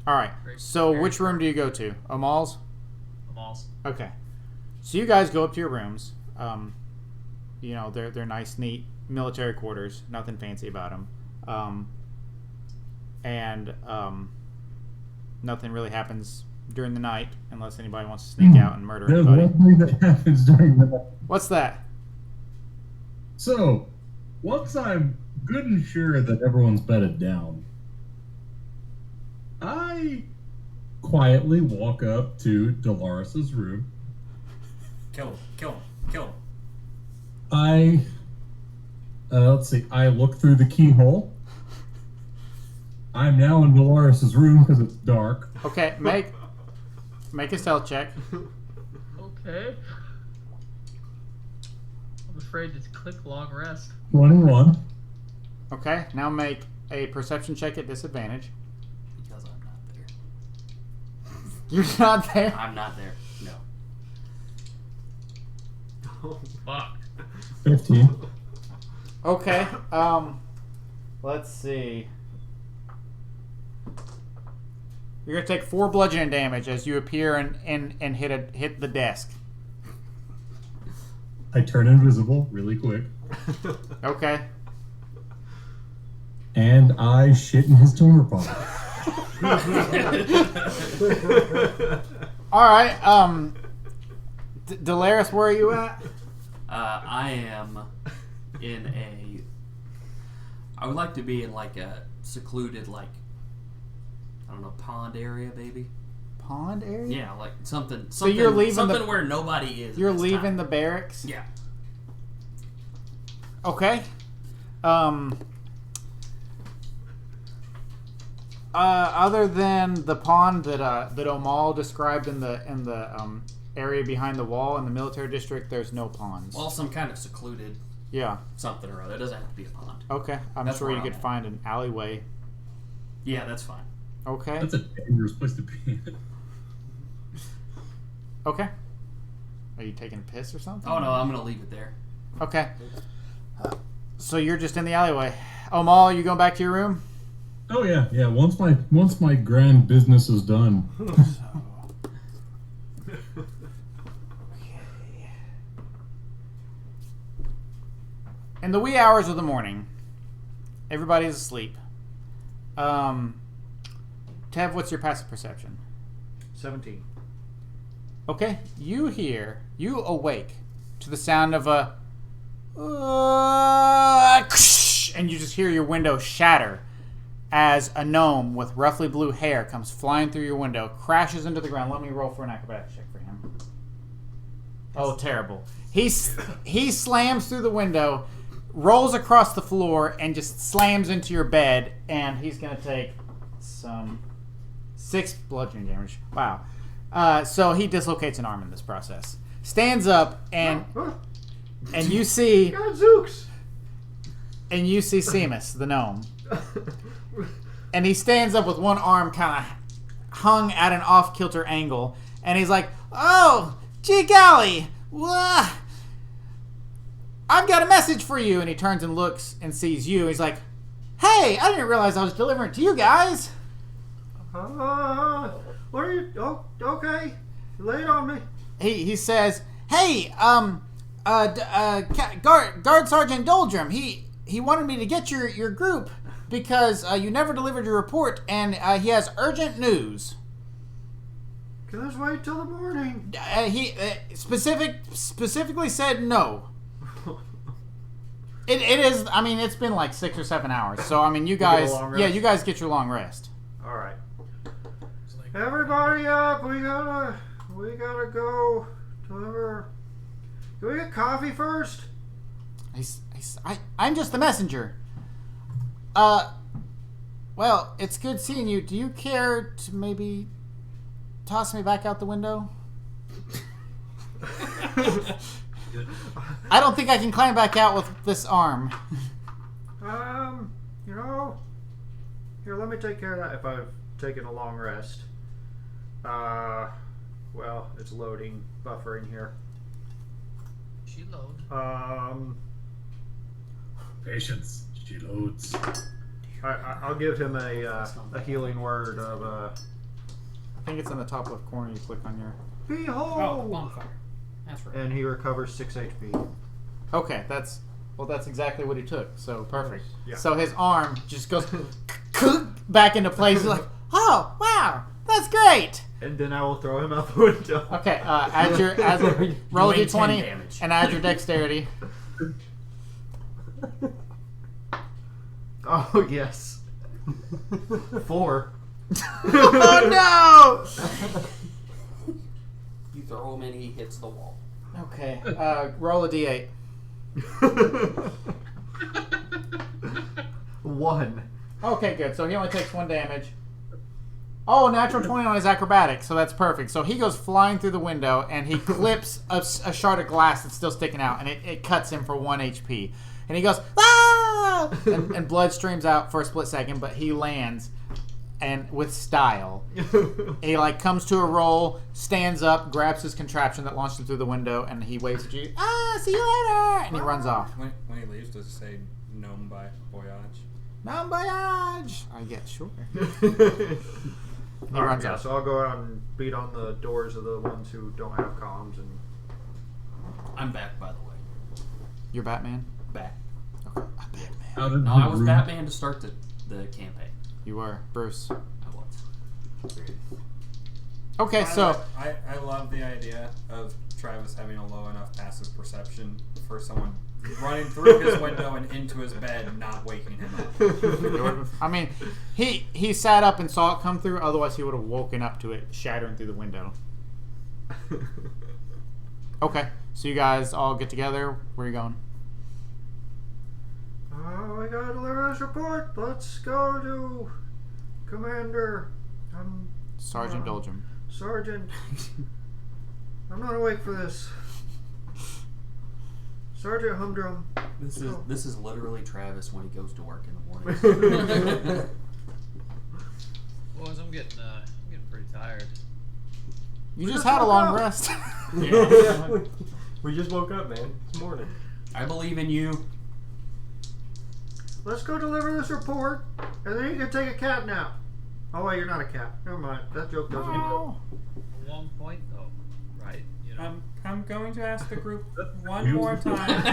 All right. Very- So very which room do you go to? Omol's? Amal's. Okay. So you guys go up to your rooms. They're nice, neat military quarters. Nothing fancy about them. Nothing really happens during the night unless anybody wants to sneak out and murder There's anybody. one thing that happens during the night. What's that? So, once I'm good and sure that everyone's bedded down, I quietly walk up to Dolaris's room Kill him. Kill him. Kill him. Let's see. I look through the keyhole. I'm now in Dolores' room because it's dark. Okay, make a stealth check. Okay. I'm afraid to click long rest. 21. Okay, now make a perception check at disadvantage. Because I'm not there. You're not there. I'm not there. No. Oh, fuck. 15. Okay. Let's see. You're gonna take 4 bludgeoning damage as you appear and hit the desk. I turn invisible really quick. Okay. And I shit in his tumor pot. All right. Delaris, where are you at? I am in a. I would like to be in like a secluded, like, I don't know, pond area, maybe. Pond area? Yeah, like something. So you're leaving something where nobody is. You're at this leaving time. the barracks? Yeah. Okay. Other than the pond that Omol described in the area behind the wall in the military district, there's no ponds. Well, some kind of secluded Yeah. something or other. It doesn't have to be a pond. Okay. I'm That's sure where you I'm could at. find an alleyway. Yeah, that's fine. Okay. That's a dangerous place to be. Okay. Are you taking a piss or something? Oh no, I'm gonna leave it there. Okay. So you're just in the alleyway. Omol, you going back to your room? Oh yeah, yeah. Once my grand business is done. In the wee hours of the morning, everybody's asleep. Tev, what's your passive perception? 17. Okay, you awake to the sound of a and you just hear your window shatter as a gnome with roughly blue hair comes flying through your window, crashes into the ground. Let me roll for an acrobatics check for him. Oh, terrible. He slams through the window, rolls across the floor, and just slams into your bed, and he's going to take some 6 bludgeoning damage. Wow. So he dislocates an arm in this process. Stands up, and you see... Gadzooks! And you see Seamus, the gnome. And he stands up with one arm kind of hung at an off-kilter angle. And he's like, "Oh, gee golly. I've got a message for you." And he turns and looks and sees you. He's like, "Hey, I didn't realize I was delivering to you guys." What are you... Oh, okay. Lay it on me. He says, "Hey, Guard Sergeant Doldrum, he wanted me to get your group because you never delivered your report, and he has urgent news." Can I wait till the morning? He specifically said no. It is. I mean, it's been like 6 or 7 hours. So I mean, you guys, you guys get your long rest. All right. Everybody up! We gotta go deliver. Can we get coffee first? I'm just the messenger. Well, it's good seeing you. Do you care to maybe toss me back out the window? I don't think I can climb back out with this arm. Here, let me take care of that if I've taken a long rest. Well, it's loading, buffering here. She load. Patience. She loads. I'll give him a healing word of I think it's in the top left corner. You click on your. behold, Oh, bonfire. That's right. and he recovers 6 HP. Okay, that's exactly what he took. So perfect. Yeah. So his arm just goes back into place. He's like, "Oh wow, that's great." And then I will throw him out the window. Okay, roll a Doing 10 d20 damage. and add your dexterity. Oh yes. 4. Oh no! You throw him and he hits the wall. Okay. Roll a d8. 1. Okay, good. So he only takes 1 damage. Oh, natural 20 on his acrobatics, so that's perfect. So he goes flying through the window, and he clips a shard of glass that's still sticking out, and it cuts him for 1 HP. And he goes, ah! And blood streams out for a split second, but he lands, and with style. He comes to a roll, stands up, grabs his contraption that launched him through the window, and he waves at you. See you later! And he runs off. When he leaves, does it say "nom by voyage"? Bon voyage! I guess, sure. He Alright, runs yeah, off. so I'll go out and beat on the doors of the ones who don't have comms and I'm back, by the way. You're Batman? Back. Okay. I'm Batman. Out of No, the I was room. Batman to start the campaign. You were. Bruce. I was. Okay, so... I love the idea of Travis having a low enough passive perception for someone running through his window and into his bed, not waking him up. I mean, he sat up and saw it come through, otherwise he would have woken up to it shattering through the window. Okay, so you guys all get together. Where are you going? oh, we gotta deliver this report. Let's go to Commander. Sergeant Doldrum. Sergeant. I'm not awake for this. Sergeant Humdrum. This is literally Travis when he goes to work in the morning. Boys, I'm getting pretty tired. You just had a long rest. We just woke up, man. It's morning. I believe in you. Let's go deliver this report, and then you can take a cat nap. Oh wait, you're not a cat. Never mind. That joke doesn't work. At one point, though, right? You know. I'm going to ask the group one more time.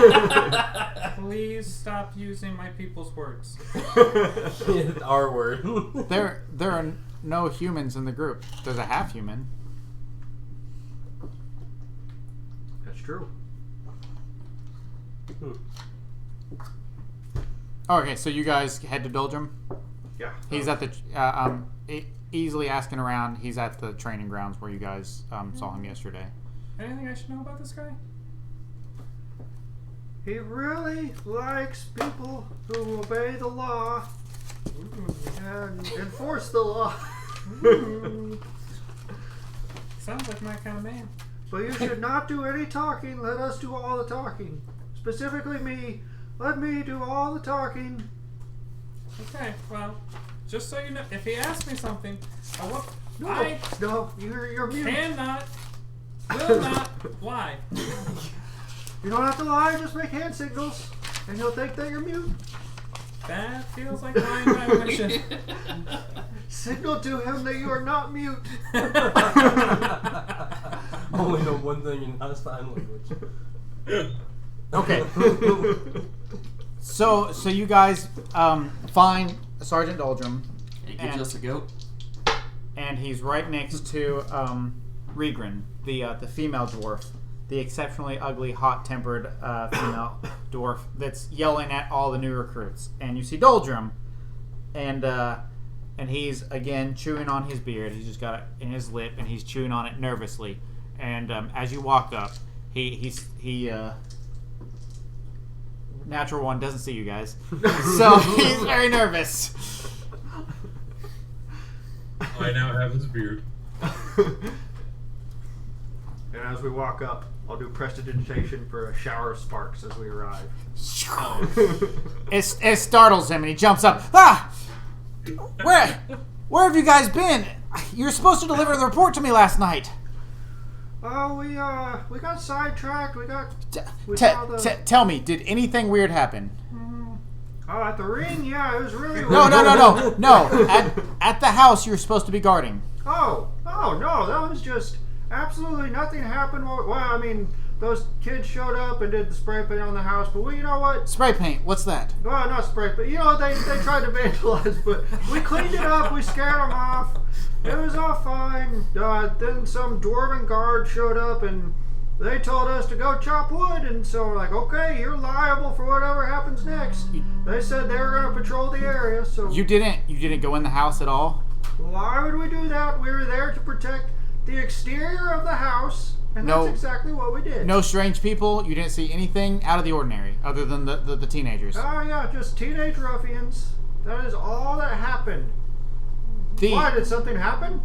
Please stop using my people's words. It's our word. There are no humans in the group. There's a half human. That's true. Okay, so you guys head to Doldrum. Yeah. He's at the easily asking around. He's at the training grounds where you guys saw him yesterday. Anything I should know about this guy? He really likes people who obey the law and enforce the law. Sounds like my kind of man. But you should not do any talking. Let us do all the talking. Specifically me. Let me do all the talking. Okay, well, just so you know, if he asks me something, No, I no, you're mute. cannot, will not lie. You don't have to lie. Just make hand signals, and he'll think that you're mute. That feels like lying by omission. Signal to him that you are not mute. Only know one thing in not sign language. Okay. So you guys find Sergeant Doldrum, He gives us a goat. and he's right next to Regrin, the female dwarf, the exceptionally ugly, hot-tempered female dwarf that's yelling at all the new recruits. And you see Doldrum, and he's again chewing on his beard. He's just got it in his lip, and he's chewing on it nervously. And as you walk up, he natural one doesn't see you guys, so he's very nervous. I now have his beard. And as we walk up, I'll do prestidigitation for a shower of sparks as we arrive. It startles him, and he jumps up. Ah! Where have you guys been? You were supposed to deliver the report to me last night. Oh, we got sidetracked. Tell me, did anything weird happen? Oh, at the ring, yeah, it was really weird. No. At the house you were supposed to be guarding. Oh no, that was just absolutely nothing happened. Well, I mean, those kids showed up and did the spray paint on the house, but you know what? Spray paint. What's that? Well, not spray paint. You know, they tried to vandalize, but we cleaned it up. We scared them off. It was all fine. Then some dwarven guard showed up and they told us to go chop wood, and so we're like, okay, you're liable for whatever happens next. They said they were going to patrol the area, so... You didn't go in the house at all? Why would we do that? We were there to protect the exterior of the house, and No. that's exactly what we did. No strange people. You didn't see anything out of the ordinary, other than the teenagers. Oh yeah, just teenage ruffians. That is all that happened. Why, did something happen?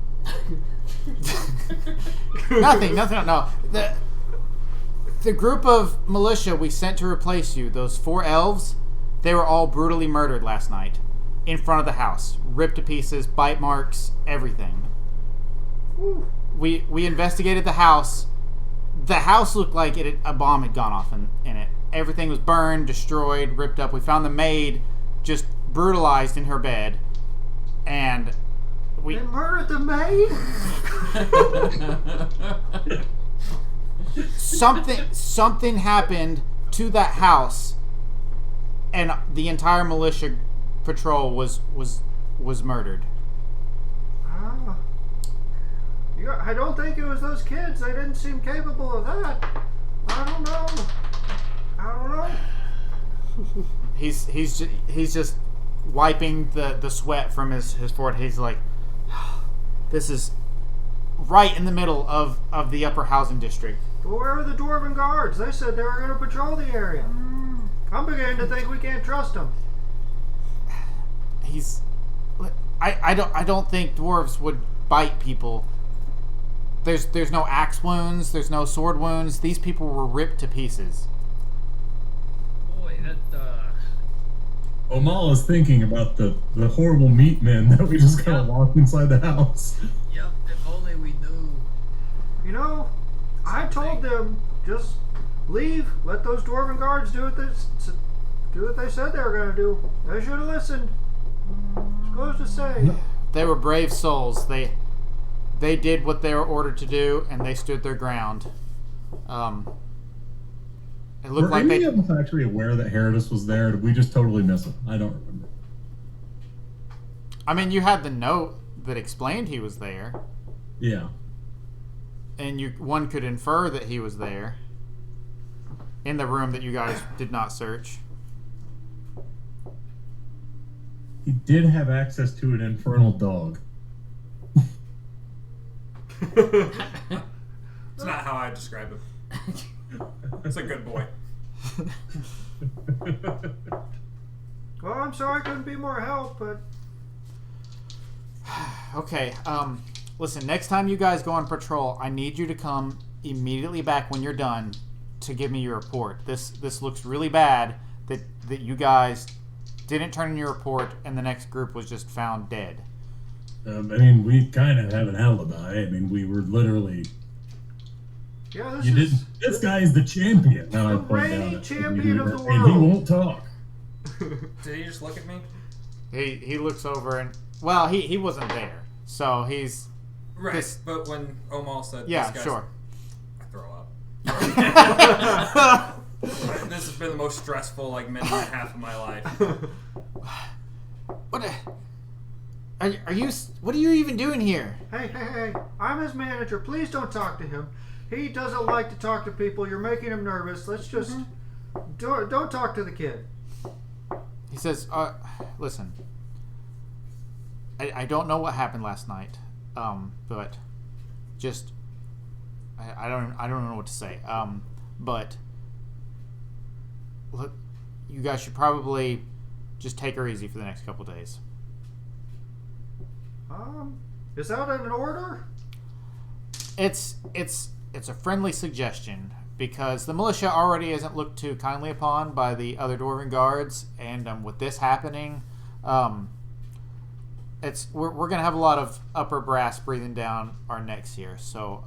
Nothing. No. The group of militia we sent to replace you, those 4 elves, they were all brutally murdered last night. In front of the house. Ripped to pieces, bite marks, everything. Whew. We investigated the house. The house looked like a bomb had gone off in it. Everything was burned, destroyed, ripped up. We found the maid just brutalized in her bed. And They murdered the maid? something happened to that house, and the entire militia patrol was murdered. Ah. I don't think it was those kids. They didn't seem capable of that. I don't know. He's just wiping the sweat from his forehead. He's like, this is right in the middle of the upper housing district. Well, where are the dwarven guards? They said they were going to patrol the area. I'm beginning to think we can't trust them. I don't think dwarves would bite people. There's no axe wounds. There's no sword wounds. These people were ripped to pieces. Boy, that Omol is thinking about the horrible meat men that we just kind of locked inside the house. Yep, if only we knew. You know, I told them just leave. Let those dwarven guards do what they said they were going to do. They should have listened. Just goes to say. They were brave souls. They did what they were ordered to do, and they stood their ground. It looked Were like any of us actually aware that Herodus was there? Or did we just totally miss him? I don't remember. I mean, you had the note that explained he was there, Yeah. and one could infer that he was there in the room that you guys did not search. He did have access to an infernal dog. It's not how I describe him. It's a good boy. Well, I'm sorry I couldn't be more help, but Okay, listen, next time you guys go on patrol, I need you to come immediately back when you're done to give me your report. This looks really bad that you guys didn't turn in your report and the next group was just found dead. I mean, we kind of have an alibi. I mean, we were literally... yeah, This guy is the champion. Now I The point reigning out champion of the and he world. won't talk. Did he just look at me? He looks over and, well, he wasn't there, so he's... Right, This- but when Omol said, Yeah, this guy's, sure. I throw up. This has been the most stressful minute and a half of my life. What are you even doing here? Hey, I'm his manager. Please don't talk to him. He doesn't like to talk to people. You're making him nervous. Let's just don't talk to the kid. He says, listen, I don't know what happened last night, but just I don't know what to say, but look, you guys should probably just take her easy for the next couple days. Is that an order? It's a friendly suggestion because the militia already isn't looked too kindly upon by the other dwarven guards, and with this happening, we're gonna have a lot of upper brass breathing down our necks here. So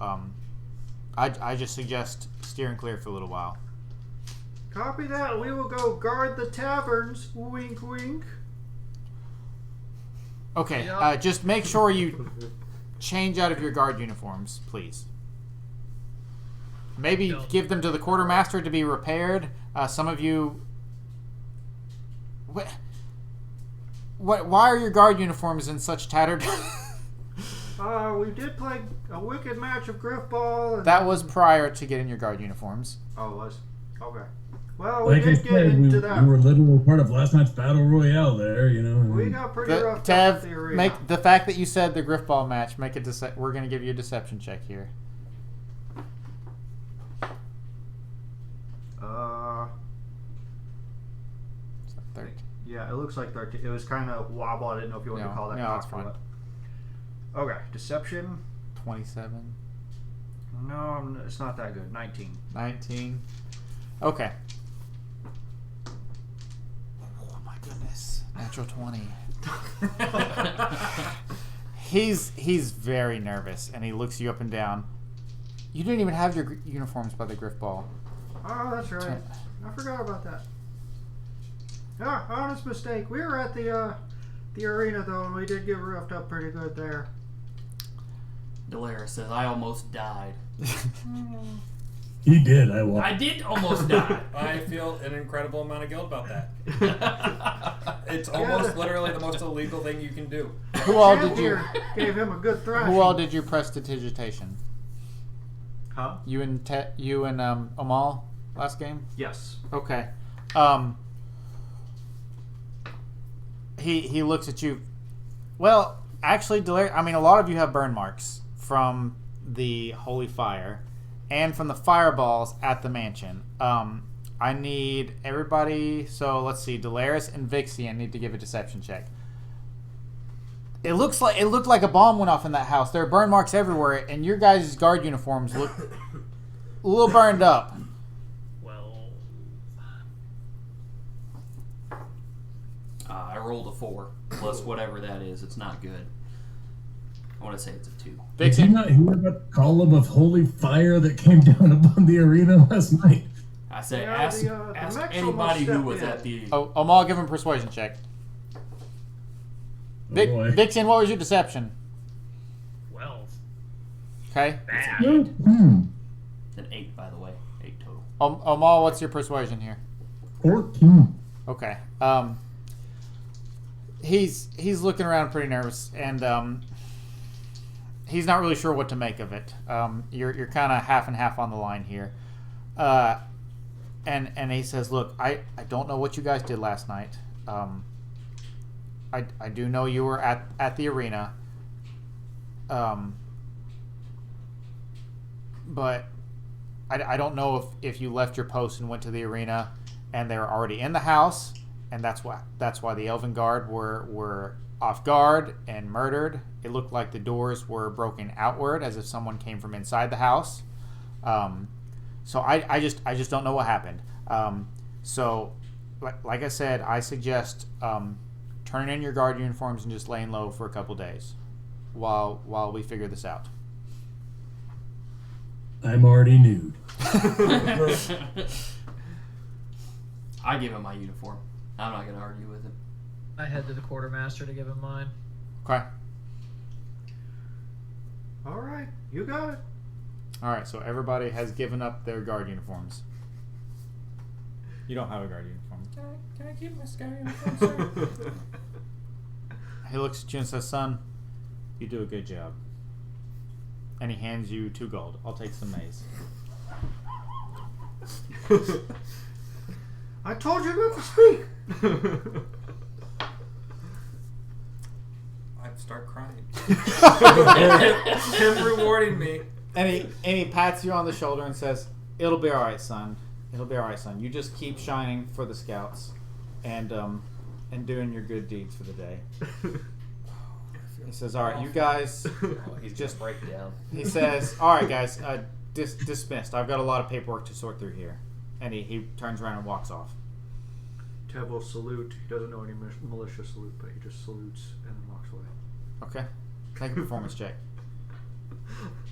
I just suggest steering clear for a little while. Copy that. We will go guard the taverns. Wink, wink. Okay, Yep. just make sure you change out of your guard uniforms, please. Maybe Don't. give them to the quartermaster to be repaired. Some of you... What? Why are your guard uniforms in such tattered... We did play a wicked match of Griff Ball. And That was prior to getting your guard uniforms. Oh, it was? Okay. Well, we Like I did get said, into we that. were a little part of last night's battle royale there, you know. We got pretty rough up at the Tev, arena. make the fact that you said the Griffball match. Make it. We're gonna give you a deception check here. It's like 13. Yeah, it looks like 13. It was kind of wobble. I didn't know if you wanted to call that. No, cock it's or fine. what. Okay, deception. 27. No, it's not that good. 19. 19. Okay. Oh my goodness. Natural 20. He's very nervous, and he looks you up and down. You didn't even have your uniforms by the Griffball. Oh, that's right. I forgot about that. Yeah, honest mistake. We were at the arena though, and we did get roughed up pretty good there. Delaris says, I almost died. He did. I did almost die. I feel an incredible amount of guilt about that. It's almost literally the most illegal thing you can do. Who all did you? Here gave him a good thrashing. Who all did you prestidigitation? Huh? You and Omol last game. Yes. Okay. He looks at you. Well, actually, I mean, a lot of you have burn marks from the holy fire and from the fireballs at the mansion. I need everybody. So let's see, Delaris and Vixie. I need to give a deception check. It looked like a bomb went off in that house. There are burn marks everywhere, and your guys' guard uniforms look a little burned up. Well, I rolled a 4 plus whatever that is. It's not good. I want to say it's a 2. Did you not hear about the column of holy fire that came down upon the arena last night? I say, Yeah, ask the Mechs anybody who almost was stepped at the. Oh, Omol, give him a persuasion check. Oh, boy. Vixen, what was your deception? 12. Okay. Bad. It's an 8, by the way. 8 total. Omol, what's your persuasion here? 14. Okay. He's looking around pretty nervous, and he's not really sure what to make of it. You're kind of half and half on the line here. And he says, look, I don't know what you guys did last night. I do know you were at the arena. But I don't know if you left your post and went to the arena and they were already in the house, and that's why the Elven Guard were off guard and murdered. It looked like the doors were broken outward as if someone came from inside the house. So I just don't know what happened. So like I said, I suggest turning in your guard uniforms and just laying low for a couple days while we figure this out. I'm already nude. I give him my uniform. I'm not going to argue with him. I head to the quartermaster to give him mine. Okay. All right, you got it. All right. So everybody has given up their guard uniforms. You don't have a guard uniform. Can I keep my sky uniform, sir? He looks at you and says, "Son, you do a good job." And he hands you 2 gold. I'll take some maize. I told you not to speak. I'd start crying. Him rewarding me. And he pats you on the shoulder and says, "It'll be all right, son. It'll be all right, son. You just keep shining for the scouts, and doing your good deeds for the day." He says, "All right, you guys." He's just breaking down. He says, "All right, guys, dismissed. I've got a lot of paperwork to sort through here." And he turns around and walks off. Tev will salute. He doesn't know any militia salute, but he just salutes and then walks away. Okay. Make a performance check.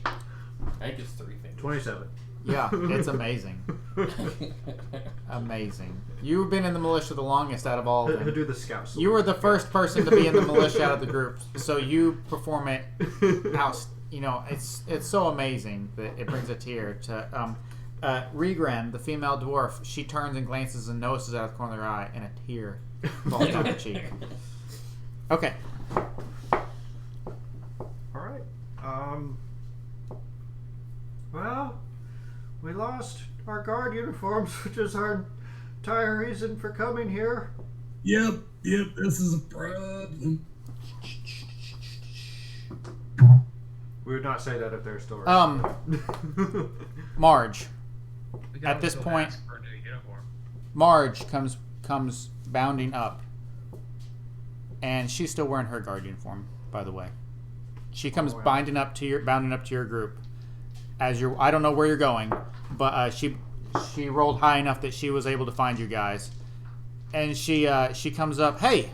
I think it's 3 fingers. 27. Yeah, it's amazing. Amazing. You've been in the militia the longest out of all of He'll them. do the scout salute. You were the first person to be in the militia out of the group, so you perform it out. You know, it's so amazing that it brings a tear to. Regran, the female dwarf, she turns and glances and notices out of the corner of her eye, and a tear falls down her cheek. Okay. All right. Well, we lost our guard uniforms, which is our entire reason for coming here. Yep, this is a problem. We would not say that if they're still around. Marge. We gotta At this go point- ask for a new uniform. Marge comes bounding up, and she's still wearing her guard uniform, by the way. She comes wow. bounding up to your group. As you're, I don't know where you're going, but she rolled high enough that she was able to find you guys, and she comes up. Hey,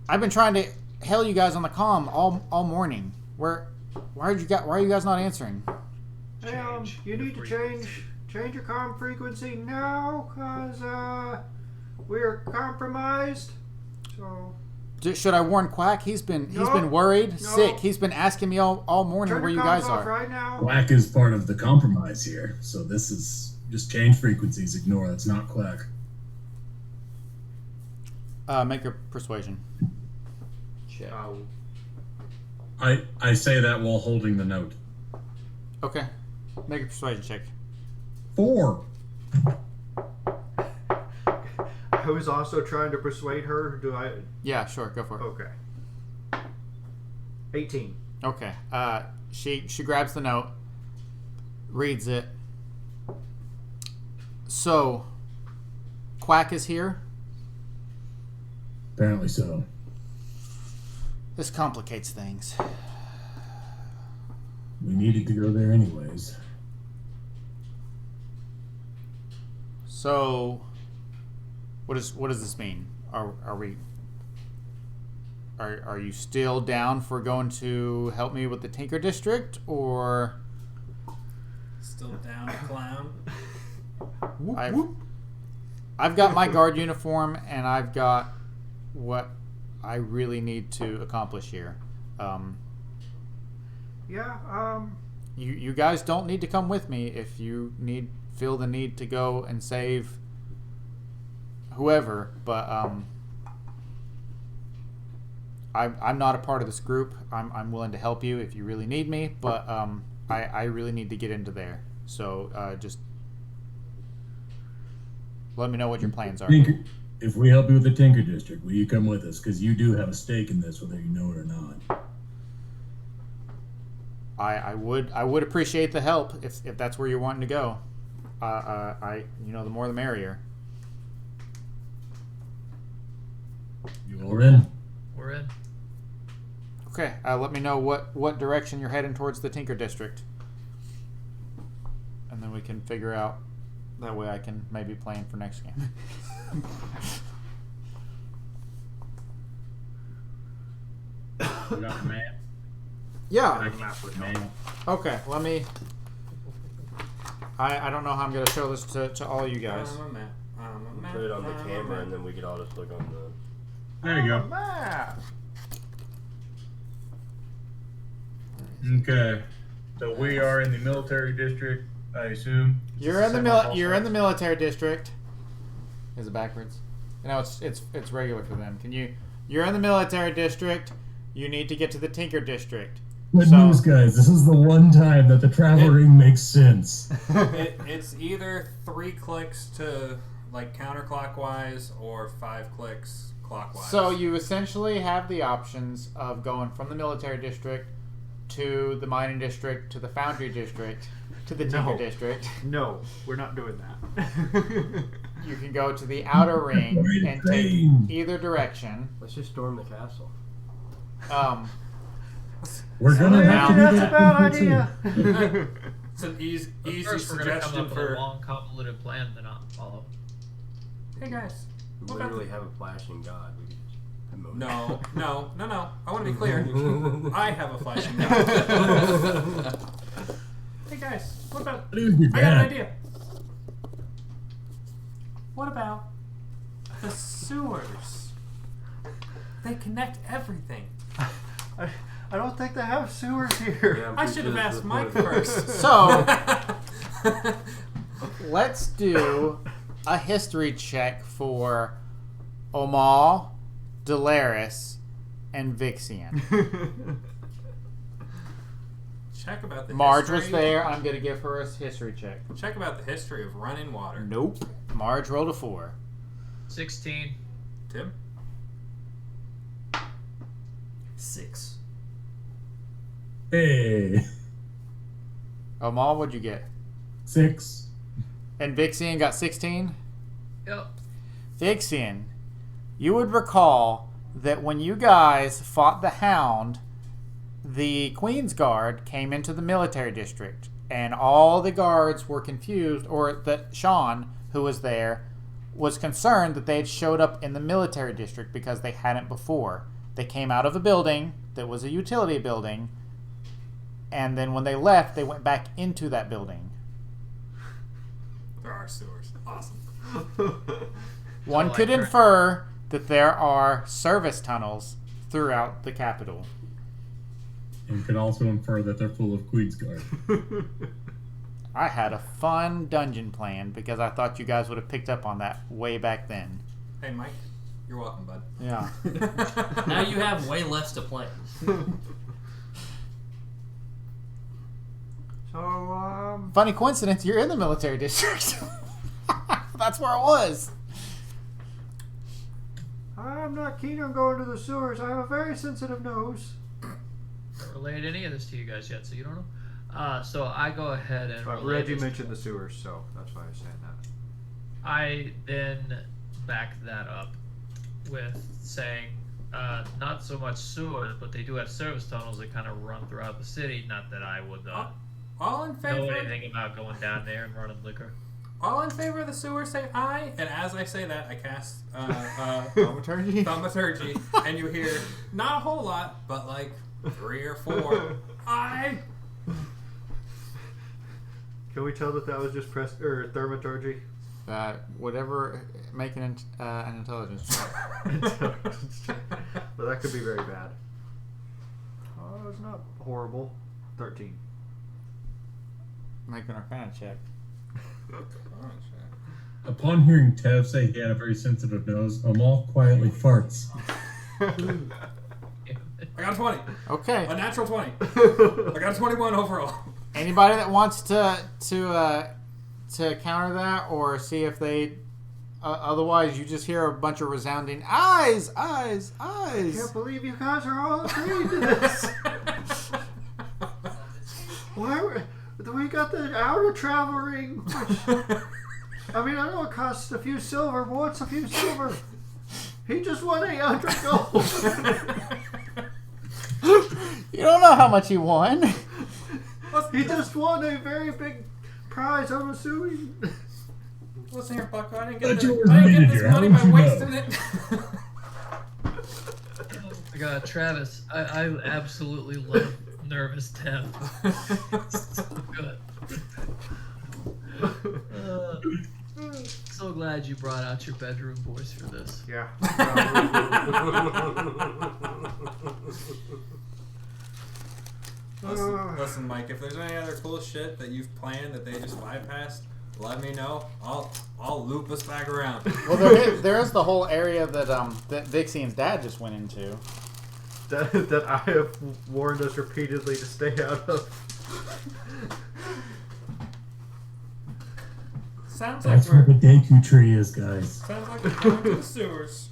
I've been trying to hail you guys on the comm all morning. Why are you guys not answering? Hey, you need to change your comm frequency now, cause we're compromised. So Should I warn Quack? He's been No, worried, no. sick. He's been asking me all morning turn where your you guys comms off are. right now. Quack is part of the compromise here, so this is just change frequencies. Ignore that's not Quack. Make a persuasion. Check. I say that while holding the note. Okay. Make a persuasion check. 4. I was also trying to persuade her. Do I? Yeah, sure. Go for it. Okay. 18. Okay. She grabs the note, reads it. So, Quack is here. Apparently so. This complicates things. We needed to go there anyways. So, what does this mean? Are you still down for going to help me with the Tinker District, or Still down, clown. I've got my guard uniform and I've got what I really need to accomplish here. You guys don't need to come with me if you feel the need to go and save whoever, but I'm not a part of this group. I'm willing to help you if you really need me, but I really need to get into there. So just let me know what your plans are. If we help you with the Tinker District, will you come with us? Because you do have a stake in this, whether you know it or not. I would appreciate the help if that's where you're wanting to go. The more the merrier. You're in. We're in. Okay, let me know what direction you're heading towards the Tinker District, and then we can figure out. That way, I can maybe plan for next game. You got the map? Yeah. Man. Okay. Let me. I don't know how I'm gonna show this to all you guys. I'm a map. Put it on the camera, and then we could all just look on the. There you go. Map. Okay. So we are in the military district, I assume. You're in the military district. Is it backwards? No, it's regular for them. You're in the military district. You need to get to the Tinker District. Good news, guys. This is the one time that the travel ring makes sense. It's either 3 clicks to like counterclockwise or 5 clicks clockwise. So you essentially have the options of going from the military district to the mining district to the foundry district to the Tinker District. No, we're not doing that. You can go to the outer ring and take either direction. Let's just storm the castle. We're gonna have to do That's a that bad quickly, too. idea. It's an easy First, we're gonna come suggestion up with a for. long, convoluted plan to not follow. Hey guys. We What about literally have a flashing god. We could just promote No. I want to be clear. I have a flashing gun. Hey guys, what about? It would be I got an bad. idea. What about the sewers? They connect everything. I don't think they have sewers here. Yeah, I'm I pretty should have sure asked that's Mike what it is. first. So let's do a history check for Omol, Delaris, and Vixian. Check about the Marge history. was there. I'm going to give her a history check. Check about the history of running water. Nope. Marge rolled a 4. 16. Tim? 6. Hey, Omol, what'd you get? 6. And Vixian got 16? Yep. Vixian, you would recall that when you guys fought the Hound, the Queen's Guard came into the military district, and all the guards were confused, or that Sean, who was there, was concerned that they had showed up in the military district because they hadn't before. They came out of a building that was a utility building, and then when they left, they went back into that building. There are sewers. Awesome. One So, could like, infer that there are service tunnels throughout the capital. And you can also infer that they're full of Queen's Guard. I had a fun dungeon plan because I thought you guys would have picked up on that way back then. Hey, Mike. You're welcome, bud. Yeah. Now you have way less to play. So, Funny coincidence, you're in the military district. That's where it was. I'm not keen on going to the sewers. I have a very sensitive nose. Don't relate any of this to you guys yet, so you don't know. So I go ahead and But relay Reggie this- mentioned the sewers, so that's why I was saying that. I then back that up with saying, not so much sewers, but they do have service tunnels that kind of run throughout the city. Not that I would All in know favor? anything about going down there and running liquor. All in favor of the sewer, say aye. And as I say that, I cast Thaumaturgy? Thaumaturgy, and you hear not a whole lot, but like 3 or 4 aye. Can we tell that was just thaumaturgy? Whatever, make an intelligence check. But that could be very bad. Oh, it's not horrible. 13. Make an arcana check. Upon hearing Tev say he had a very sensitive nose, Omol quietly farts. I got a 20. Okay. A natural 20. I got a 21 overall. Anybody that wants to counter that or see if they... otherwise, you just hear a bunch of resounding eyes, eyes, I eyes. can't believe you guys are all agreeing to this. We got the outer travel ring. Which, I mean, I know it costs a few silver, but what's a few silver? He just won 800 gold. You don't know how much he won. He just won a very big prize, I'm assuming. Listen here, Bucko. I didn't But get, you were I didn't get needed this here. How money would by you know? wasting it. Oh my god, Travis, I absolutely love Nervous Death. So good. So glad you brought out your bedroom voice for this. Yeah. Listen, Mike. If there's any other cool shit that you've planned that they just bypassed, let me know. I'll loop us back around. Well, there is the whole area that Vixian's dad just went into. That I have warned us repeatedly to stay out of. Sounds like That's where we're the Deku tree is, guys. sounds like we're going to the sewers.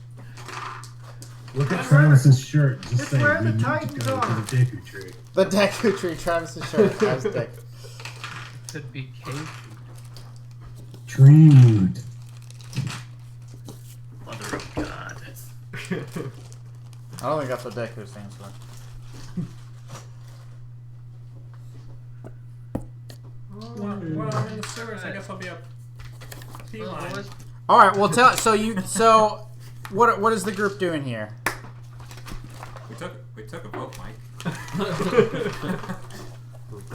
Look at That's where- Travis's shirt. Just it's saying, where we the need to Titans go are. to the Deku tree. The Deku tree, Travis's shirt. I was Deku. Could be cave. Tree root. Mother of God. I don't think that's what Deku stands for. Well, I'm in the sewers. I guess I'll be up. Well, boys, All right. Well, so what is the group doing here? We took a vote, Mike.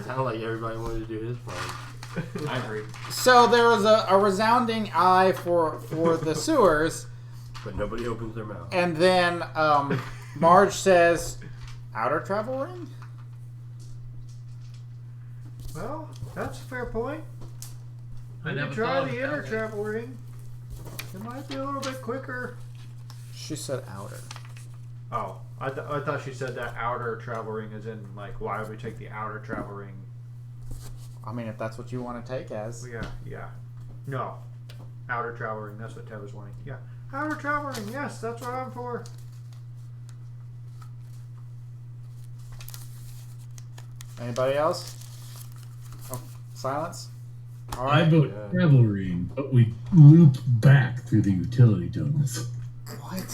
Sounded like everybody wanted to do his plan. I agree. So there was a resounding aye for the sewers, But nobody opens their mouth. and then Marge says, "Outer travel ring." Well, that's a fair point. I Maybe never try thought of the it that inner way. travel ring. It might be a little bit quicker. She said outer. Oh, I thought she said that outer travel ring is in, like, why would we take the outer travel ring? I mean, if that's what you want to take as. Yeah. No. Outer travel ring, that's what Tev was wanting. Yeah. Outer travel ring, yes, that's what I'm for. Anybody else? Oh, silence? All I right. vote travel ring, but we loop back through the utility tunnels. What?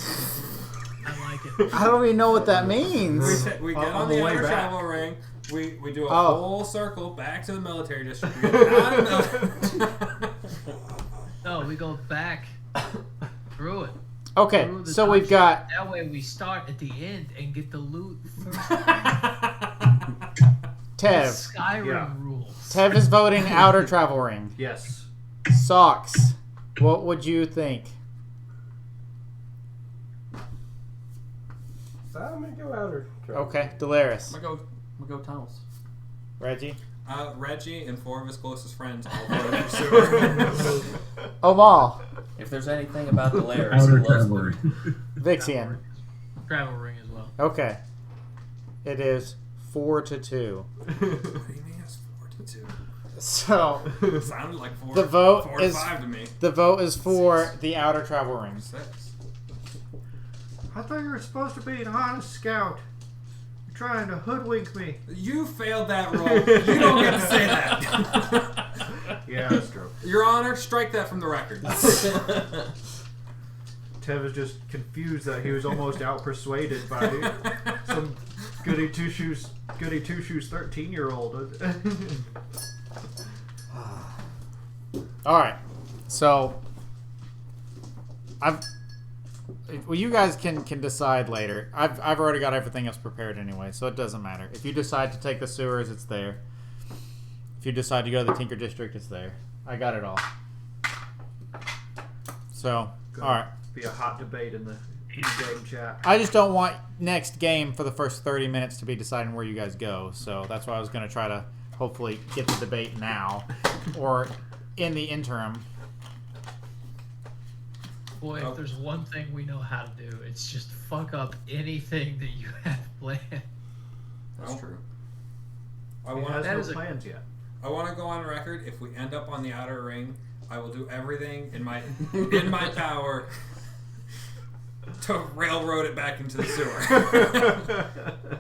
I like it. I don't even know what that means. We get on the the way outer back. travel ring. We do a Oh. full circle back to the military district. We get out of the- No, we go back through it. Okay, Through the so we've got That way we start at the end and get the loot first. Tev. Skyrim Yeah. rules. Tev is voting outer travel ring. Yes. Socks. What would you think? So I'm gonna go outer. travel. Okay, Delaris. I'm gonna go tunnels. Reggie. Reggie and 4 of his closest friends all voted for sewer. Omal. If there's anything about the layers, Outer he loves travel them. ring. Vixian. Travel ring as well. Okay. It is 4-2. What do you mean it's 4-2? So It sounded like 4. The vote 4 is- to 5 to me. the vote is for the outer travel ring. 6. I thought you were supposed to be an honest scout. You're trying to hoodwink me. You failed that roll. You don't get to say that. Yeah, that's true. Your Honor, strike that from the record. Tev is just confused that he was almost out-persuaded by some goody two-shoes 13-year-old. All right. So well, you guys can decide later. I've already got everything else prepared anyway, so it doesn't matter. If you decide to take the sewers, it's there. If you decide to go to the Tinker District, it's there. I got it all. So, all right. Be a hot debate in the in-game chat. I just don't want next game for the first 30 minutes to be deciding where you guys go. So that's why I was going to try to hopefully get the debate now or in the interim. Boy, if there's one thing we know how to do, it's just fuck up anything that you have planned. That's true. I He want has that no is a- plans yet. I want to go on record. If we end up on the outer ring, I will do everything in my power to railroad it back into the sewer.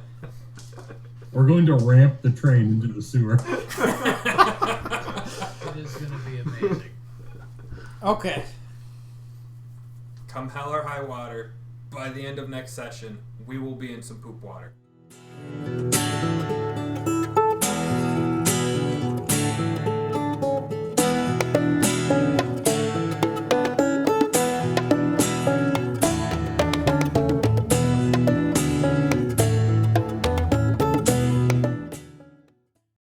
We're going to ramp the train into the sewer. It is going to be amazing. Okay. Come hell or high water, by the end of next session, we will be in some poop water.